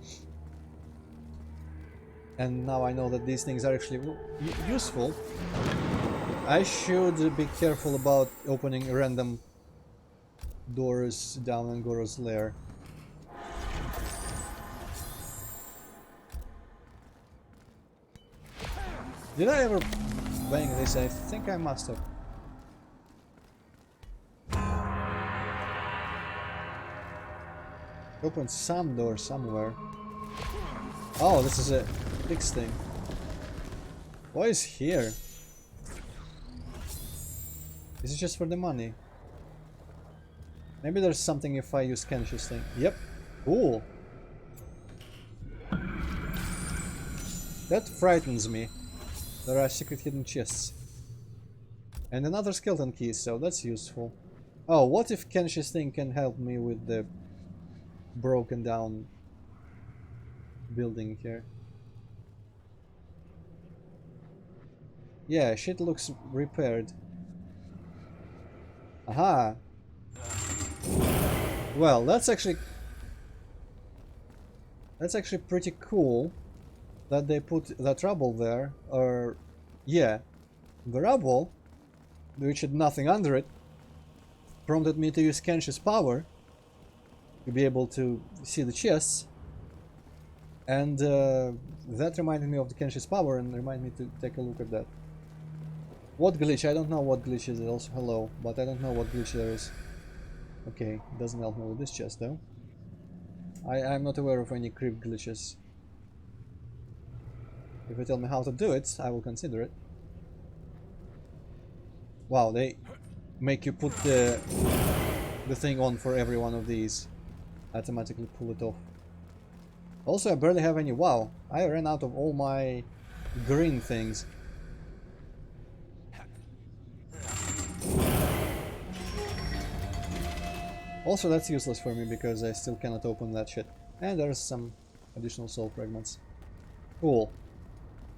And now I know that these things are actually useful. I should be careful about opening random doors down in Goro's lair. Did I ever bang this? I think I must have. Open some door somewhere. Oh, this is a fixed thing. What is here? Is it just for the money? Maybe there's something if I use Kensh's thing. Yep. Cool. That frightens me. There are secret hidden chests. And another skeleton key, so that's useful. Oh, what if Kensh's thing can help me with the broken down building here? Yeah, shit looks repaired. Aha! Well, that's actually pretty cool that they put that rubble there. Or yeah, the rubble, which had nothing under it, prompted me to use Kensh's power to be able to see the chests, and that reminded me of the Kensh's power and reminded me to take a look at that. What glitch? I don't know what glitch is. Also hello, but I don't know what glitch there is. Okay, doesn't help me with this chest though. I'm not aware of any Krypt glitches. If you tell me how to do it, I will consider it. Wow, they make you put the thing on for every one of these. Automatically pull it off. Also, I barely have any. Wow, I ran out of all my green things. Also, that's useless for me because I still cannot open that shit. And there's some additional soul fragments. Cool.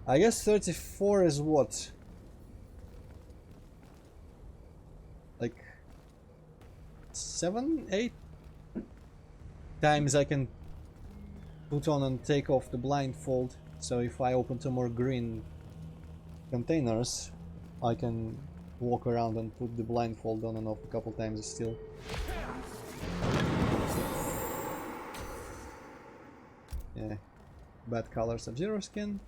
I guess 34 is what? Like 7, 8 times I can put on and take off the blindfold. So if I open two more green containers, I can walk around and put the blindfold on and off a couple times still. Yeah, bad color Sub-Zero skin.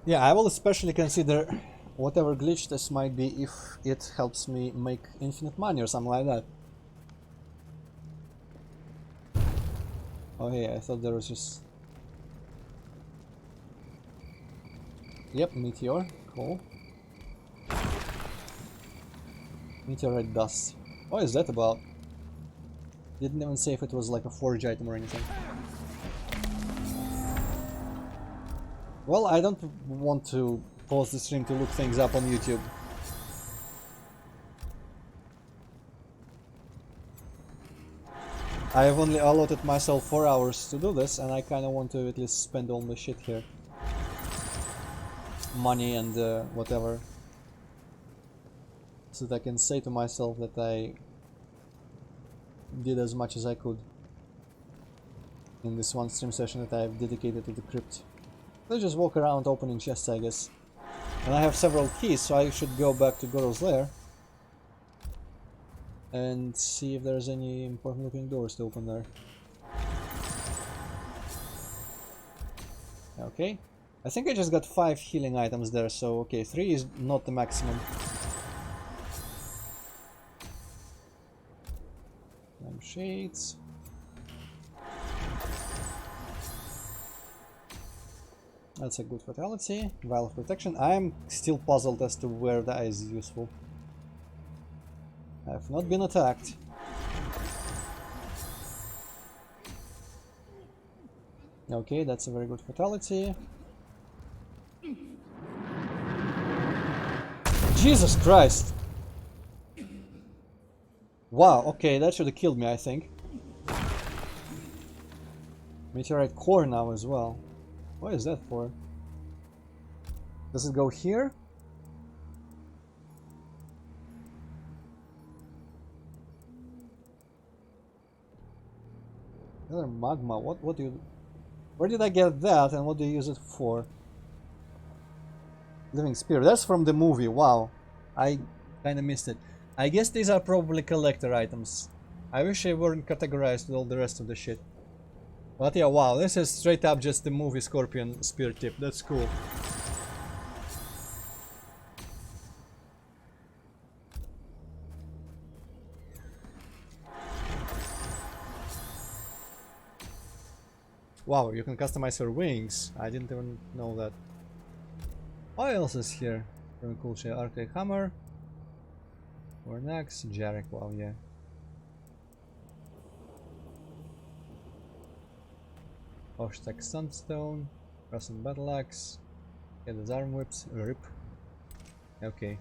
Yeah, I will especially consider whatever glitch this might be if it helps me make infinite money or something like that. Oh hey, I thought there was just... Yep, meteor, cool. Meteorite dust. What is that about? Didn't even say if it was like a forge item or anything. Well, I don't want to pause the stream to look things up on YouTube. I have only allotted myself 4 hours to do this, and I kinda want to at least spend all my shit here. Money and whatever. So that I can say to myself that I did as much as I could in this one stream session that I have dedicated to the crypt. Let's just walk around opening chests, I guess. And I have several keys, so I should go back to Goro's lair and see if there's any important looking doors to open there. Okay. I think I just got 5 healing items there, so okay, 3 is not the maximum. I'm Shades. That's a good fatality. Vial of protection. I'm still puzzled as to where that is useful. I have not been attacked. Okay, that's a very good fatality. Jesus Christ! Wow, okay, that should have killed me, I think. Meteorite core now as well. What is that for? Does it go here? Another magma. What do you... Where did I get that and what do you use it for? Living spear. That's from the movie. Wow. I kinda missed it. I guess these are probably collector items. I wish they weren't categorized with all the rest of the shit. But yeah, wow, this is straight up just the movie Scorpion spear tip. That's cool. Wow, you can customize your wings. I didn't even know that. What else is here? Very cool shit. Arctic hammer. Warnax, Jarek, wow, yeah. Oshtek Sunstone, Russian Battle Axe, get his arm whips, rip. Okay.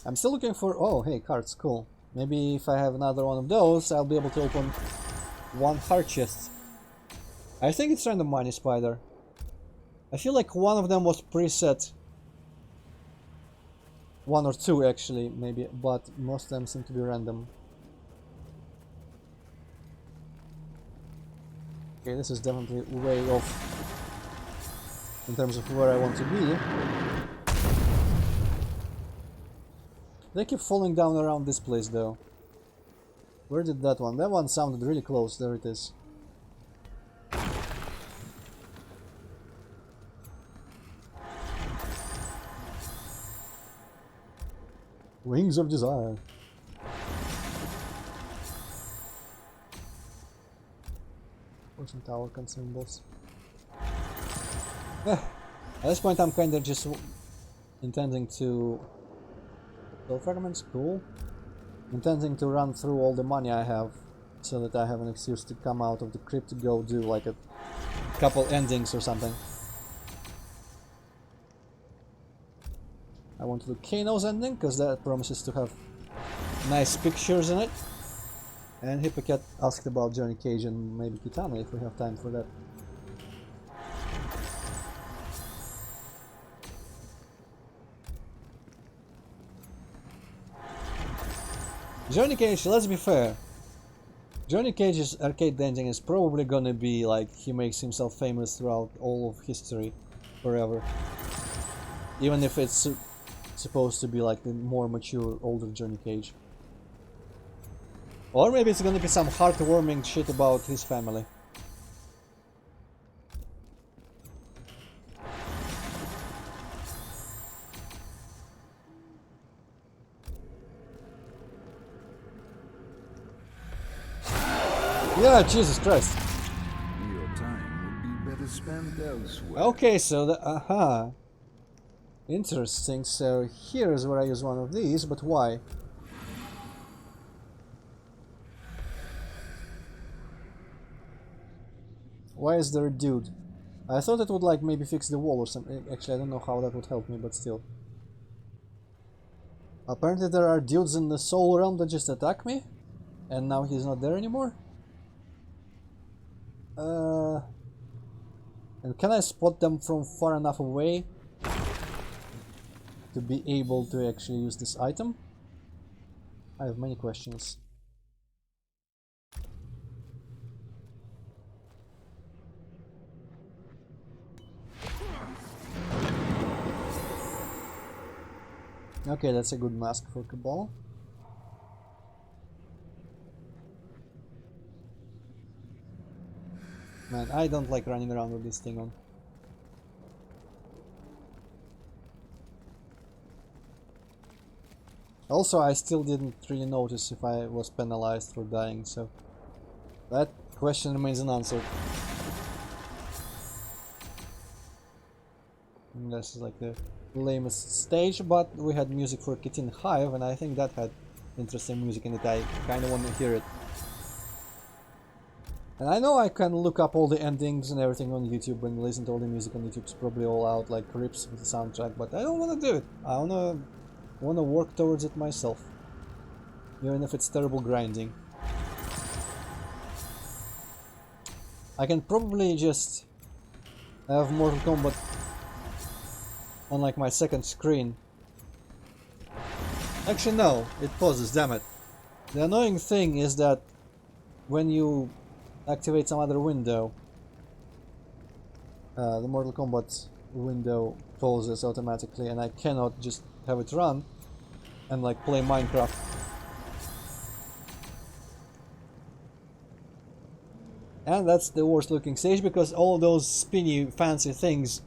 I'm still looking for, oh hey, cards, cool. Maybe if I have another one of those, I'll be able to open one heart chest. I think it's random money spider. I feel like one of them was preset. One or two actually, maybe, but most of them seem to be random. Okay, this is definitely way off in terms of where I want to be. They keep falling down around this place though. Where did that one? That one sounded really close. There it is. Wings of Desire. Fortune Tower consumables. At this point I'm kinda just intending to... Soul fragments, cool. Intending to run through all the money I have so that I have an excuse to come out of the crypt to go do like a couple endings or something. I want to do Kano's ending because that promises to have nice pictures in it. And Hippocat asked about Johnny Cage and maybe Kitana if we have time for that. Johnny Cage, let's be fair. Johnny Cage's arcade ending is probably gonna be like he makes himself famous throughout all of history, forever. Even if it's supposed to be like the more mature, older Johnny Cage. Or maybe it's gonna be some heartwarming shit about his family. Yeah, Jesus Christ. Your time would be better spent elsewhere. Okay, so the interesting. So here's where I use one of these, but why? Why is there a dude? I thought it would like maybe fix the wall or something. Actually, I don't know how that would help me, but still. Apparently there are dudes in the soul realm that just attack me, and now he's not there anymore. And can I spot them from far enough away to be able to actually use this item? I have many questions. Okay, that's a good mask for Cabal. Man, I don't like running around with this thing on. Also, I still didn't really notice if I was penalized for dying, so that question remains unanswered. And this is like the lamest stage, but we had music for Kitin Hive, and I think that had interesting music in it. I kind of want to hear it. And I know I can look up all the endings and everything on YouTube and listen to all the music on YouTube. It's probably all out like Krypt with the soundtrack, but I don't want to do it. I wanna work towards it myself, even if it's terrible grinding. I can probably just have Mortal Kombat on like my second screen. Actually no, it pauses, damn it. The annoying thing is that when you activate some other window, the Mortal Kombat window pauses automatically, and I cannot just have it run and like play Minecraft. And that's the worst looking stage, because all those spinny fancy things,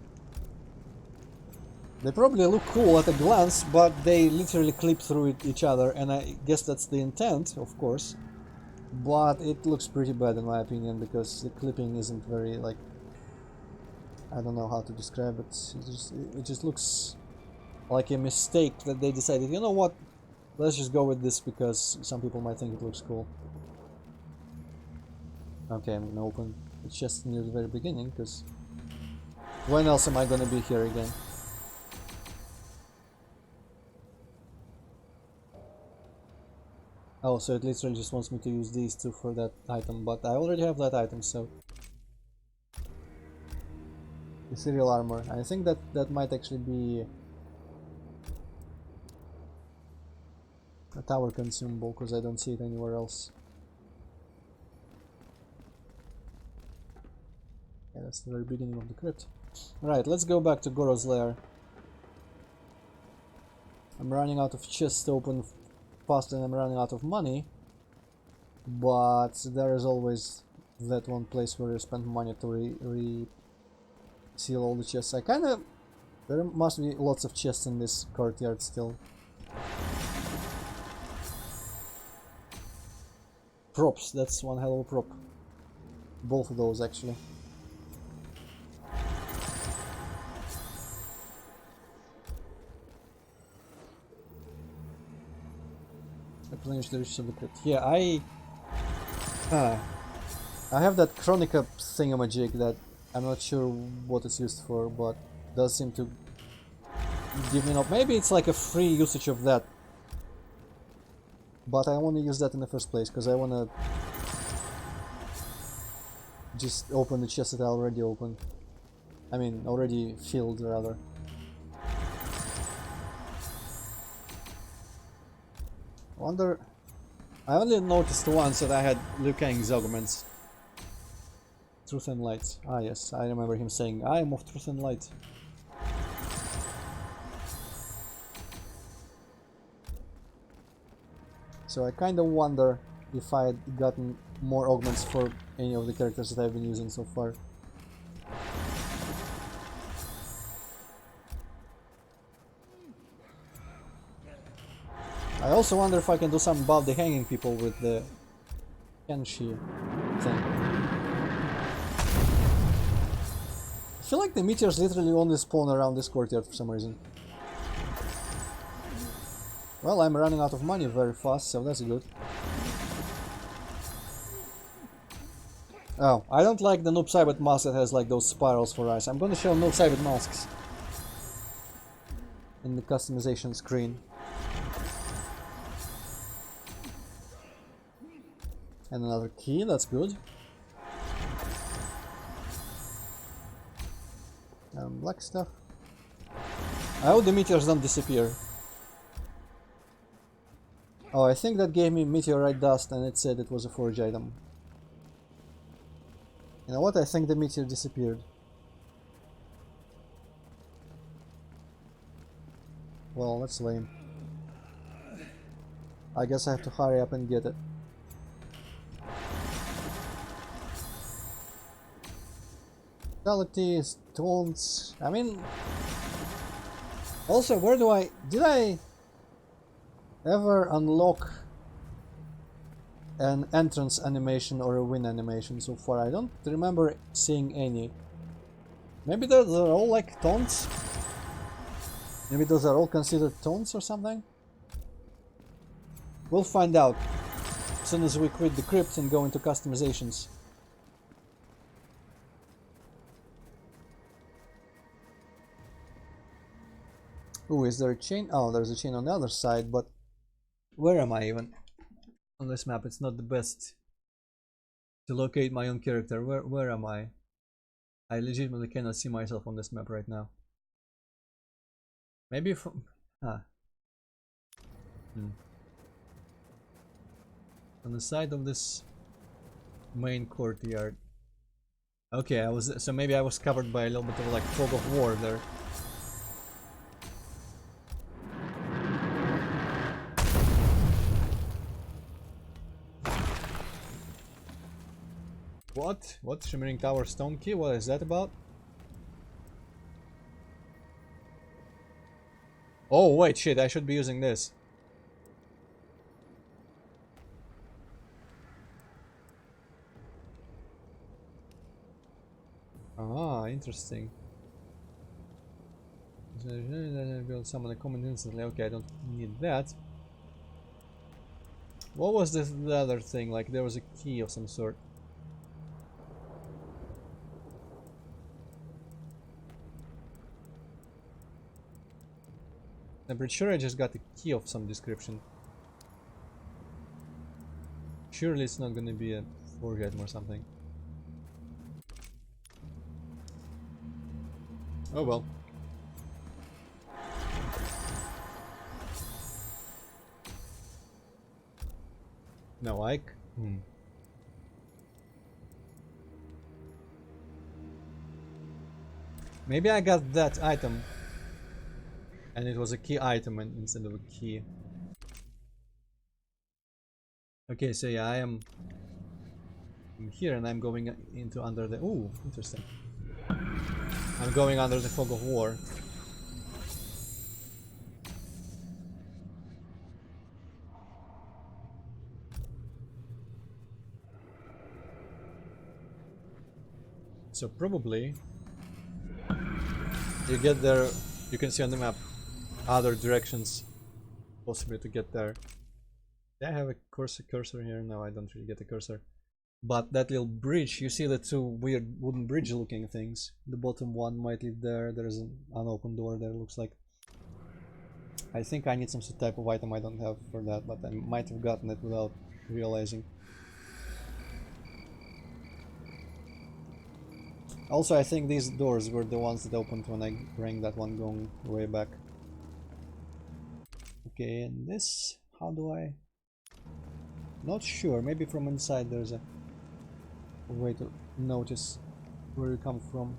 they probably look cool at a glance, but they literally clip through each other, and I guess that's the intent, of course. But it looks pretty bad in my opinion, because the clipping isn't very, like, I don't know how to describe it. It just looks like a mistake that they decided, you know what, let's just go with this because some people might think it looks cool. Okay, I'm gonna open the chest near the very beginning, because when else am I gonna be here again? Oh, so it literally just wants me to use these two for that item, but I already have that item, so... Ethereal armor. I think that might actually be a tower consumable, because I don't see it anywhere else. Yeah, that's the very beginning of the crypt. Right, let's go back to Goro's lair. I'm running out of chests to open faster than I'm running out of money, but there is always that one place where you spend money to seal all the chests. There must be lots of chests in this courtyard still. Props, that's one hell of a prop. Both of those actually. Replenish the riches of the crypt. Yeah, I have that Chronica thingamajig that I'm not sure what it's used for, but does seem to give me enough. Maybe it's like a free usage of that, but I want to use that in the first place because I want to just open the chest that I already opened. I mean, already filled rather. Wonder. I only noticed once that I had Liu Kang's augments. Truth and Light. Ah yes, I remember him saying, I am of Truth and Light. So I kinda wonder if I had gotten more augments for any of the characters that I've been using so far. I also wonder if I can do something about the hanging people with the Kenshi thing. I feel like the meteors literally only spawn around this courtyard for some reason. Well, I'm running out of money very fast, so that's good. Oh, I don't like the Noob Saibot mask that has like those spirals for eyes. I'm gonna show Noob Saibot masks in the customization screen. And another key, that's good. Black stuff. I hope the meteors don't disappear. Oh, I think that gave me meteorite dust and it said it was a forge item. You know what? I think the meteor disappeared. Well, that's lame. I guess I have to hurry up and get it. Vitality, stones. I mean, also, where do I... Did I ever unlock an entrance animation or a win animation so far. I don't remember seeing any. Maybe those are all like taunts? Maybe those are all considered taunts or something? We'll find out as soon as we quit the crypt and go into customizations. Ooh, is there a chain? Oh, there's a chain on the other side, but where am I even? On this map, it's not the best to locate my own character. Where am I? I legitimately cannot see myself on this map right now. Maybe from... On the side of this main courtyard. Okay, so maybe I was covered by a little bit of like fog of war there. What? What? Shimmering Tower Stone Key? What is that about? Oh wait, shit, I should be using this. Ah, interesting. Build summon a command instantly. Okay, I don't need that. What was the other thing? Like there was a key of some sort. I'm pretty sure I just got a key of some description. Surely it's not gonna be a forge item or something. Oh well. No, Ike. Maybe I got that item and it was a key item instead of a key. Okay, so yeah, I'm here and I'm going into under the... Ooh, interesting. I'm going under the fog of war. So probably you get there, you can see on the map other directions possibly to get there. Do I have a cursor here? No, I don't really get a cursor. But that little bridge, you see the two weird wooden bridge looking things. The bottom one might lead there. There's an unopened door there, looks like. I think I need some type of item I don't have for that, but I might have gotten it without realizing. Also, I think these doors were the ones that opened when I rang that one going way back. Okay, and this, how do I... Not sure, maybe from inside there's a way to notice where you come from.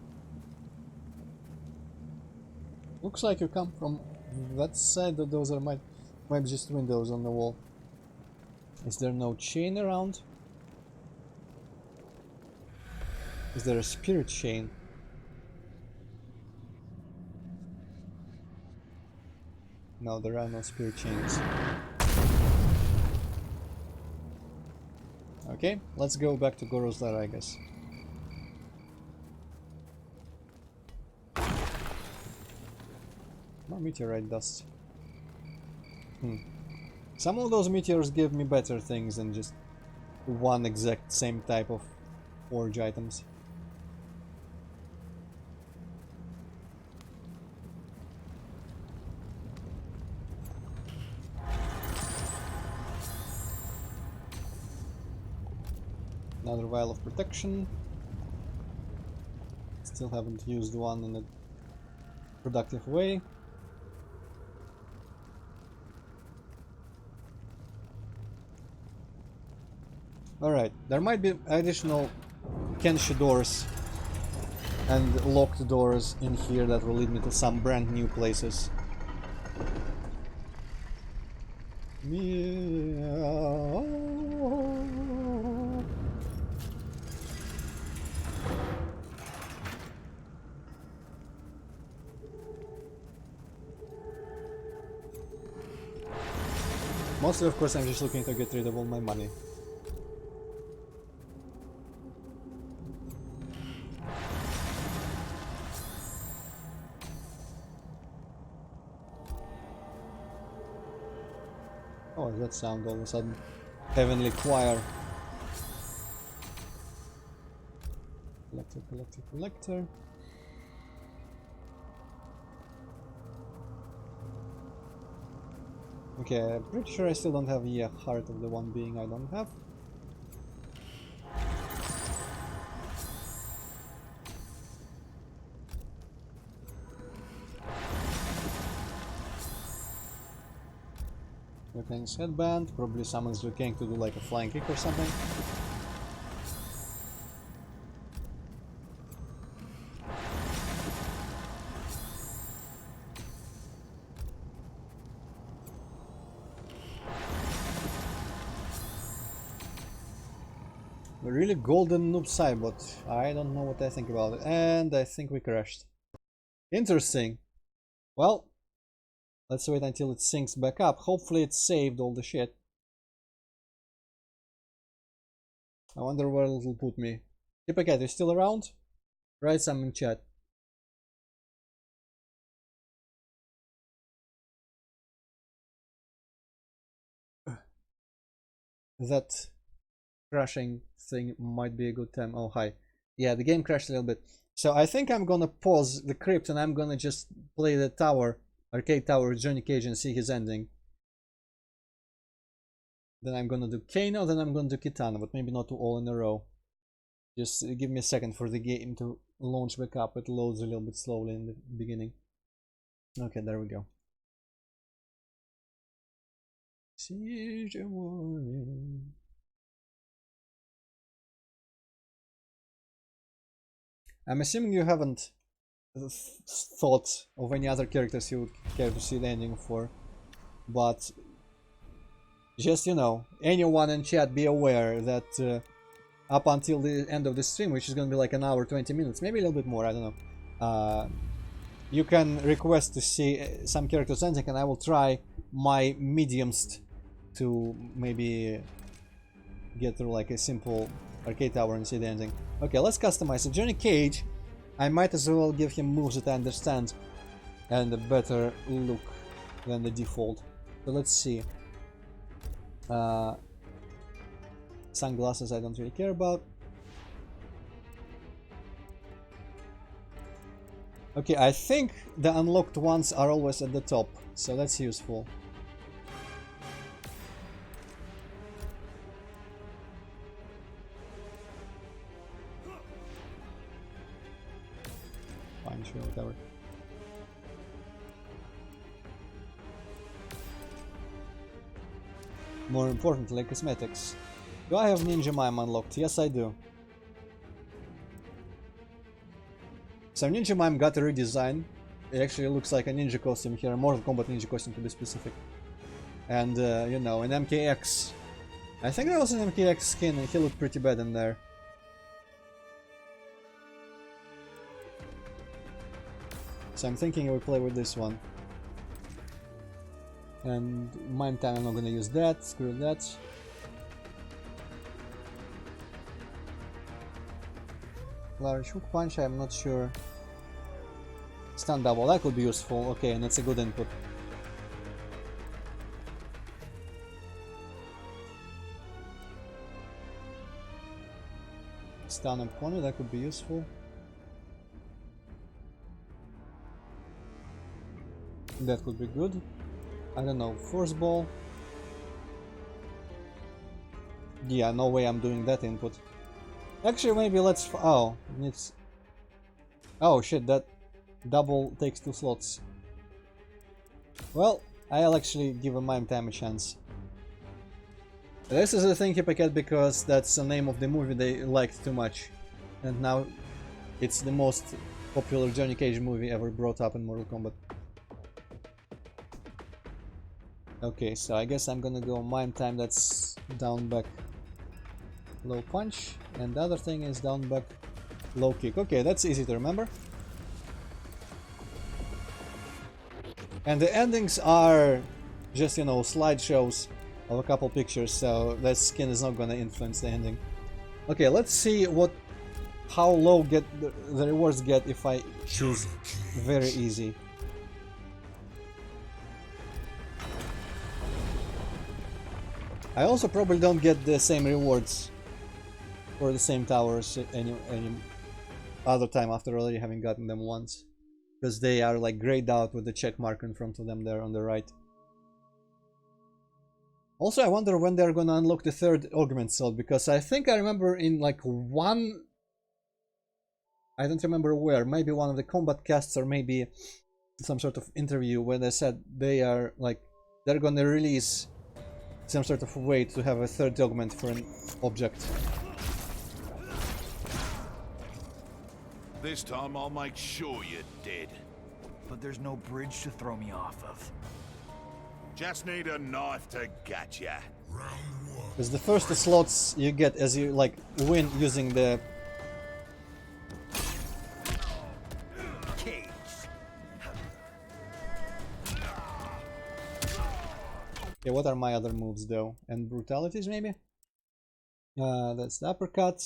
Looks like you come from that side, but those are might be just windows on the wall. Is there no chain around? Is there a spirit chain? No, there are no spirit chains. Okay, let's go back to Goro's lair, I guess. More meteorite dust. Some of those meteors give me better things than just one exact same type of forge items. Another vial of protection. Still haven't used one in a productive way. Alright, there might be additional Kenshi doors and locked doors in here that will lead me to some brand new places. Mostly, of course, I'm just looking to get rid of all my money. Oh, that sound all of a sudden. Heavenly choir. Collector, collector, collector. Okay, I'm pretty sure I still don't have the heart of the one being I don't have. Lieutenant's headband, probably summons the king to do like a flying kick or something. Really golden noob Cybot. I don't know what I think about it. And I think we crashed. Interesting. Well, let's wait until it syncs back up. Hopefully it saved all the shit. I wonder where it'll put me. Hippocate, you still around? Write some in chat. That crashing thing might be a good time. Oh, hi. Yeah, the game crashed a little bit. So I think I'm gonna pause the crypt and I'm gonna just play the tower, arcade tower with Johnny Cage and see his ending. Then I'm gonna do Kano, then I'm gonna do Kitana, but maybe not all in a row. Just give me a second for the game to launch back up. It loads a little bit slowly in the beginning. Okay, there we go. Siege warning. I'm assuming you haven't thought of any other characters you would care to see the ending for, but just, you know, anyone in chat be aware that up until the end of the stream, which is gonna be like an hour 20 minutes, maybe a little bit more, I don't know, you can request to see some characters ending and I will try my mediumst to maybe get through like a simple arcade tower and see the ending. Okay, let's customize it. Johnny Cage, I might as well give him moves that I understand and a better look than the default. So let's see. Sunglasses I don't really care about. Okay, I think the unlocked ones are always at the top, so that's useful. Fine, sure, whatever. More importantly, cosmetics. Do I have Ninja Mime unlocked? Yes, I do. So Ninja Mime got a redesign. It actually looks like a ninja costume here, a Mortal Kombat ninja costume to be specific. And, you know, an MKX. I think that was an MKX skin and he looked pretty bad in there. So I'm thinking I will play with this one. And Mime Time, I'm not gonna use that, screw that. Large hook punch, I'm not sure. Stun double, that could be useful, okay, and it's a good input. Stun up corner, that could be useful. That could be good. I don't know, force ball. Yeah, no way I'm doing that input. Actually, maybe let's. Oh, it's. Oh shit, that double takes 2 slots. Well, I'll actually give a Mime Time a chance. This is the thing, Hippocat, because that's the name of the movie they liked too much. And now it's the most popular Johnny Cage movie ever brought up in Mortal Kombat. Okay, so I guess I'm gonna go Mime Time, that's down back low punch, and the other thing is down back low kick. Okay, that's easy to remember. And the endings are just, you know, slideshows of a couple pictures, so that skin is not gonna influence the ending. Okay, let's see how low the rewards get if I choose very easy. I also probably don't get the same rewards for the same towers any other time after already having gotten them once, because they are like grayed out with the check mark in front of them there on the right. Also, I wonder when they're gonna unlock the third augment slot, because I think I remember in like one, I don't remember where, maybe one of the combat casts or maybe some sort of interview where they said they're gonna release some sort of way to have a third augment for an object. This time I'll make sure you're dead. But there's no bridge to throw me off of. Just need a knife to get ya. Because the first slots you get as you like win using the Cage. Okay, what are my other moves though? And brutalities maybe? That's the uppercut.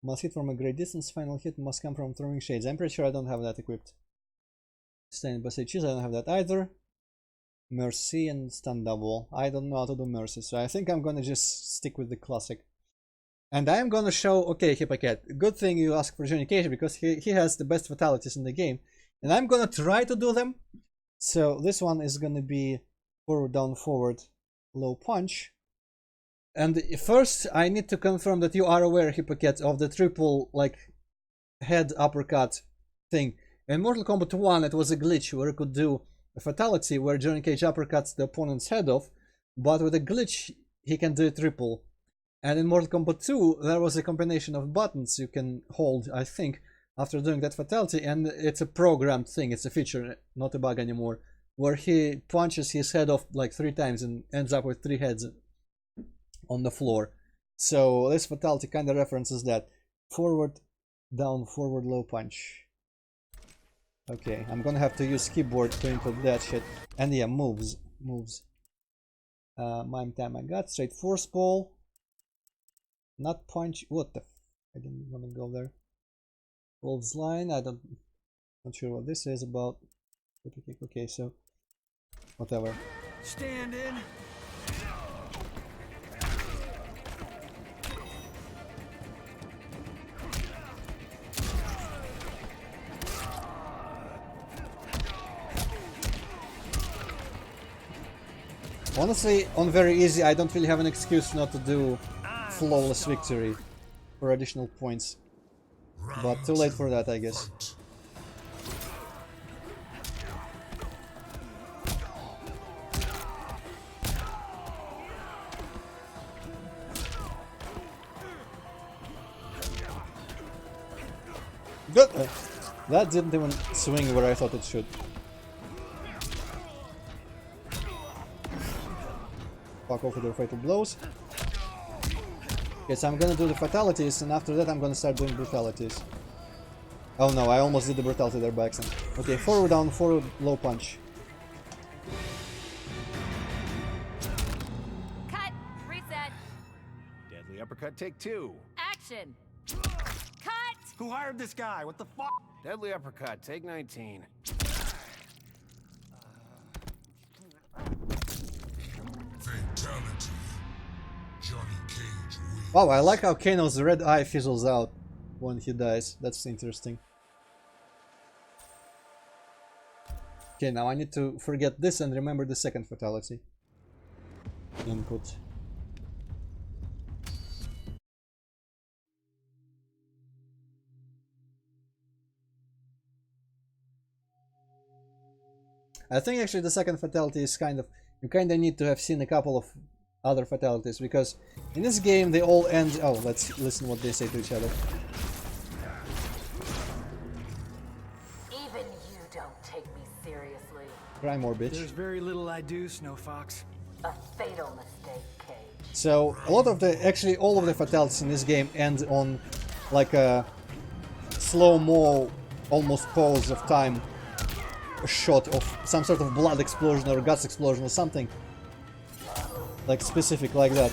Must hit from a great distance. Final hit must come from throwing shades. I'm pretty sure I don't have that equipped. Stand by cheese, I don't have that either. Mercy and stun double. I don't know how to do mercy, so I think I'm gonna just stick with the classic. And I'm gonna show, okay, Hippocat, good thing you asked for Johnny Cage, because he has the best fatalities in the game. And I'm gonna try to do them. So this one is gonna be forward, down, forward, low punch. And first, I need to confirm that you are aware, Hippocat, of the triple, like, head uppercut thing. In Mortal Kombat 1, it was a glitch where you could do a fatality where Johnny Cage uppercuts the opponent's head off, but with a glitch, he can do it triple. And in Mortal Kombat 2, there was a combination of buttons you can hold, I think, after doing that fatality, and it's a programmed thing, it's a feature, not a bug anymore, where he punches his head off like 3 times and ends up with 3 heads on the floor. So this fatality kind of references that. Forward, down, forward, low punch. Okay, I'm gonna have to use keyboard to input that shit. And yeah, moves. Mime time I got. Straight force ball. Not punch. What the f, I didn't want to go there. Wolves line. Not sure what this is about. Okay, so whatever. Stand in. Honestly, on very easy, I don't really have an excuse not to do flawless victory for additional points. But too late for that, I guess. Good! That didn't even swing where I thought it should. Fuck off with your fatal blows. Okay, so I'm gonna do the fatalities, and after that I'm gonna start doing brutalities. Oh no, I almost did the brutality there by accident. Okay, forward down, forward low punch. Cut! Reset! Deadly uppercut, take 2. Action! Cut! Who hired this guy? What the fuck? Deadly uppercut, take 19. Fatality. Johnny Cage wins. Wow, I like how Kano's red eye fizzles out when he dies. That's interesting. Okay, now I need to forget this and remember the second fatality. Input. I think actually the second fatality is kind of... You kinda need to have seen a couple of other fatalities, because in this game they all end... Oh, let's listen what they say to each other. Even you don't take me seriously. Cry more, bitch. There's very little I do, Snow Fox. A fatal mistake, Cage. So, a lot of the... Actually, all of the fatalities in this game end on like a slow-mo, almost pause of time shot of some sort of blood explosion or guts explosion or something. like specific like that.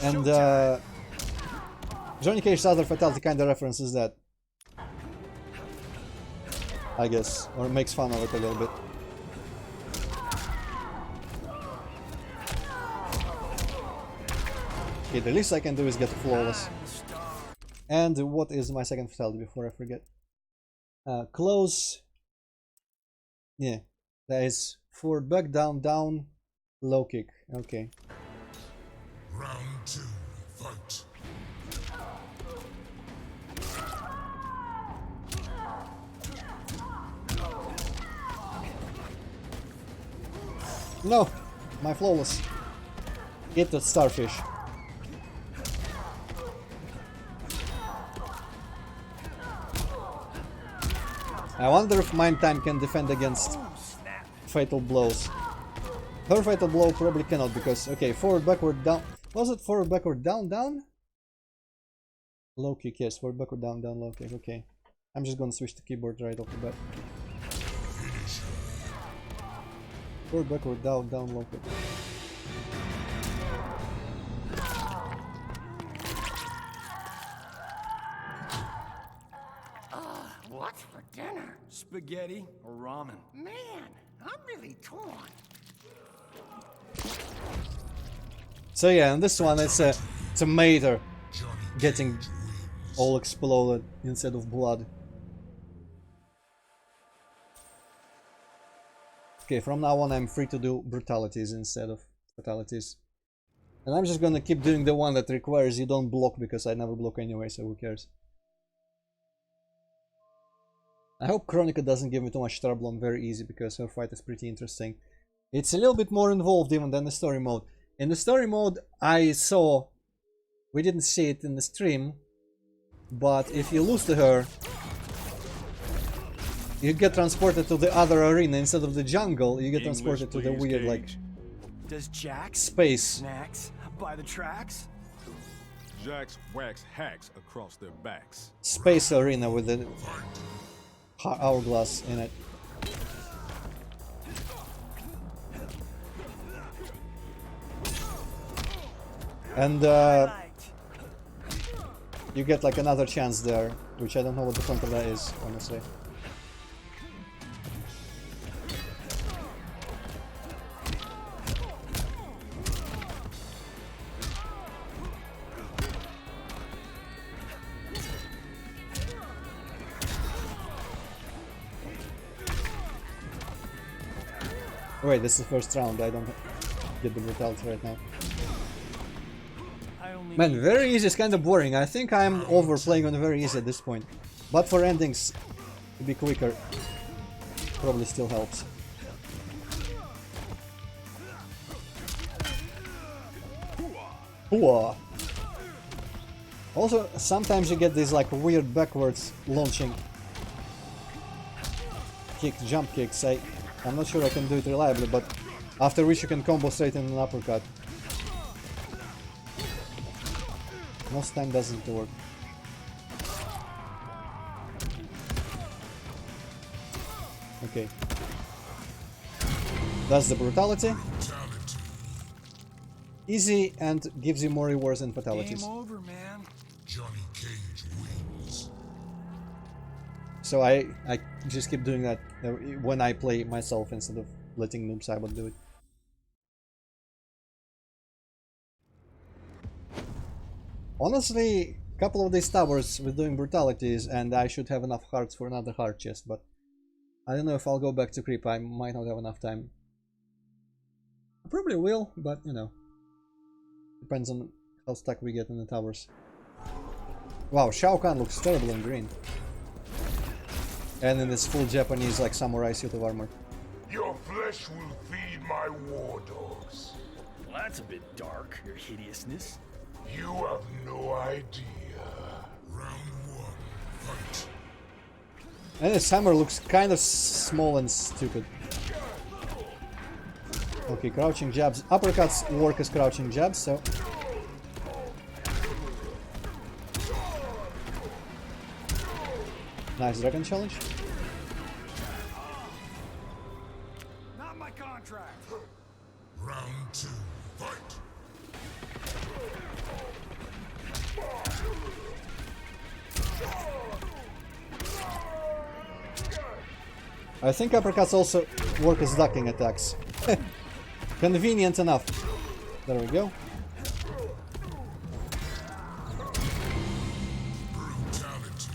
And Johnny Cage's other fatality kind of references that, I guess, or makes fun of it a little bit. Okay, the least I can do is get flawless. And what is my second fatality before I forget? Close. Yeah, that is forward, back, down, down, low kick. Okay. Round 2, fight. No, my flawless. Get that starfish. I wonder if Mind Time can defend against fatal blows. Her fatal blow probably cannot because, okay, forward, backward, down. Was it forward, backward, down, down? Low kick, yes, forward, backward, down, down, low kick, okay. I'm just gonna switch the keyboard right off the bat. Forward, backward, down, down, low kick. What's for dinner? Spaghetti or ramen? Man, I'm really torn. So yeah, and this one it's a tomato getting all exploded instead of blood. Okay, from now on I'm free to do brutalities instead of fatalities. And I'm just gonna keep doing the one that requires you don't block because I never block anyway, so who cares. I hope Chronica doesn't give me too much trouble on very easy because her fight is pretty interesting. It's a little bit more involved even than the story mode. In the story mode I saw, we didn't see it in the stream, but if you lose to her, you get transported to the other arena instead of the jungle. You get transported to the weird like Does Jax space. snacks by the tracks? Jax wax hacks across their backs. Space arena with the hourglass in it. And you get like another chance there, which I don't know what the point of that is, honestly. Wait, this is the first round, I don't get the brutality right now. Man, very easy is kind of boring. I think I'm overplaying on very easy at this point. But for endings, to be quicker, probably still helps. Hooah! Also, sometimes you get these like weird backwards launching kick, jump kicks. I'm not sure I can do it reliably, but after which you can combo straight in an uppercut. Most time doesn't work. Okay. That's the brutality. Easy and gives you more rewards than fatalities. Game over, man. Johnny Cage wins. So I just keep doing that when I play myself instead of letting Noob Saibot do it. Honestly, a couple of these towers with doing brutalities and I should have enough hearts for another heart chest, but I don't know if I'll go back to Krypt. I might not have enough time. I probably will, but you know, depends on how stuck we get in the towers. Wow, Shao Kahn looks terrible in green. And in this full Japanese like samurai suit of armor. Your flesh will feed my war dogs. Well, that's a bit dark, your hideousness. You have no idea. Round 1, fight. And his hammer looks kind of small and stupid. Okay, crouching jabs. Uppercuts work as crouching jabs, so... Nice dragon challenge. Not my contract. Round 2, I think uppercuts also work as ducking attacks. Convenient enough. There we go. Brutality.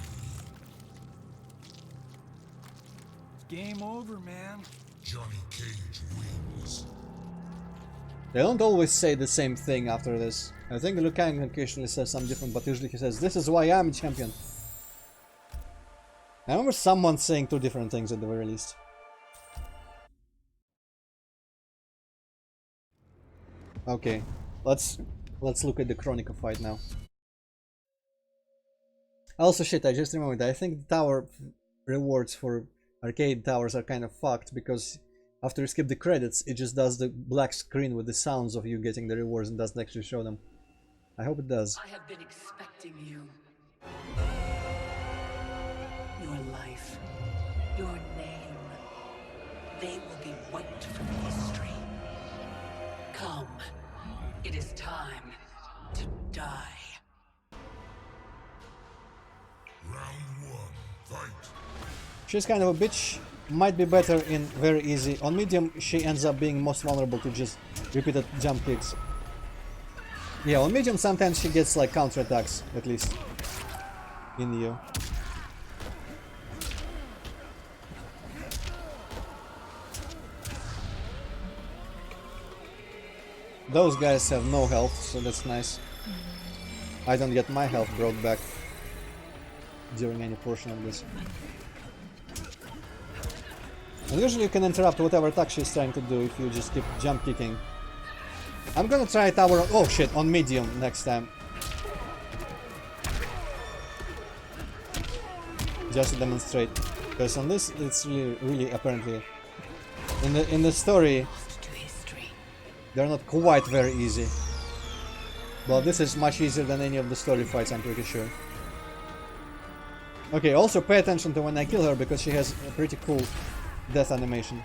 Game over, man. Johnny Cage wins. They don't always say the same thing after this. I think Liu Kang occasionally says something different, but usually he says, "This is why I'm champion." I remember someone saying two different things at the very least. Okay, let's look at the Chronica fight now. Also, shit, I just remembered. I think the tower rewards for arcade towers are kind of fucked because after you skip the credits, it just does the black screen with the sounds of you getting the rewards and doesn't actually show them. I hope it does. I have been expecting you. Your life, your name, they will be wiped from history. Come, it is time to die. Round 1, fight. She's kind of a bitch. Might be better in very easy. On medium, she ends up being most vulnerable to just repeated jump kicks. Yeah, on medium sometimes she gets like counter attacks, at least. In you. Those guys have no health, so that's nice. I don't get my health brought back during any portion of this. And usually you can interrupt whatever attack she's trying to do if you just keep jump kicking. I'm gonna try tower. Oh shit, on medium next time. Just to demonstrate. Because on this it's really apparently in the story they're not quite very easy. But this is much easier than any of the story fights, I'm pretty sure. Okay, also pay attention to when I kill her because she has a pretty cool death animation.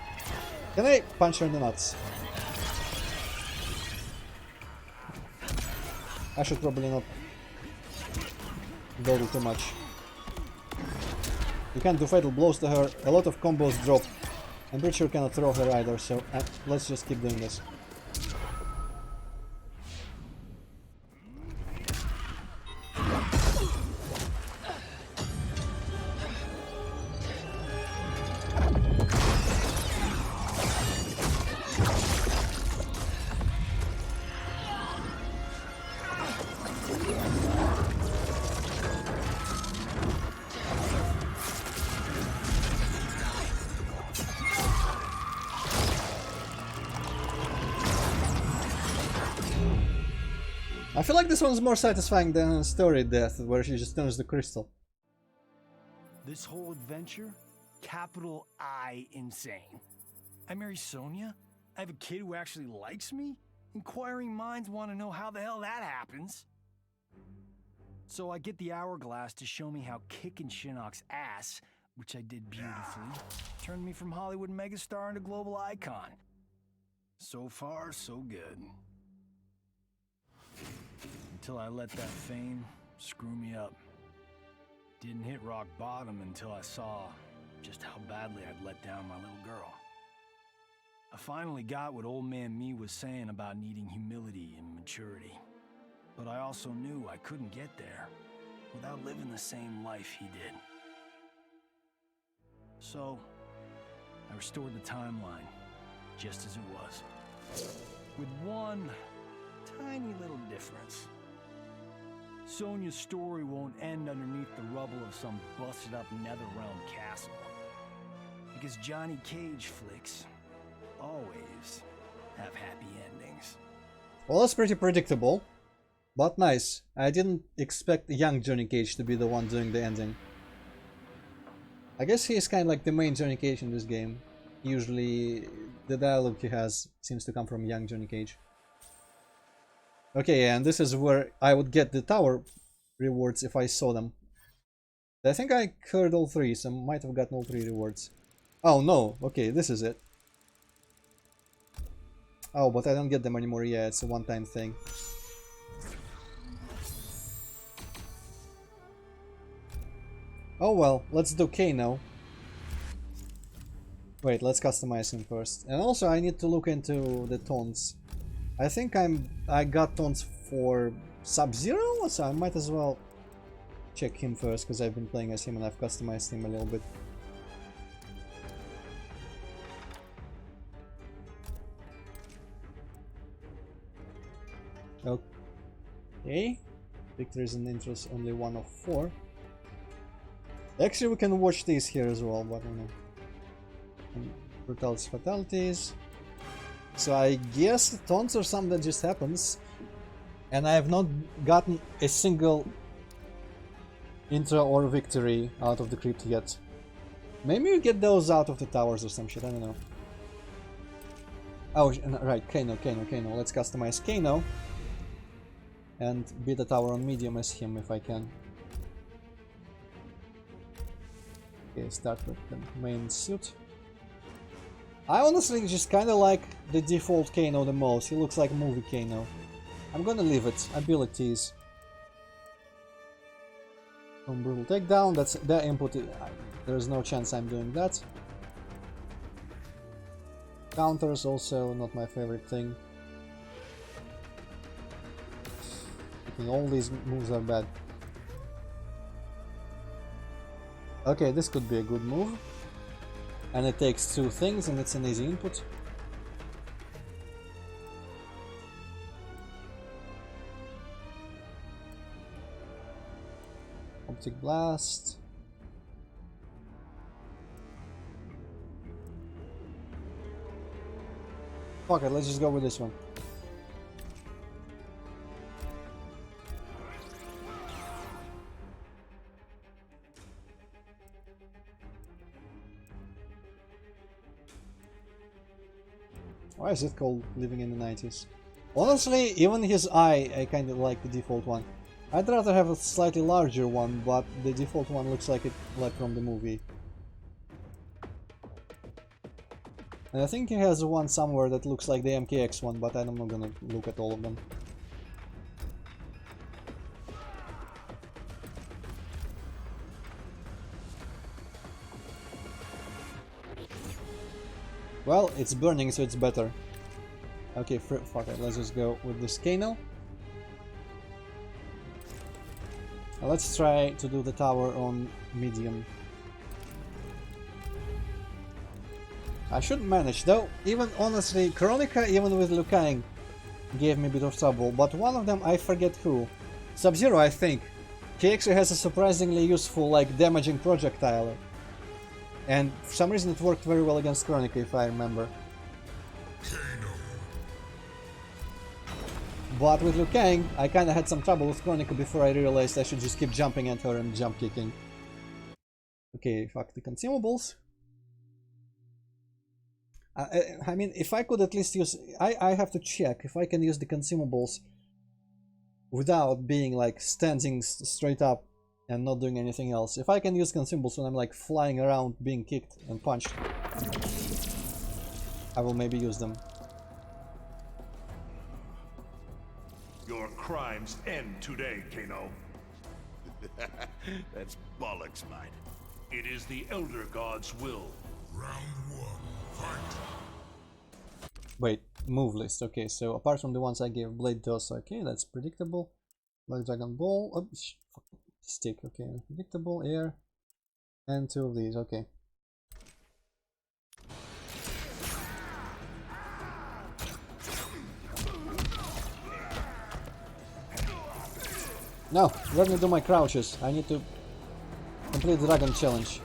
Can I punch her in the nuts? I should probably not dawdle too much. You can't do fatal blows to her, a lot of combos drop. I'm pretty sure you cannot throw her either, so let's just keep doing this. I feel like this one's more satisfying than Story Death, where she just turns the crystal. This whole adventure, capital I insane. I marry Sonia? I have a kid who actually likes me? Inquiring minds want to know how the hell that happens. So I get the hourglass to show me how kicking Shinnok's ass, which I did beautifully, turned me from Hollywood megastar into global icon. So far, so good. Until I let that fame screw me up. Didn't hit rock bottom until I saw just how badly I'd let down my little girl. I finally got what old man me was saying about needing humility and maturity. But I also knew I couldn't get there without living the same life he did. So, I restored the timeline, just as it was. With one tiny little difference. Sonia's story won't end underneath the rubble of some busted-up Netherrealm castle. Because Johnny Cage flicks always have happy endings. Well, that's pretty predictable, but nice. I didn't expect young Johnny Cage to be the one doing the ending. I guess he is kind of like the main Johnny Cage in this game. Usually, the dialogue he has seems to come from young Johnny Cage. Okay, and this is where I would get the tower rewards if I saw them. I think I heard all three, so I might have gotten all three rewards. Oh no, okay, this is it. Oh, but I don't get them anymore, yeah, it's a one-time thing. Oh well, let's do K now. Wait, let's customize him first. And also I need to look into the taunts. I think I got taunts for Sub-Zero, so I might as well check him first, because I've been playing as him and I've customized him a little bit. Okay. Victories and interest only 1 of 4. Actually, we can watch these here as well, but you know. And fatalities. So I guess the taunts are something that just happens. And I have not gotten a single intro or victory out of the crypt yet. Maybe we get those out of the towers or some shit, I don't know. Oh, right, Kano. Let's customize Kano. And beat the tower on medium as him if I can. Okay, start with the main suit. I honestly just kinda like the default Kano the most. He looks like movie Kano. I'm gonna leave it. Abilities. From brutal takedown, that's their input. There's no chance I'm doing that. Counters also not my favorite thing. All these moves are bad. Okay, this could be a good move. And it takes 2 things and it's an easy input. Optic Blast. Fuck it, let's just go with this one. Why is it called Living in the 90s? Honestly, even his eye, I kind of like the default one. I'd rather have a slightly larger one, but the default one looks like it like from the movie. And I think he has one somewhere that looks like the MKX one, but I'm not gonna look at all of them. Well, it's burning, so it's better. Okay, fuck it, let's just go with this Kano. Let's try to do the tower on medium. I should manage, though. Even honestly, Chronica, even with Liu Kang, gave me a bit of trouble. But one of them, I forget who. Sub-Zero, I think. He actually has a surprisingly useful, like, damaging projectile. And for some reason it worked very well against Chronica, if I remember. But with Liu Kang, I kinda had some trouble with Chronica before I realized I should just keep jumping at her and jump kicking. Okay, fuck the consumables. I mean, if I could at least use... I have to check if I can use the consumables without being like standing straight up and not doing anything else. If I can use consumables when I'm like flying around being kicked and punched, I will maybe use them. Your crimes end today, Kano. That's bollocks, mate. It is the Elder God's will. Round 1, fight! Wait, move list. Okay, so apart from the ones I gave Blade Toss, okay, that's predictable. Black Dragon Ball, oh, stick, okay, predictable, air, and 2 of these, okay. No, let me do my crouches. I need to complete the Dragon Challenge.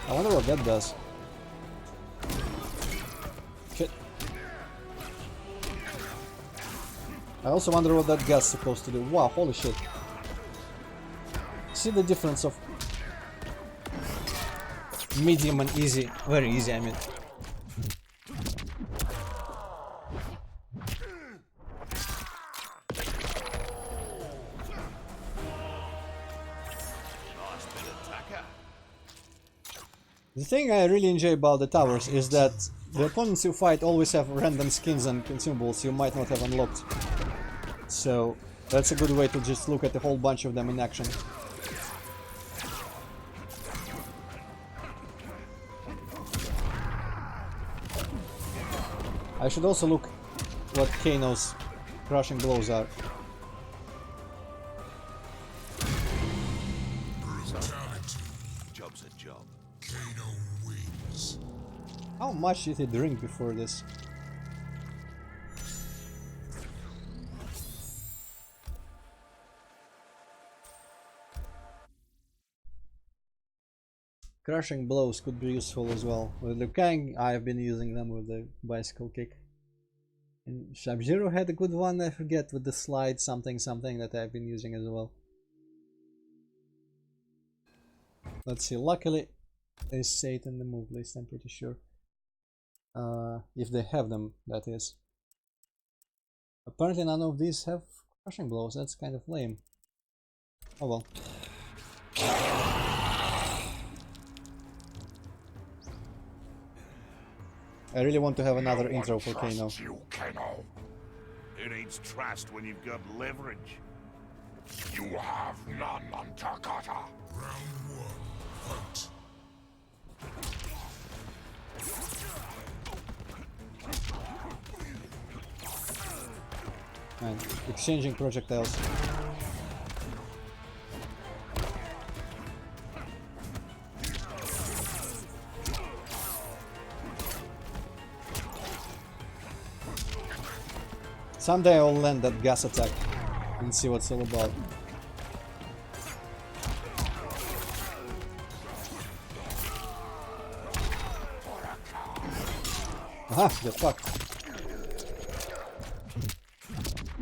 I wonder what that does. Shit. I also wonder what that gut's supposed to do. Wow, holy shit. See the difference of medium and easy. Very easy, I mean. The thing I really enjoy about the towers is that the opponents you fight always have random skins and consumables you might not have unlocked. So that's a good way to just look at a whole bunch of them in action. I should also look what Kano's crushing blows are. Job's a job. Kano wins. How much did he drink before this? Crushing blows could be useful as well. With Liu Kang, I've been using them with the bicycle kick. And Sub-Zero had a good one, I forget, with the slide something that I've been using as well. Let's see, luckily they say it in the move list, I'm pretty sure. If they have them, that is. Apparently none of these have crushing blows, that's kind of lame. Oh well. I really want to have another intro for Kano. It needs trust when you've got leverage. You have none on Takata. Round one, fight. And exchanging projectiles. Someday I'll land that gas attack and see what it's all about. Aha, get fucked.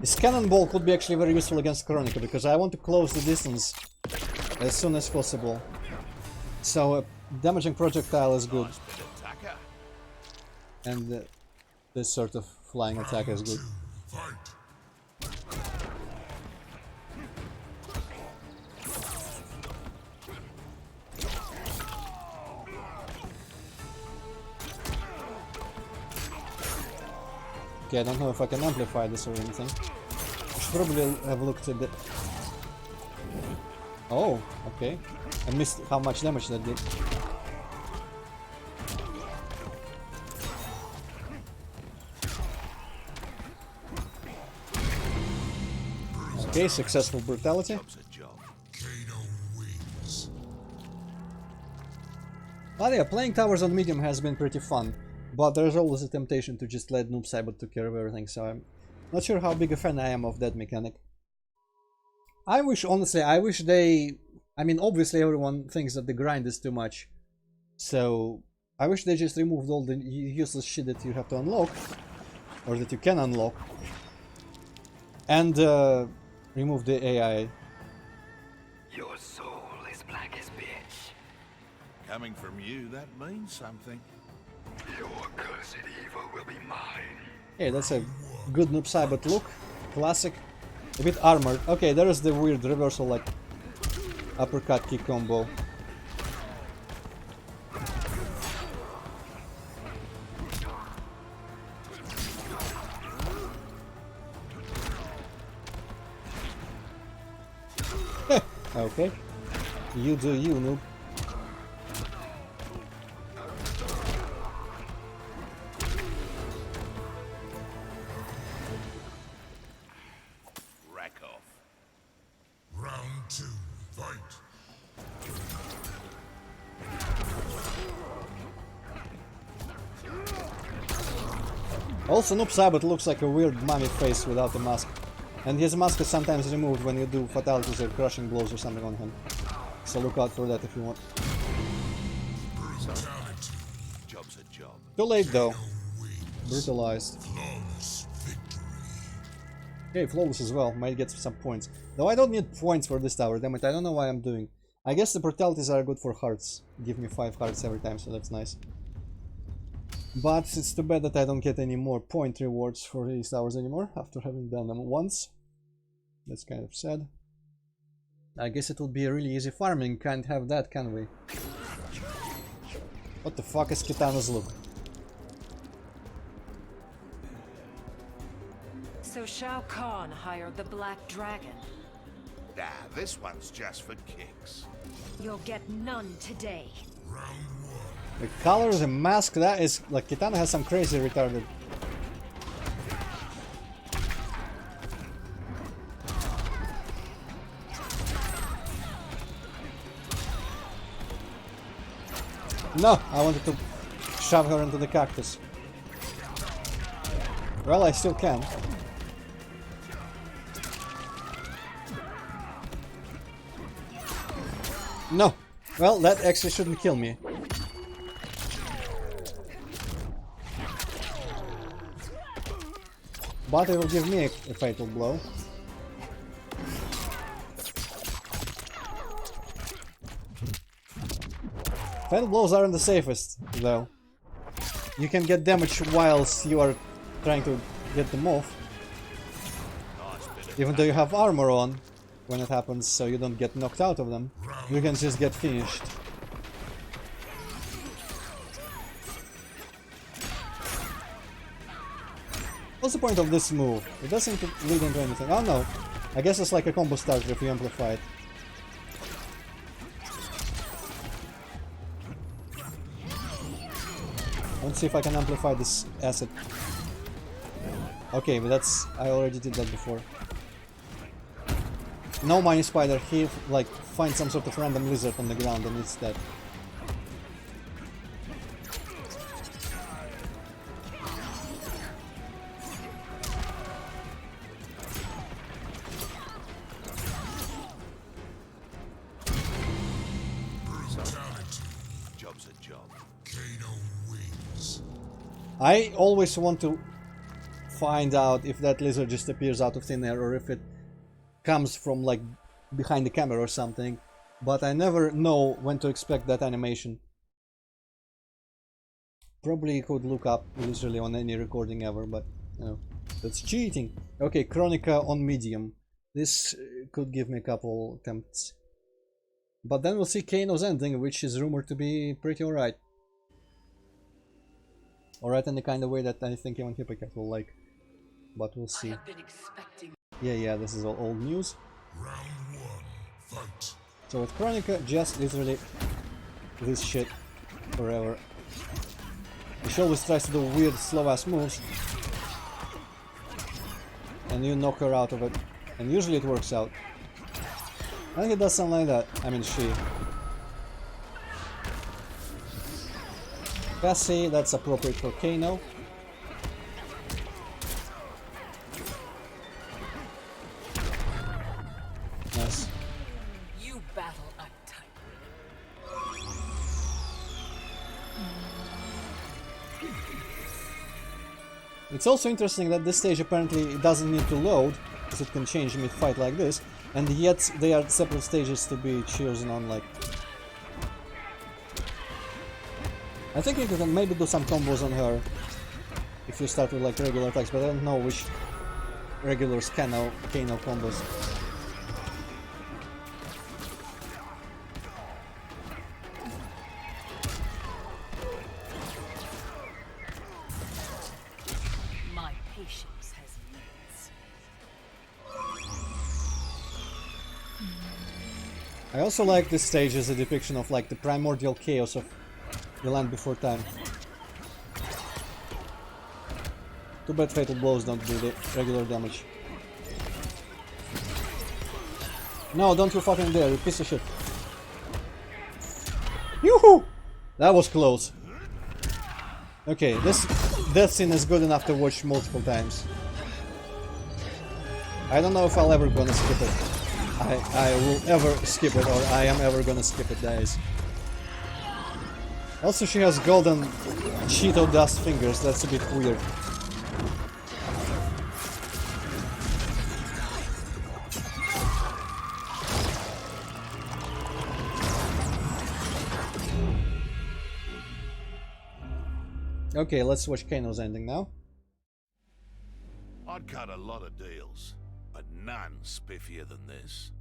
This cannonball could be actually very useful against Chronica because I want to close the distance as soon as possible. So a damaging projectile is good. And this sort of flying attack is good. Okay, I don't know if I can amplify this or anything. I should probably have looked at the... Oh, okay. I missed how much damage that did. Okay, successful brutality. But yeah, playing towers on medium has been pretty fun. But there's always a temptation to just let Noob Saibot take care of everything, so I'm not sure how big a fan I am of that mechanic. I wish, honestly, I wish they... I mean, obviously everyone thinks that the grind is too much. So, I wish they just removed all the useless shit that you have to unlock. Or that you can unlock. And remove the AI. Your soul is black as pitch. Coming from you, that means something. Your cursed evil will be mine. Hey, that's a good Noob Saibot look. Classic. A bit armored. Okay, there is the weird reversal, like uppercut kick combo. Okay. You do you, noob. Rack off. Round two, fight. Also, Noob Saibot looks like a weird mummy face without a mask. And his mask is sometimes removed when you do fatalities or crushing blows or something on him. So look out for that if you want. Job's a job. Too late though. Brutalized. Okay, flawless as well. Might get some points. Though I don't need points for this tower, damn it. I don't know why I'm doing. I guess the brutalities are good for hearts. Give me 5 hearts every time, so that's nice. But it's too bad that I don't get any more point rewards for these towers anymore after having done them once. That's kind of sad. I guess it would be a really easy farming. Can't have that, can we? What the fuck is Kitana's look? So Shao Kahn hired the Black Dragon. Nah, this one's just for kicks. You'll get none today. The color of the mask, that is like Kitana has some crazy retarded. No, I wanted to shove her into the cactus. Well, I still can. No. Well, that actually shouldn't kill me. But it will give me a fatal blow. Fatal blows aren't the safest, though. You can get damage whilst you are trying to get them off. Even though you have armor on when it happens, so you don't get knocked out of them. You can just get finished. What's the point of this move? It doesn't lead into anything. Oh no. I guess it's like a combo starter if you amplify it. Let's see if I can amplify this asset. Okay, but that's... I already did that before. No Mini Spider, he like finds some sort of random lizard on the ground and it's dead. Job's a job. Kano wins. I always want to find out if that lizard just appears out of thin air or if it comes from like behind the camera or something, but I never know when to expect that animation. Probably could look up literally on any recording ever, but you know, that's cheating. Okay, Chronica on medium. This could give me a couple attempts. But then we'll see Kano's ending, which is rumored to be pretty alright. Alright in the kind of way that I think even Hippocat will like. But we'll see. Yeah, this is all old news. Round one, fight. So with Chronica, just literally this shit forever. She always tries to do weird slow-ass moves. And you knock her out of it. And usually it works out. I think it does something like that. I mean, she. Cassie, that's appropriate for Kano. Nice. You battle a type. It's also interesting that this stage apparently doesn't need to load, because it can change mid-fight like this, and yet they are separate stages to be chosen on, like... I think you can maybe do some combos on her if you start with like regular attacks, but I don't know which regular Kano combos. My patience has limits. I also like this stage as a depiction of like the primordial chaos of the Land Before Time. Too bad fatal blows don't do the regular damage. No, don't you fucking dare, you piece of shit. Yoo-hoo! That was close. Okay, this death scene is good enough to watch multiple times. I don't know if I'll ever gonna skip it. I will ever skip it, or I am ever gonna skip it, guys. Also, she has golden Cheeto dust fingers, that's a bit weird. Okay, let's watch Kano's ending now. I'd cut a lot of deals, but none spiffier than this.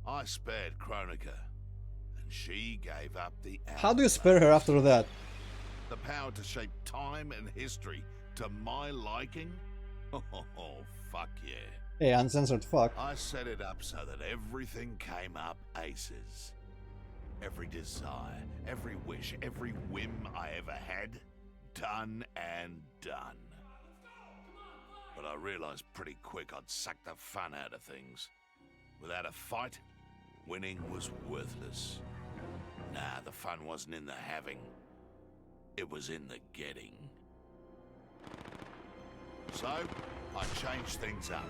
I spared Chronica, and she gave up the... How do you spare her after that? The power to shape time and history to my liking? Oh, fuck yeah. Hey, uncensored fuck. I set it up so that everything came up aces. Every desire, every wish, every whim I ever had, done and done. But I realized pretty quick I'd suck the fun out of things. Without a fight, winning was worthless. Nah, the fun wasn't in the having. It was in the getting. So, I changed things up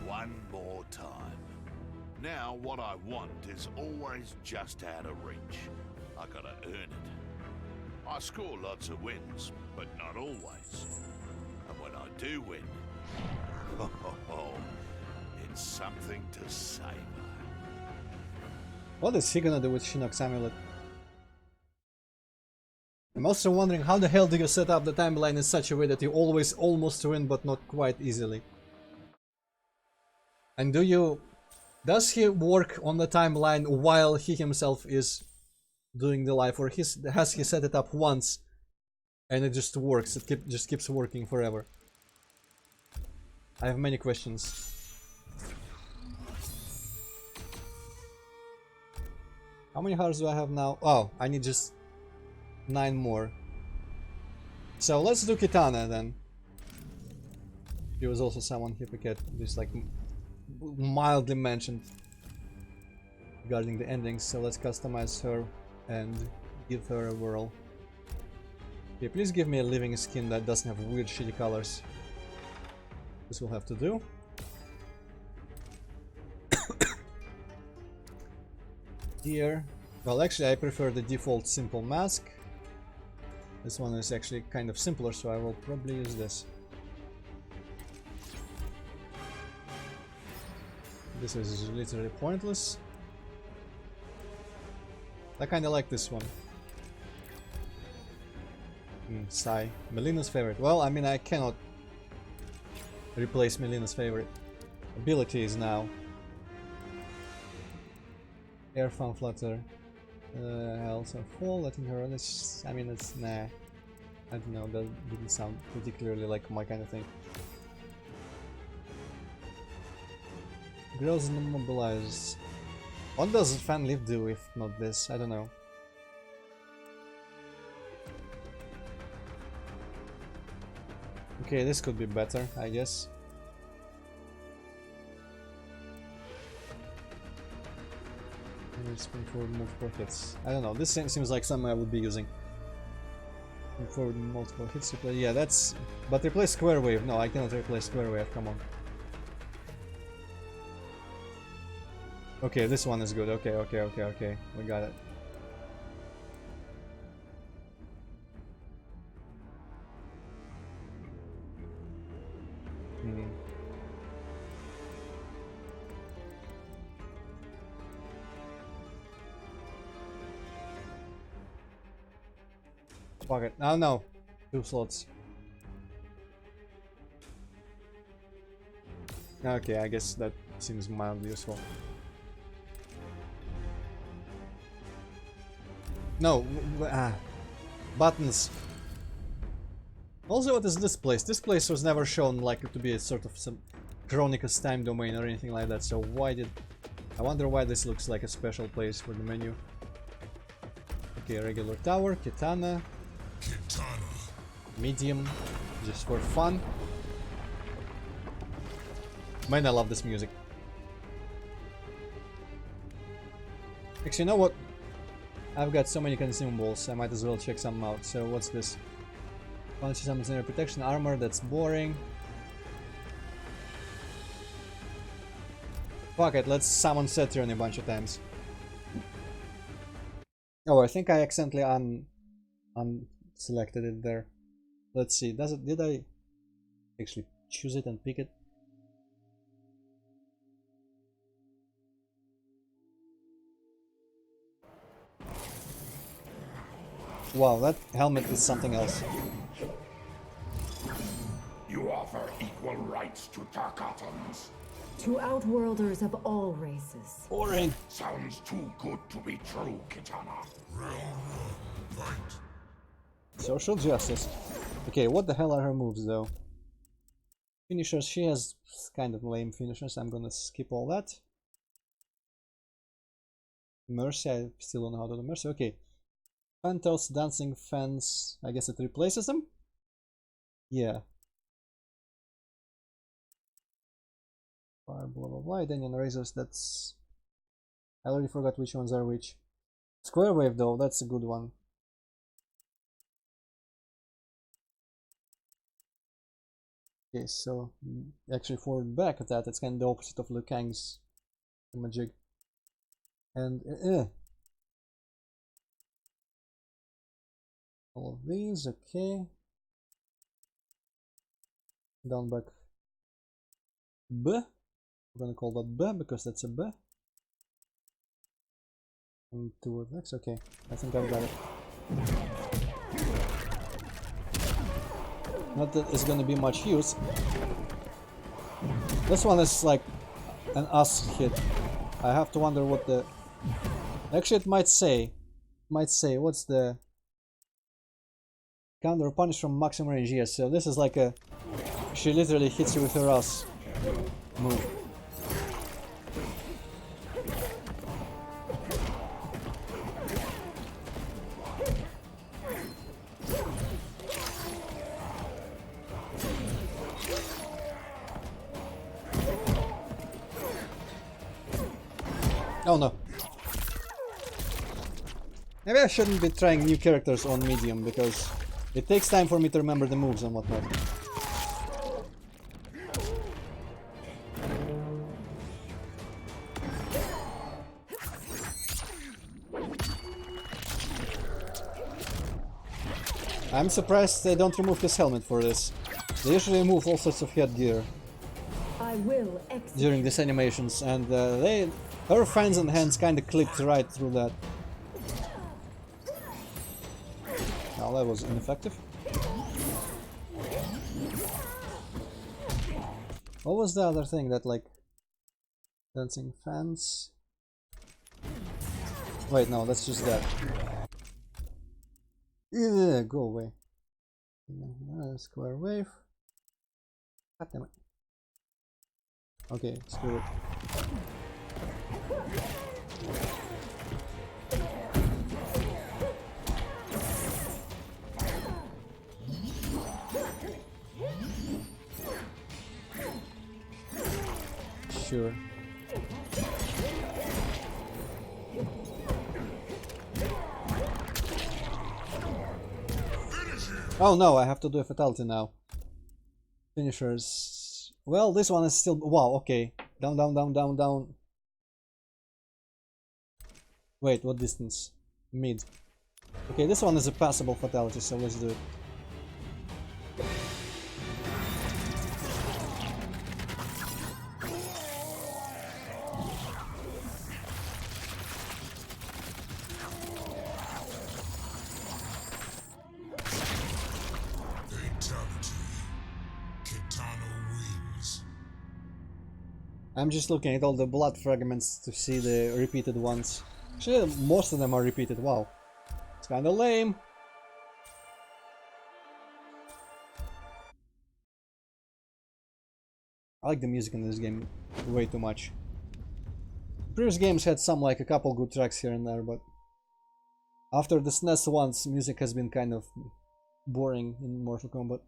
one more time. Now, what I want is always just out of reach. I gotta earn it. I score lots of wins, but not always. And when I do win, it's something to savor. What is he gonna do with Shinnok's amulet? I'm also wondering how the hell do you set up the timeline in such a way that you always almost win but not quite easily? And does he work on the timeline while he himself is doing the life, or has he set it up once and it just works, just keeps working forever? I have many questions. How many hearts do I have now? Oh, I need just 9 more. So let's do Kitana then. He was also someone Hypocat just like mildly mentioned regarding the endings, so let's customize her and give her a whirl. Okay, please give me a living skin that doesn't have weird shitty colors. This will have to do. Here, well, actually I prefer the default simple mask. This one is actually kind of simpler, so I will probably use this. This is literally pointless. I kinda like this one. Sigh. Melina's favorite. Well, I mean, I cannot replace Melina's favorite abilities now. Air Fan Flutter. Health of Fall, letting her run. I mean, it's nah. I don't know, that didn't sound particularly like my kind of thing. Girls immobilized. What does Fan Leaf do if not this? I don't know. Okay, this could be better, I guess. Spin forward multiple hits. I don't know, this seems like something I would be using. Spin forward multiple hits to play. Yeah, that's... But replace Square Wave. No, I cannot replace Square Wave, come on. Okay, this one is good. Okay. We got it. Fuck it. No. 2 slots. Okay, I guess that seems mildly useful. No, buttons. Also, what is this place? This place was never shown like to be a sort of some Chronicus time domain or anything like that, so why did... I wonder why this looks like a special place for the menu. Okay, regular tower, Kitana. Medium, just for fun. Man, I love this music. Actually, you know what? I've got so many consumables, I might as well check some out. So what's this? Punch summons inner protection armor, that's boring. Fuck it, let's summon Saturn a bunch of times. Oh, I think I accidentally unselected it there. Let's see, did I actually choose it and pick it? Wow, that helmet is something else. You offer equal rights to Tarkatans. To outworlders of all races. Boring. Sounds too good to be true, Kitana. Round 1, fight. Social justice. Okay, what the hell are her moves though? Finishers, she has kind of lame finishers. I'm gonna skip all that. Mercy, I still don't know how to do Mercy. Okay. Fantos, Dancing Fence. I guess it replaces them? Yeah. Fire, blah blah blah. Then Razors, that's... I already forgot which ones are which. Square Wave though, that's a good one. Okay, so actually forward back at that, it's kind of the opposite of Liu Kang's magic. And all of these, okay. Down back B. We're gonna call that B because that's a B. And toward X, okay. I think I've got it. Not that it's gonna be much use. This one is like an us hit. I have to wonder what the... Actually it might say what's the counter punish from maximum range. Yes, so this is like a... She literally hits you with her ass move. Oh no. Maybe I shouldn't be trying new characters on medium because it takes time for me to remember the moves and whatnot. I'm surprised they don't remove his helmet for this. They usually remove all sorts of headgear during these animations, and her fans and hands kinda clipped right through that. Well, that was ineffective. What was the other thing that, like, dancing fans? Wait, no, that's just that. Yeah, go away. Square wave. God damn it. Okay, screw it. Sure. Oh no, I have to do a fatality now. Finishers. Well, this one is still... Wow, okay. Down, down, down, down, down. Wait, what distance? Mid. Okay, this one is a passable fatality, so let's do it. I'm just looking at all the blood fragments to see the repeated ones. Actually, most of them are repeated. Wow. It's kinda lame. I like the music in this game way too much. Previous games had some, like, a couple good tracks here and there, but after the SNES ones, music has been kind of boring in Mortal Kombat.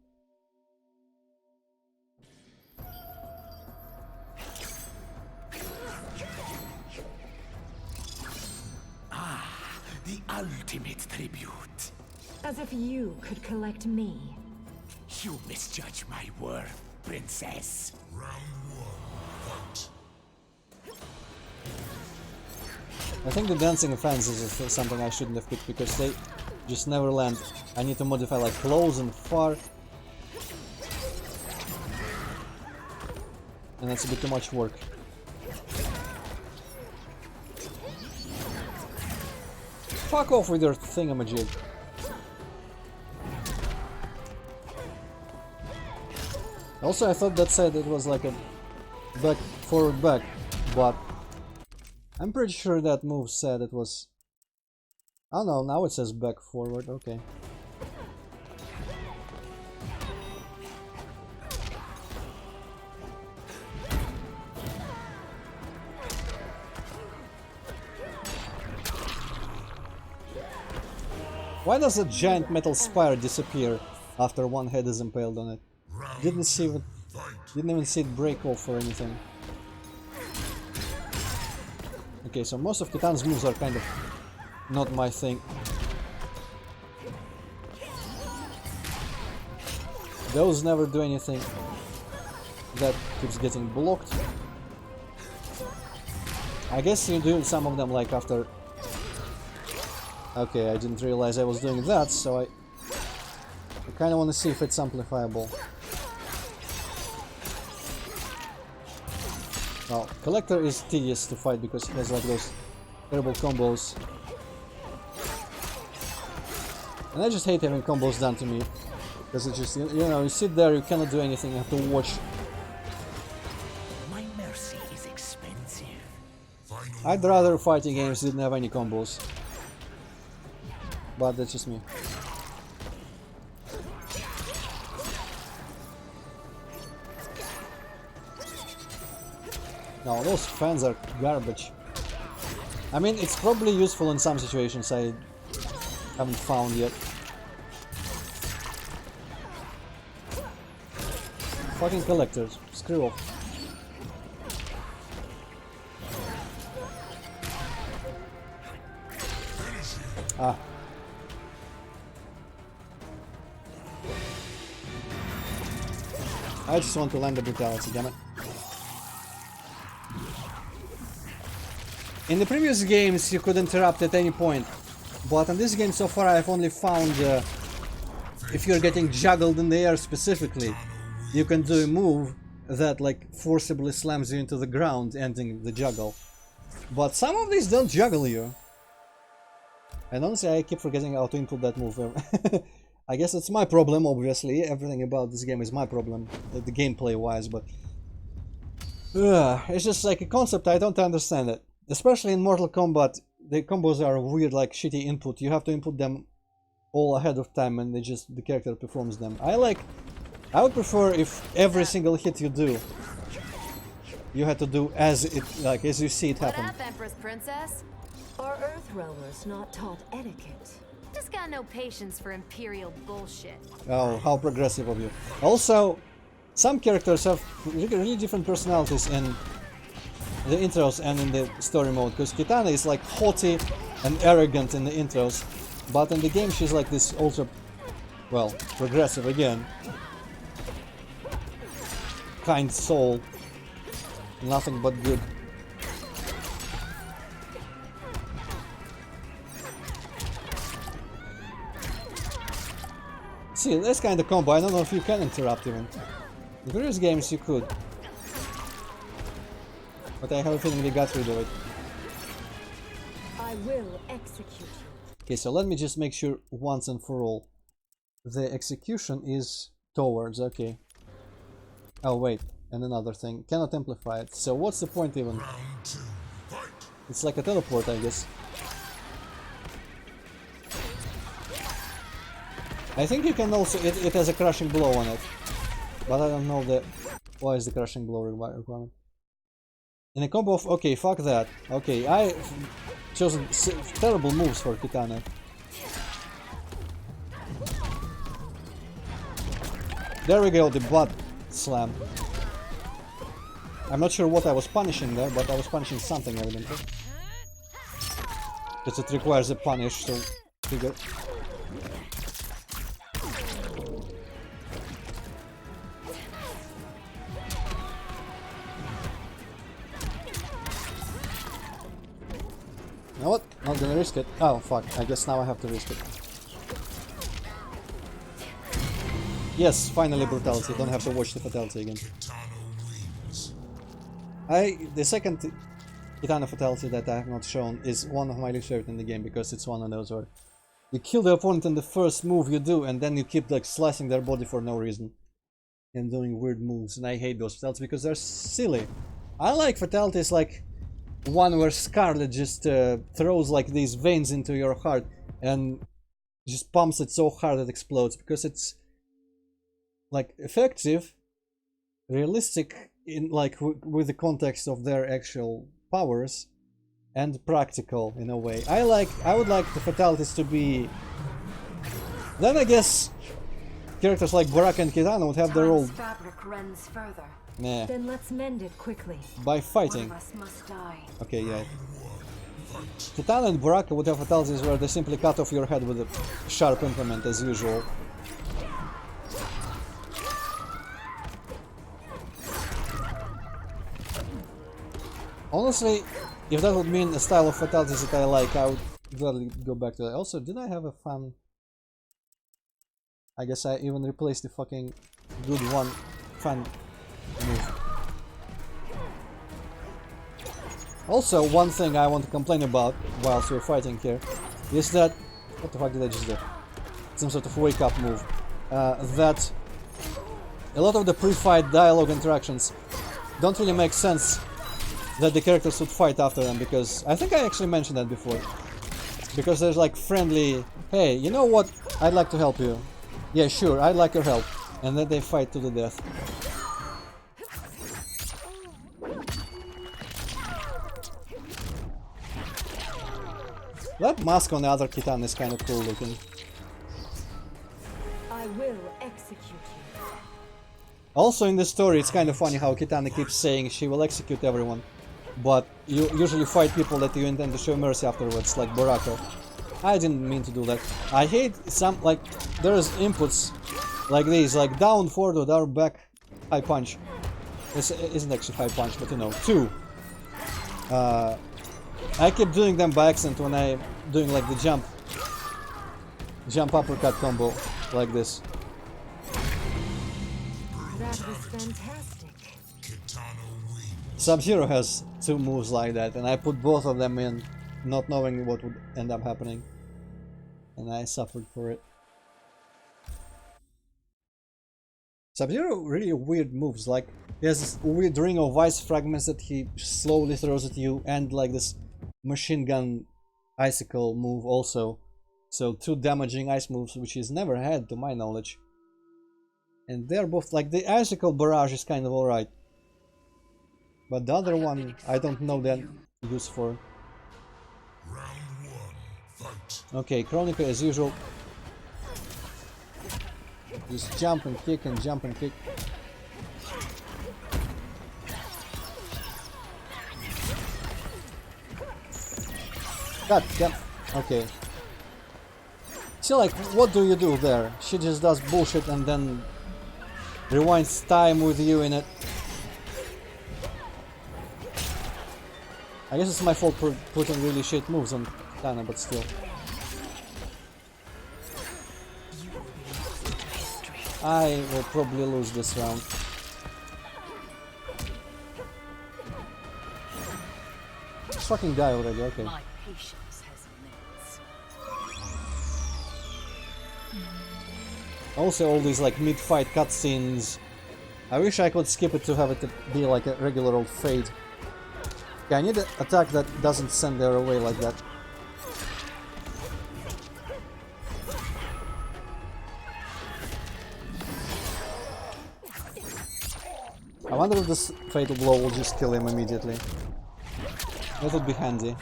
The ultimate tribute. As if you could collect me. You misjudge my worth, princess. Round one, fight. I think the dancing fans is something I shouldn't have picked because they just never land. I need to modify like close and far. And that's a bit too much work. Fuck off with your thingamajig. Also, I thought that said it was like a back, forward, back, but I'm pretty sure that move said it was... Oh no, now it says back, forward, okay. Why does a giant metal spire disappear after one head is impaled on it? Didn't even see it break off or anything. Okay, so most of Kitana's moves are kind of not my thing. Those never do anything. That keeps getting blocked. I guess you do some of them like after... Okay, I didn't realize I was doing that, so I kind of want to see if it's amplifiable. Well, Collector is tedious to fight because he has like those terrible combos. And I just hate having combos done to me. Because it's just, you know, you sit there, you cannot do anything, you have to watch. My mercy is expensive. I'd rather fighting games didn't have any combos. But that's just me. No, those fans are garbage. I mean, it's probably useful in some situations I haven't found yet. Fucking collectors, screw off. Ah. I just want to land the brutality, damn it. In the previous games you could interrupt at any point, but in this game so far I've only found if you're getting juggled in the air specifically, you can do a move that like forcibly slams you into the ground, ending the juggle. But some of these don't juggle you. And honestly I keep forgetting how to input that move. I guess it's my problem, obviously. Everything about this game is my problem, the gameplay wise, but it's just like a concept, I don't understand it. Especially in Mortal Kombat, the combos are weird, like shitty input. You have to input them all ahead of time and the character performs them. I would prefer if every single hit you do, you had to do as you see it happen. What up, Empress Princess? Are Earthrealmers not taught etiquette? Just got no patience for Imperial bullshit. Oh, how progressive of you. Also, some characters have really different personalities in the intros and in the story mode, because Kitana is like haughty and arrogant in the intros, but in the game she's like this ultra, well, progressive again. Kind soul. Nothing but good. See, this kind of combo, I don't know if you can interrupt even. In previous games you could. But I have a feeling they got rid of it. I will execute you. Okay, so let me just make sure once and for all. The execution is towards, okay. Oh wait, and another thing. Cannot amplify it. So what's the point even? It's like a teleport, I guess. I think you can also... It has a crushing blow on it. But I don't know why is the crushing blow requirement. In a combo of... Okay, fuck that. Okay, I chosen terrible moves for Kitana. There we go, the butt slam. I'm not sure what I was punishing there, but I was punishing something evidently. Because it requires a punish, so figure. You know what? Not gonna risk it. Oh fuck, I guess now I have to risk it. Yes, finally brutality. Don't have to watch the fatality again. The second Kitana fatality that I have not shown is one of my least favorite in the game, because it's one of those where you kill the opponent in the first move you do and then you keep like slicing their body for no reason and doing weird moves, and I hate those fatalities because they're silly. I like fatalities like one where Scarlet just throws like these veins into your heart and just pumps it so hard it explodes, because it's like effective, realistic in like with the context of their actual powers, and practical in a way. I would like the fatalities to be Then I guess characters like Baraka and Kitana would have their own. Fabric runs further. Nah. Then let's mend it quickly. By fighting. One of us must die. Okay, yeah. Kitana and Baraka would have fatalities where they simply cut off your head with a sharp implement as usual. Honestly, if that would mean a style of fatalities that I like, I would gladly go back to that. Also, did I have a fun... I guess I even replaced the fucking good one fan move. Also, one thing I want to complain about whilst we're fighting here is that... What the fuck did I just do? Some sort of wake-up move. That a lot of the pre-fight dialogue interactions don't really make sense that the characters would fight after them, because I think I actually mentioned that before. Because there's like friendly, hey, you know what, I'd like to help you. Yeah, sure, I'd like your help. And then they fight to the death. That mask on the other Kitana is kind of cool looking. I will execute you. Also in this story, it's kind of funny how Kitana keeps saying she will execute everyone. But you usually fight people that you intend to show mercy afterwards, like Baraka. I didn't mean to do that. I hate some, like, there's inputs like these, like down, forward, down, back, high punch. This isn't actually high punch, but you know, 2. I keep doing them by accident when I'm doing like the jump uppercut combo, like this. That was fantastic. Sub-Zero has 2 moves like that, and I put both of them in, not knowing what would end up happening. And I suffered for it. Sub-Zero really weird moves, like he has this weird ring of ice fragments that he slowly throws at you, and like this machine gun icicle move also. So 2 damaging ice moves, which he's never had to my knowledge. And they're both, like, the icicle barrage is kind of alright. But the other one, I don't know the use for. Okay, Chronica as usual. Just jump and kick and jump and kick. God damn. Okay. See, like, what do you do there? She just does bullshit and then rewinds time with you in it. I guess it's my fault for putting really shit moves on Tana, but still. I will probably lose this round. Just fucking die already, okay. My patience has limits. Also all these like mid-fight cutscenes. I wish I could skip it to have it be like a regular old fade. Okay, I need an attack that doesn't send her away like that. I wonder if this fatal blow will just kill him immediately. That would be handy.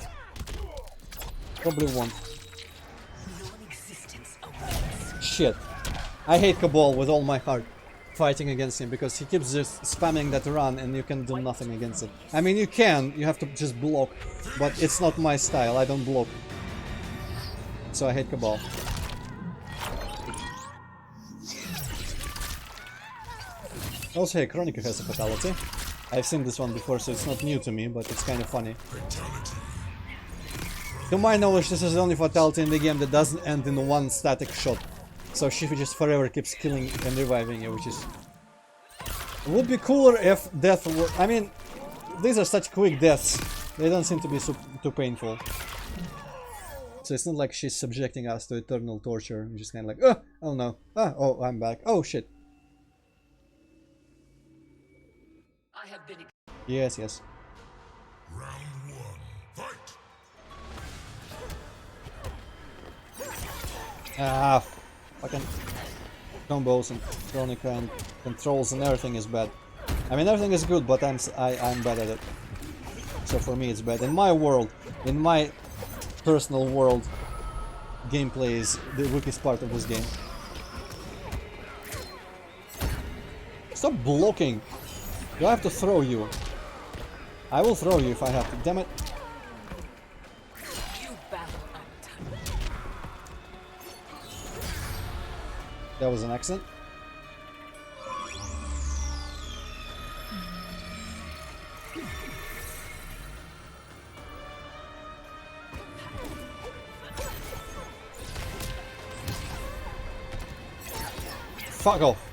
Probably won't. Shit. I hate Cabal with all my heart fighting against him, because he keeps just spamming that run and you can do nothing against it. I mean, you can, you have to just block, but it's not my style, I don't block. So I hate Cabal. Also, hey, Chronica has a fatality. I've seen this one before, so it's not new to me, but it's kind of funny. To my knowledge, this is the only fatality in the game that doesn't end in one static shot. So she just forever keeps killing and reviving you, which is... It would be cooler if death were... I mean, these are such quick deaths. They don't seem to be too painful. So it's not like she's subjecting us to eternal torture. You're just kind of like, oh no, oh, I'm back, oh shit. I have been... Yes, yes. Round 1, fight! Ah, fucking combos and Chronica and controls and everything is bad. I mean, everything is good, but I'm bad at it. So for me it's bad. In my world, in my personal world, gameplay is the weakest part of this game. Stop blocking. Do I have to throw you? I will throw you if I have to. Damn it. You battle untouched. That was an accident. Fuck off.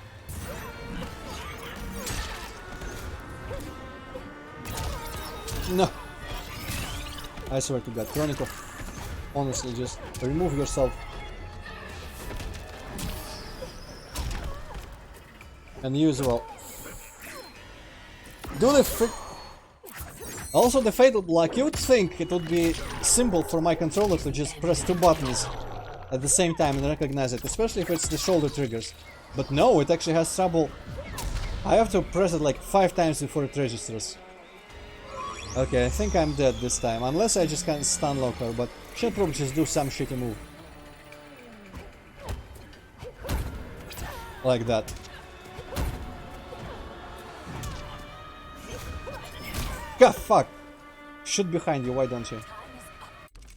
No. I swear to God, Chronicle. Honestly, just remove yourself. And you as well. Do the frick. Also, the fatal block. You would think it would be simple for my controller to just press 2 buttons at the same time and recognize it, especially if it's the shoulder triggers. But no, it actually has trouble. I have to press it like 5 times before it registers. Okay, I think I'm dead this time, unless I just can't stun lock her, but she'll probably just do some shitty move. Like that. God, fuck! Shoot behind you, why don't you?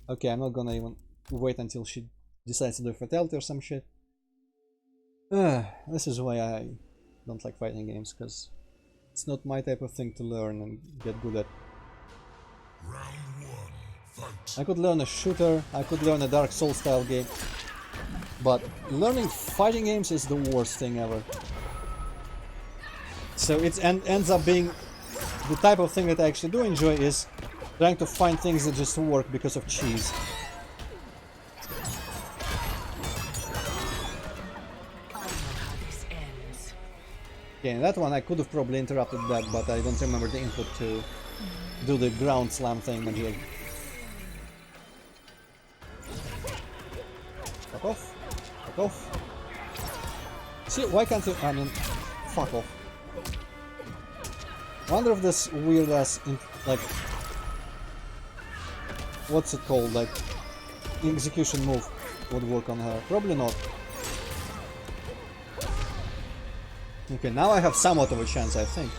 Okay, I'm not gonna even wait until she decides to do fatality or some shit. This is why I don't like fighting games, because it's not my type of thing to learn and get good at. Round 1, fight. I could learn a shooter, I could learn a Dark Souls style game, but learning fighting games is the worst thing ever. So it ends up being the type of thing that I actually do enjoy is trying to find things that just work because of cheese. Okay, in that one I could have probably interrupted that, but I don't remember the input to do the ground slam thing again. Fuck off. Fuck off. See, why can't you... I mean, fuck off. I wonder if this weird ass, like... What's it called? Like, execution move would work on her. Probably not. Okay, now I have somewhat of a chance, I think.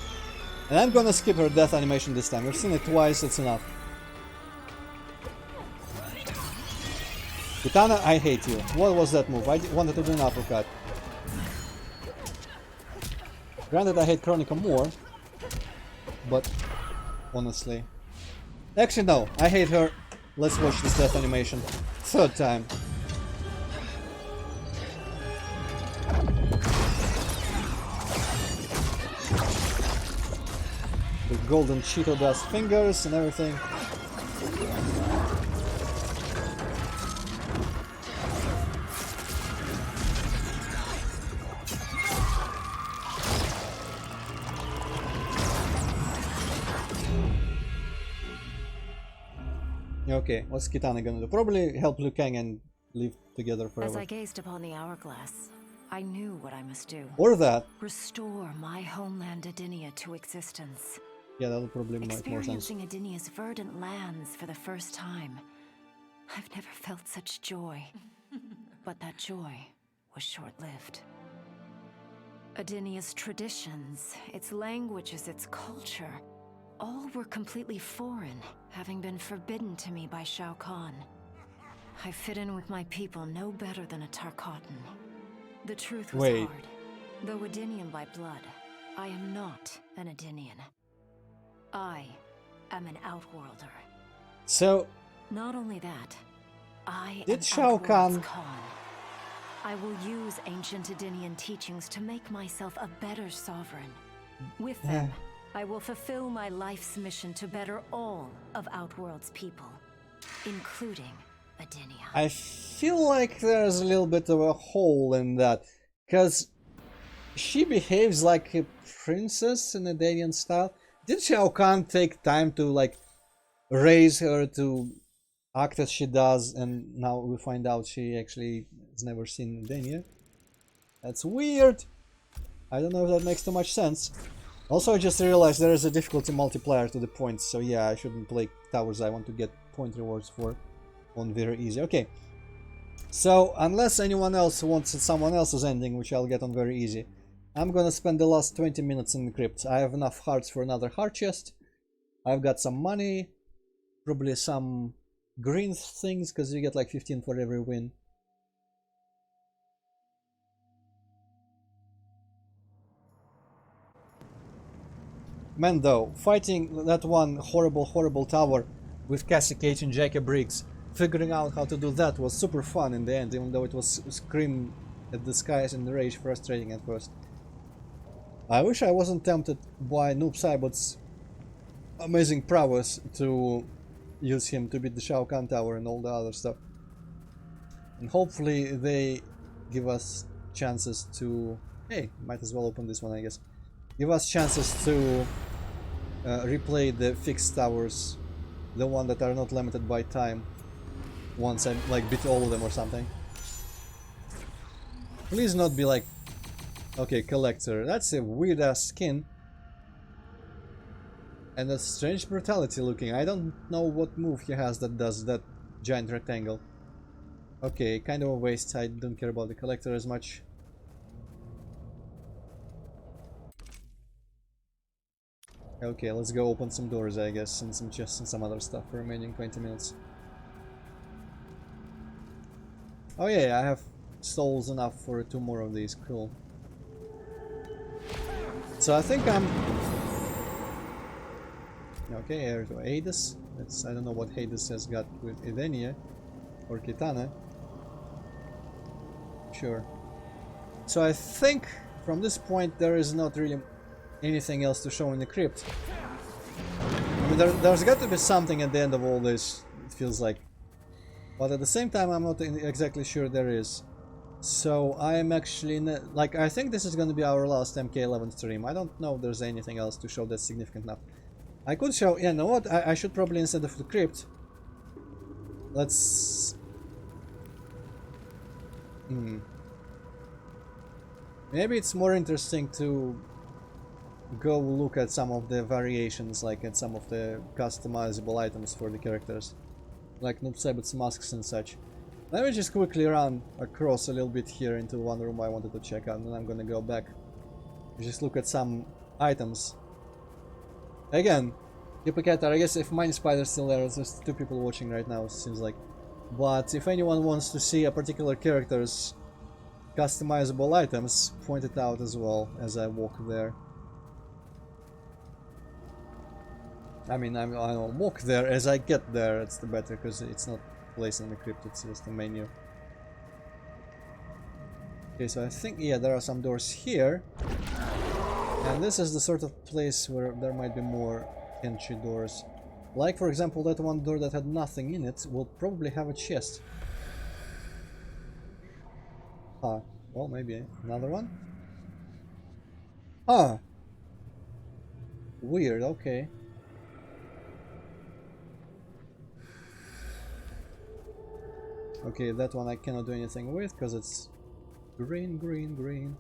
And I'm gonna skip her death animation this time. We've seen it twice, it's enough. Kitana, I hate you. What was that move? I wanted to do an uppercut. Granted, I hate Chronica more. But, honestly... Actually, no. I hate her. Let's watch this death animation. 3rd time. The golden Cheeto dust fingers and everything. Okay, what's Kitana gonna do? Probably help Liu Kang and live together forever. As I gazed upon the hourglass, I knew what I must do. Or that. Restore my homeland Adinia to existence. Yeah, that'll probably make more sense. Experiencing Adinia's verdant lands for the first time. I've never felt such joy. But that joy was short-lived. Adinia's traditions, its languages, its culture, all were completely foreign, having been forbidden to me by Shao Kahn. I fit in with my people no better than a Tarkatan. The truth was hard. Though Adinian by blood, I am not an Adinian. I am an Outworlder. So... Not only that, I did am Shao Kahn... I will use ancient Adinian teachings to make myself a better sovereign. With them, I will fulfill my life's mission to better all of Outworld's people, including Adinia. I feel like there's a little bit of a hole in that, because she behaves like a princess in Adanian style. Did Shao Kahn take time to like raise her to act as she does, and now we find out she actually has never seen Adania? That's weird. I don't know if that makes too much sense. Also, I just realized there is a difficulty multiplier to the points, so yeah, I shouldn't play towers I want to get point rewards for on very easy. Okay, so unless anyone else wants someone else's ending, which I'll get on very easy, I'm gonna spend the last 20 minutes in the crypt. I have enough hearts for another heart chest. I've got some money. Probably some green things, because you get like 15 for every win. Man, though, fighting that one horrible tower with Cassie Cage and Jackie Briggs, figuring out how to do that was super fun in the end, even though it was scream at the skies in rage, frustrating at first. I wish I wasn't tempted by Noob Saibot's amazing prowess to use him to beat the Shao Kahn Tower and all the other stuff. And hopefully they give us chances to... Hey, might as well open this one, I guess. Give us chances to replay the fixed towers, the one that are not limited by time, once I like beat all of them or something. Please not be like... Okay, collector. That's a weird ass skin. And a strange brutality looking. I don't know what move he has that does that giant rectangle. Okay, kind of a waste. I don't care about the collector as much. Okay, let's go open some doors, I guess, and some chests and some other stuff for remaining 20 minutes. Oh yeah, I have souls enough for 2 more of these. Cool. So I think I'm... Okay, heir to Hades. I don't know what Hades has got with Edenia or Kitana. Sure. So I think from this point there is not really anything else to show in the crypt. I mean, there's got to be something at the end of all this, it feels like. But at the same time, I'm not exactly sure there is. So I'm actually... like, I think this is going to be our last MK11 stream. I don't know if there's anything else to show that's significant enough. I could show... Yeah, you know what? I should probably, instead of the crypt... Let's... Maybe it's more interesting to go look at some of the variations, like at some of the customizable items for the characters. Like Noob Saibot's masks and such. Let me just quickly run across a little bit here into one room I wanted to check out, and then I'm gonna go back. Just look at some items. Again, Hippocator, I guess if Mind Spider's still there, there's 2 people watching right now, it seems like. But if anyone wants to see a particular character's customizable items, point it out as well as I walk there. I mean, I'll walk there as I get there, it's the better, because it's not placed in the crypt, it's just a menu. Okay, so I think, yeah, there are some doors here. And this is the sort of place where there might be more entry doors. Like, for example, that one door that had nothing in it will probably have a chest. Huh. Well, maybe another one? Huh. Weird, okay. Okay, that one I cannot do anything with because it's green, green, green.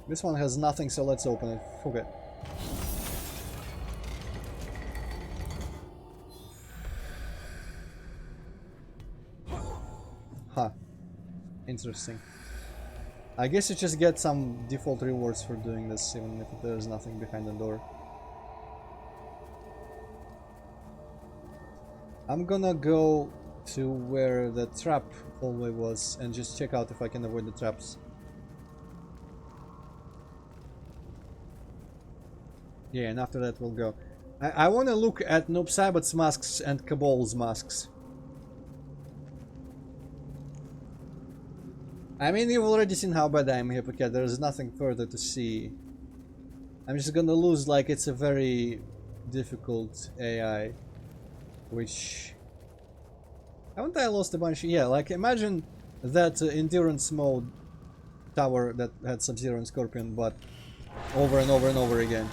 This one has nothing, so let's open it. Fuck it. Huh. Interesting. I guess you just get some default rewards for doing this, even if there's nothing behind the door. I'm gonna go to where the trap hallway was and just check out if I can avoid the traps. Yeah, and after that we'll go. I wanna look at Noob Saibot's masks and Cabal's masks. I mean, you've already seen how bad I am, Hippocat. There's nothing further to see. I'm just gonna lose, like, it's a very difficult AI. Which... haven't I lost a bunch? Yeah, like, imagine that endurance mode tower that had Sub-Zero and Scorpion, but over and over and over again.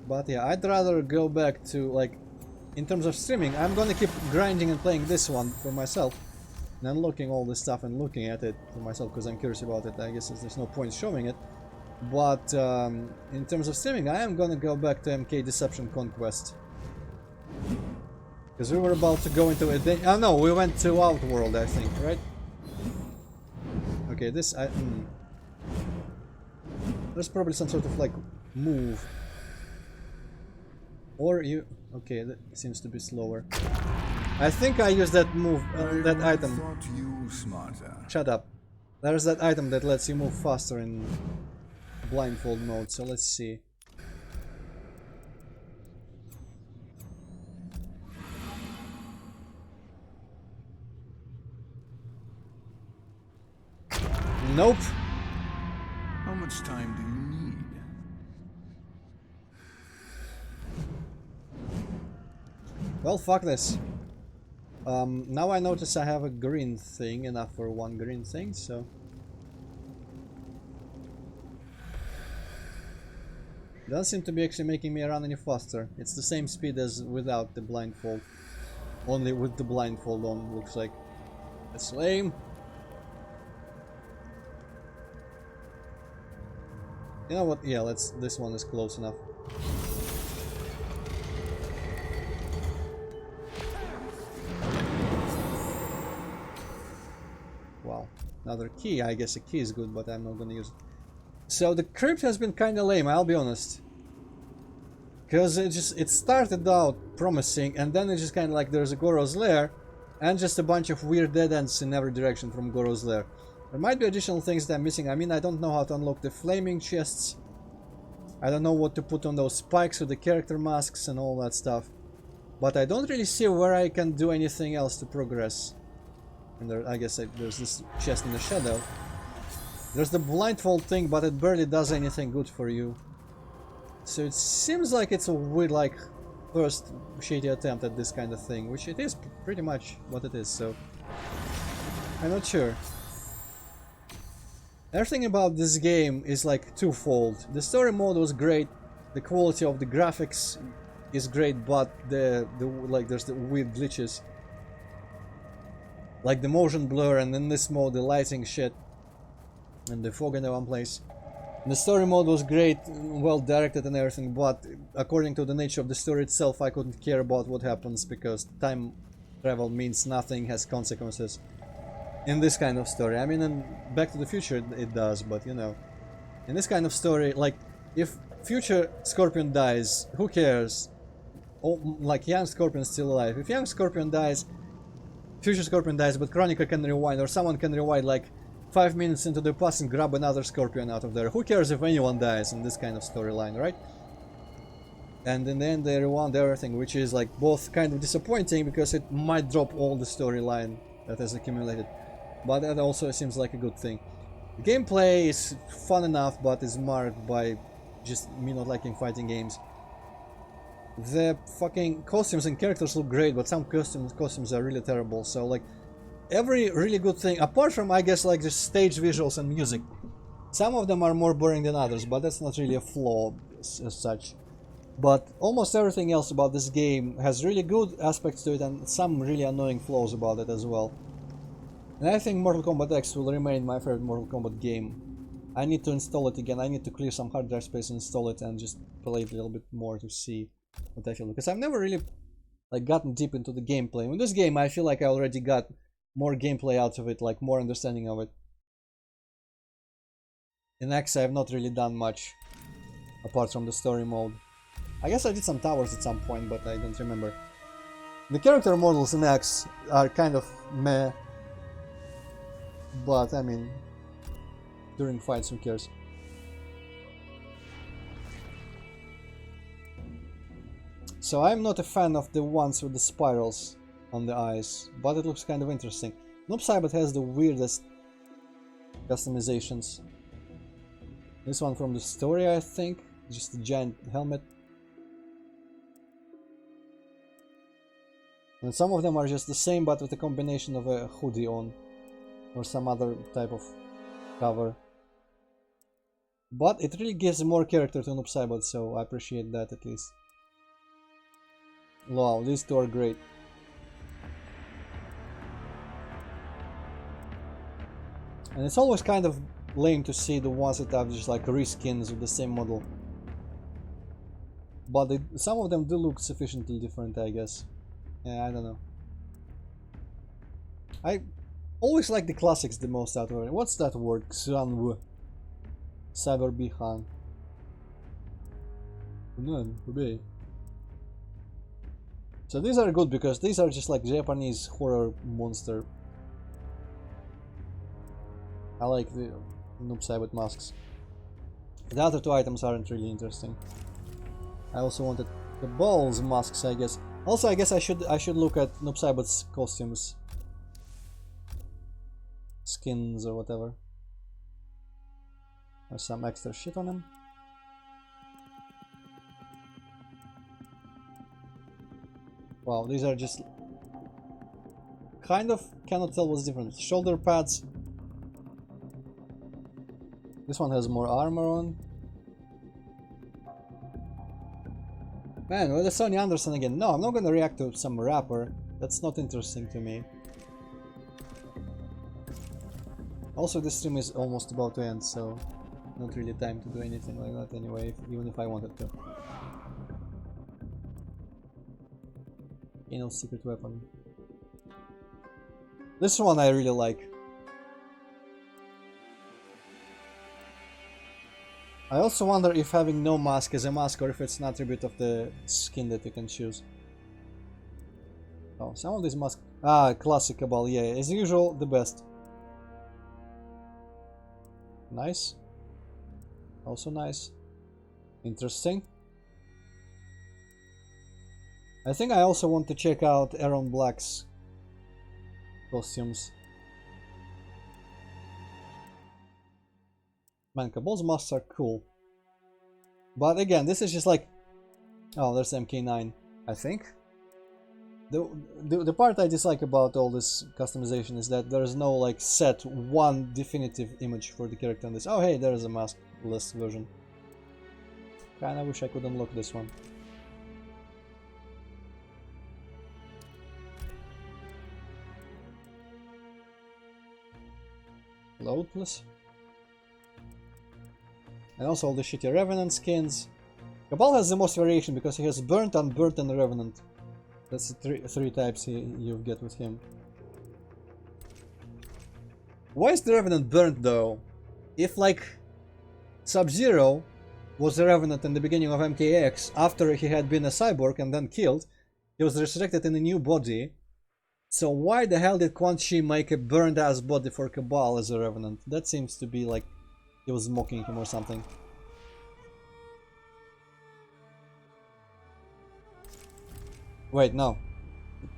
But yeah, I'd rather go back to, like, in terms of streaming, I'm gonna keep grinding and playing this one for myself. And unlocking all this stuff and looking at it for myself because I'm curious about it. I guess there's no point showing it. But in terms of streaming, I am gonna go back to MK Deception Conquest. Because we were about to go into it. Oh no, we went to Outworld, I think, right? Okay, this there's probably some sort of like move. Or you... Okay, that seems to be slower. I think I used that move, that item. Thought you smarter. Shut up. There's that item that lets you move faster in blindfold mode, so let's see. Nope. How much time do you need? Well, fuck this. Now I notice I have a green thing, enough for one green thing, so... Doesn't seem to be actually making me run any faster. It's the same speed as without the blindfold. Only with the blindfold on, looks like. That's lame. You know what? Yeah, this one is close enough. Wow. Another key. I guess a key is good, but I'm not gonna use it. So the crypt has been kinda lame, I'll be honest. Because it started out promising, and then it's just kinda like there's a Goro's lair, and just a bunch of weird dead ends in every direction from Goro's lair. There might be additional things that I'm missing. I mean, I don't know how to unlock the flaming chests. I don't know what to put on those spikes with the character masks and all that stuff. But I don't really see where I can do anything else to progress. And there, I guess there's this chest in the shadow. There's the blindfold thing, but it barely does anything good for you. So it seems like it's a weird, like, first shady attempt at this kind of thing, which it is pretty much what it is, so... I'm not sure. Everything about this game is like twofold. The story mode was great, the quality of the graphics is great, but like there's the weird glitches. Like the motion blur, and in this mode the lighting shit. And the fog in the one place. The story mode was great, well directed and everything, but according to the nature of the story itself, I couldn't care about what happens because time travel means nothing, has consequences. In this kind of story, I mean, in Back to the Future it does, but you know, in this kind of story, like, if future Scorpion dies, who cares? Oh, like, young Scorpion's still alive. If young Scorpion dies, future Scorpion dies, but Chronica can rewind, or someone can rewind like 5 minutes into the past and grab another Scorpion out of there. Who cares if anyone dies in this kind of storyline, right? And in the end they rewound everything, which is like both kind of disappointing because it might drop all the storyline that has accumulated. But that also seems like a good thing. The gameplay is fun enough, but is marked by just me not liking fighting games. The fucking costumes and characters look great, but some costumes are really terrible. So like, every really good thing, apart from I guess like just stage visuals and music, some of them are more boring than others, but that's not really a flaw as such. But almost everything else about this game has really good aspects to it and some really annoying flaws about it as well. And I think Mortal Kombat X will remain my favorite Mortal Kombat game. I need to install it again, I need to clear some hard drive space and install it and just play it a little bit more to see what I feel. Because I've never really like gotten deep into the gameplay. In this game I feel like I already got more gameplay out of it, like more understanding of it. In X I have not really done much, apart from the story mode. I guess I did some towers at some point, but I don't remember. The character models in X are kind of meh. But, I mean, during fights, who cares? So I'm not a fan of the ones with the spirals on the eyes, but it looks kind of interesting. Noob Saibot has the weirdest customizations. This one from the story, I think, just a giant helmet. And some of them are just the same, but with a combination of a hoodie on. Or some other type of cover. But it really gives more character to Noob Saibot, so I appreciate that at least. Wow, these two are great. And it's always kind of lame to see the ones that have just like reskins of the same model. But some of them do look sufficiently different, I guess. Yeah, I don't know. I always like the classics the most out of it. What's that word? Xanwu. Cyber Bihan. So these are good because these are just like Japanese horror monster. I like the Noobsai with masks. The other two items aren't really interesting. I also wanted the balls masks, I guess. Also, I guess I should look at Noobsaibot's costumes, skins or whatever. There's some extra shit on them. Wow, these are just kind of cannot tell what's different. Shoulder pads. This one has more armor on. Man, well, it's Sonny Anderson again. No, I'm not gonna react to some rapper. That's not interesting to me. Also, this stream is almost about to end, so not really time to do anything like that anyway, even if I wanted to. You know, secret weapon. This one I really like. I also wonder if having no mask is a mask or if it's an attribute of the skin that you can choose. Oh, some of these masks... Ah, classic Cabal, yeah, as usual, the best. Nice. Also nice. Interesting. I think I also want to check out Aaron Black's costumes. Man, Cabal's masks are cool. But again, this is just like... Oh, there's MK9, I think. The part I dislike about all this customization is that there is no like set one definitive image for the character on this. Oh hey, there is a maskless version. Kinda wish I could unlock this one. Load, please. And also all the shitty Revenant skins. Cabal has the most variation because he has Burnt, Unburnt, and Revenant. That's the three types you get with him. Why is the Revenant burnt though? If like Sub-Zero was the Revenant in the beginning of MKX, after he had been a cyborg and then killed, he was resurrected in a new body. So why the hell did Quan Chi make a burned ass body for Cabal as a Revenant? That seems to be like he was mocking him or something. Wait, no.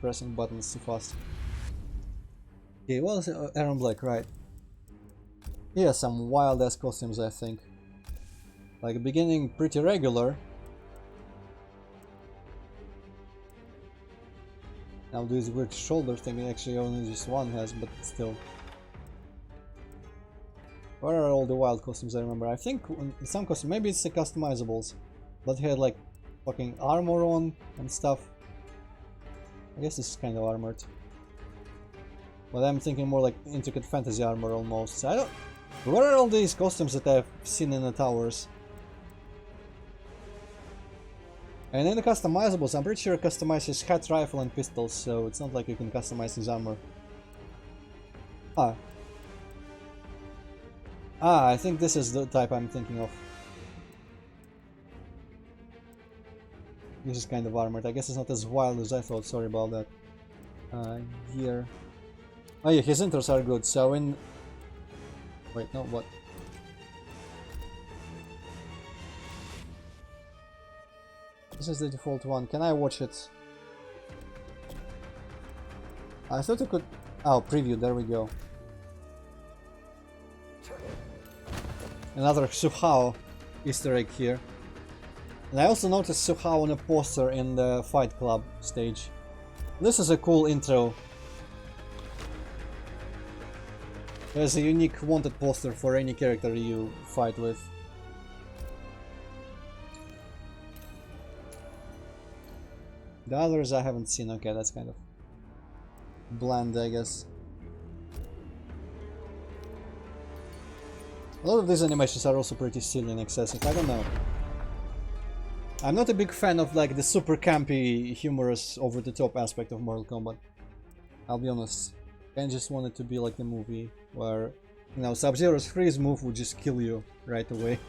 Pressing buttons too fast. Okay, well, Aaron Black, right. He has some wild ass costumes, I think. Like, beginning pretty regular. Now this weird shoulder thing, actually only just one has, but still. Where are all the wild costumes I remember? I think some costumes, maybe it's the customizables, but he had like fucking armor on and stuff. I guess this is kind of armored. But I'm thinking more like intricate fantasy armor almost. So I don't... Where are all these costumes that I've seen in the towers? And in the customizables, I'm pretty sure it customizes hat, rifle and pistols, so it's not like you can customize his armor. I think this is the type I'm thinking of. This is kind of armored. I guess it's not as wild as I thought, sorry about that. Gear. Oh yeah, his intros are good, so in... Wait, no, what? This is the default one. Can I watch it? I thought you could... Oh, preview, there we go. Another Suhao Easter egg here. And I also noticed Suhao on a poster in the Fight Club stage. This is a cool intro. There's a unique wanted poster for any character you fight with. The others I haven't seen. Okay, that's kind of bland, I guess. A lot of these animations are also pretty silly and excessive. I don't know. I'm not a big fan of like the super campy, humorous, over-the-top aspect of Mortal Kombat. I'll be honest. I just want it to be like the movie where, you know, Sub-Zero's freeze move would just kill you right away.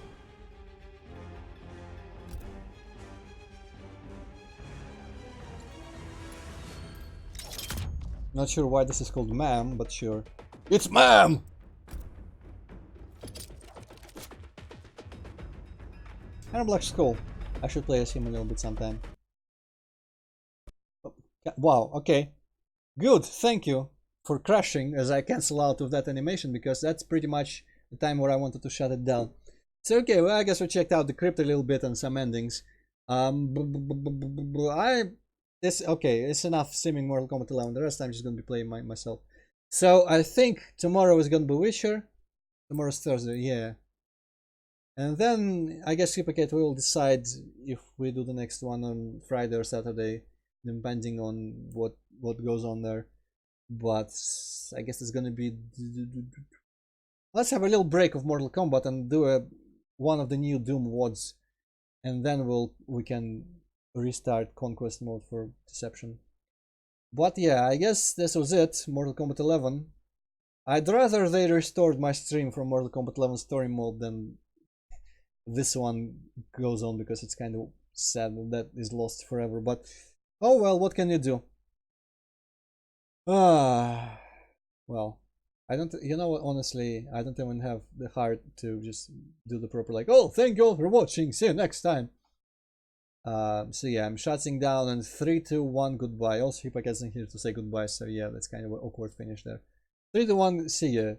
Not sure why this is called Ma'am, but sure. It's Ma'am! And a Black Skull. I should play as him a little bit sometime. Oh, wow, okay. Good, thank you for crashing as I cancel out of that animation, because that's pretty much the time where I wanted to shut it down. So okay, well, I guess we checked out the Krypt a little bit and some endings. It's enough streaming Mortal Kombat 11. The rest I'm just gonna be playing myself. So I think tomorrow is gonna be Witcher. Tomorrow's Thursday, yeah. And then I guess Hypocat will decide if we do the next one on Friday or Saturday, depending on what goes on there. But I guess it's gonna be. Let's have a little break of Mortal Kombat and do one of the new Doom WODs, and then we can restart Conquest mode for Deception. But yeah, I guess this was it. Mortal Kombat 11. I'd rather they restored my stream from Mortal Kombat 11 story mode than this one goes on, because it's kind of sad that is lost forever. But oh well, what can you do? Well, I don't, you know what, honestly, I don't even have the heart to just do the proper, like, oh, thank you all for watching, see you next time. So yeah, I'm shutting down, and 3, 2, 1, goodbye. Also, Hypocat isn't here to say goodbye, so yeah, that's kind of an awkward finish there. 3, 2, 1, see ya.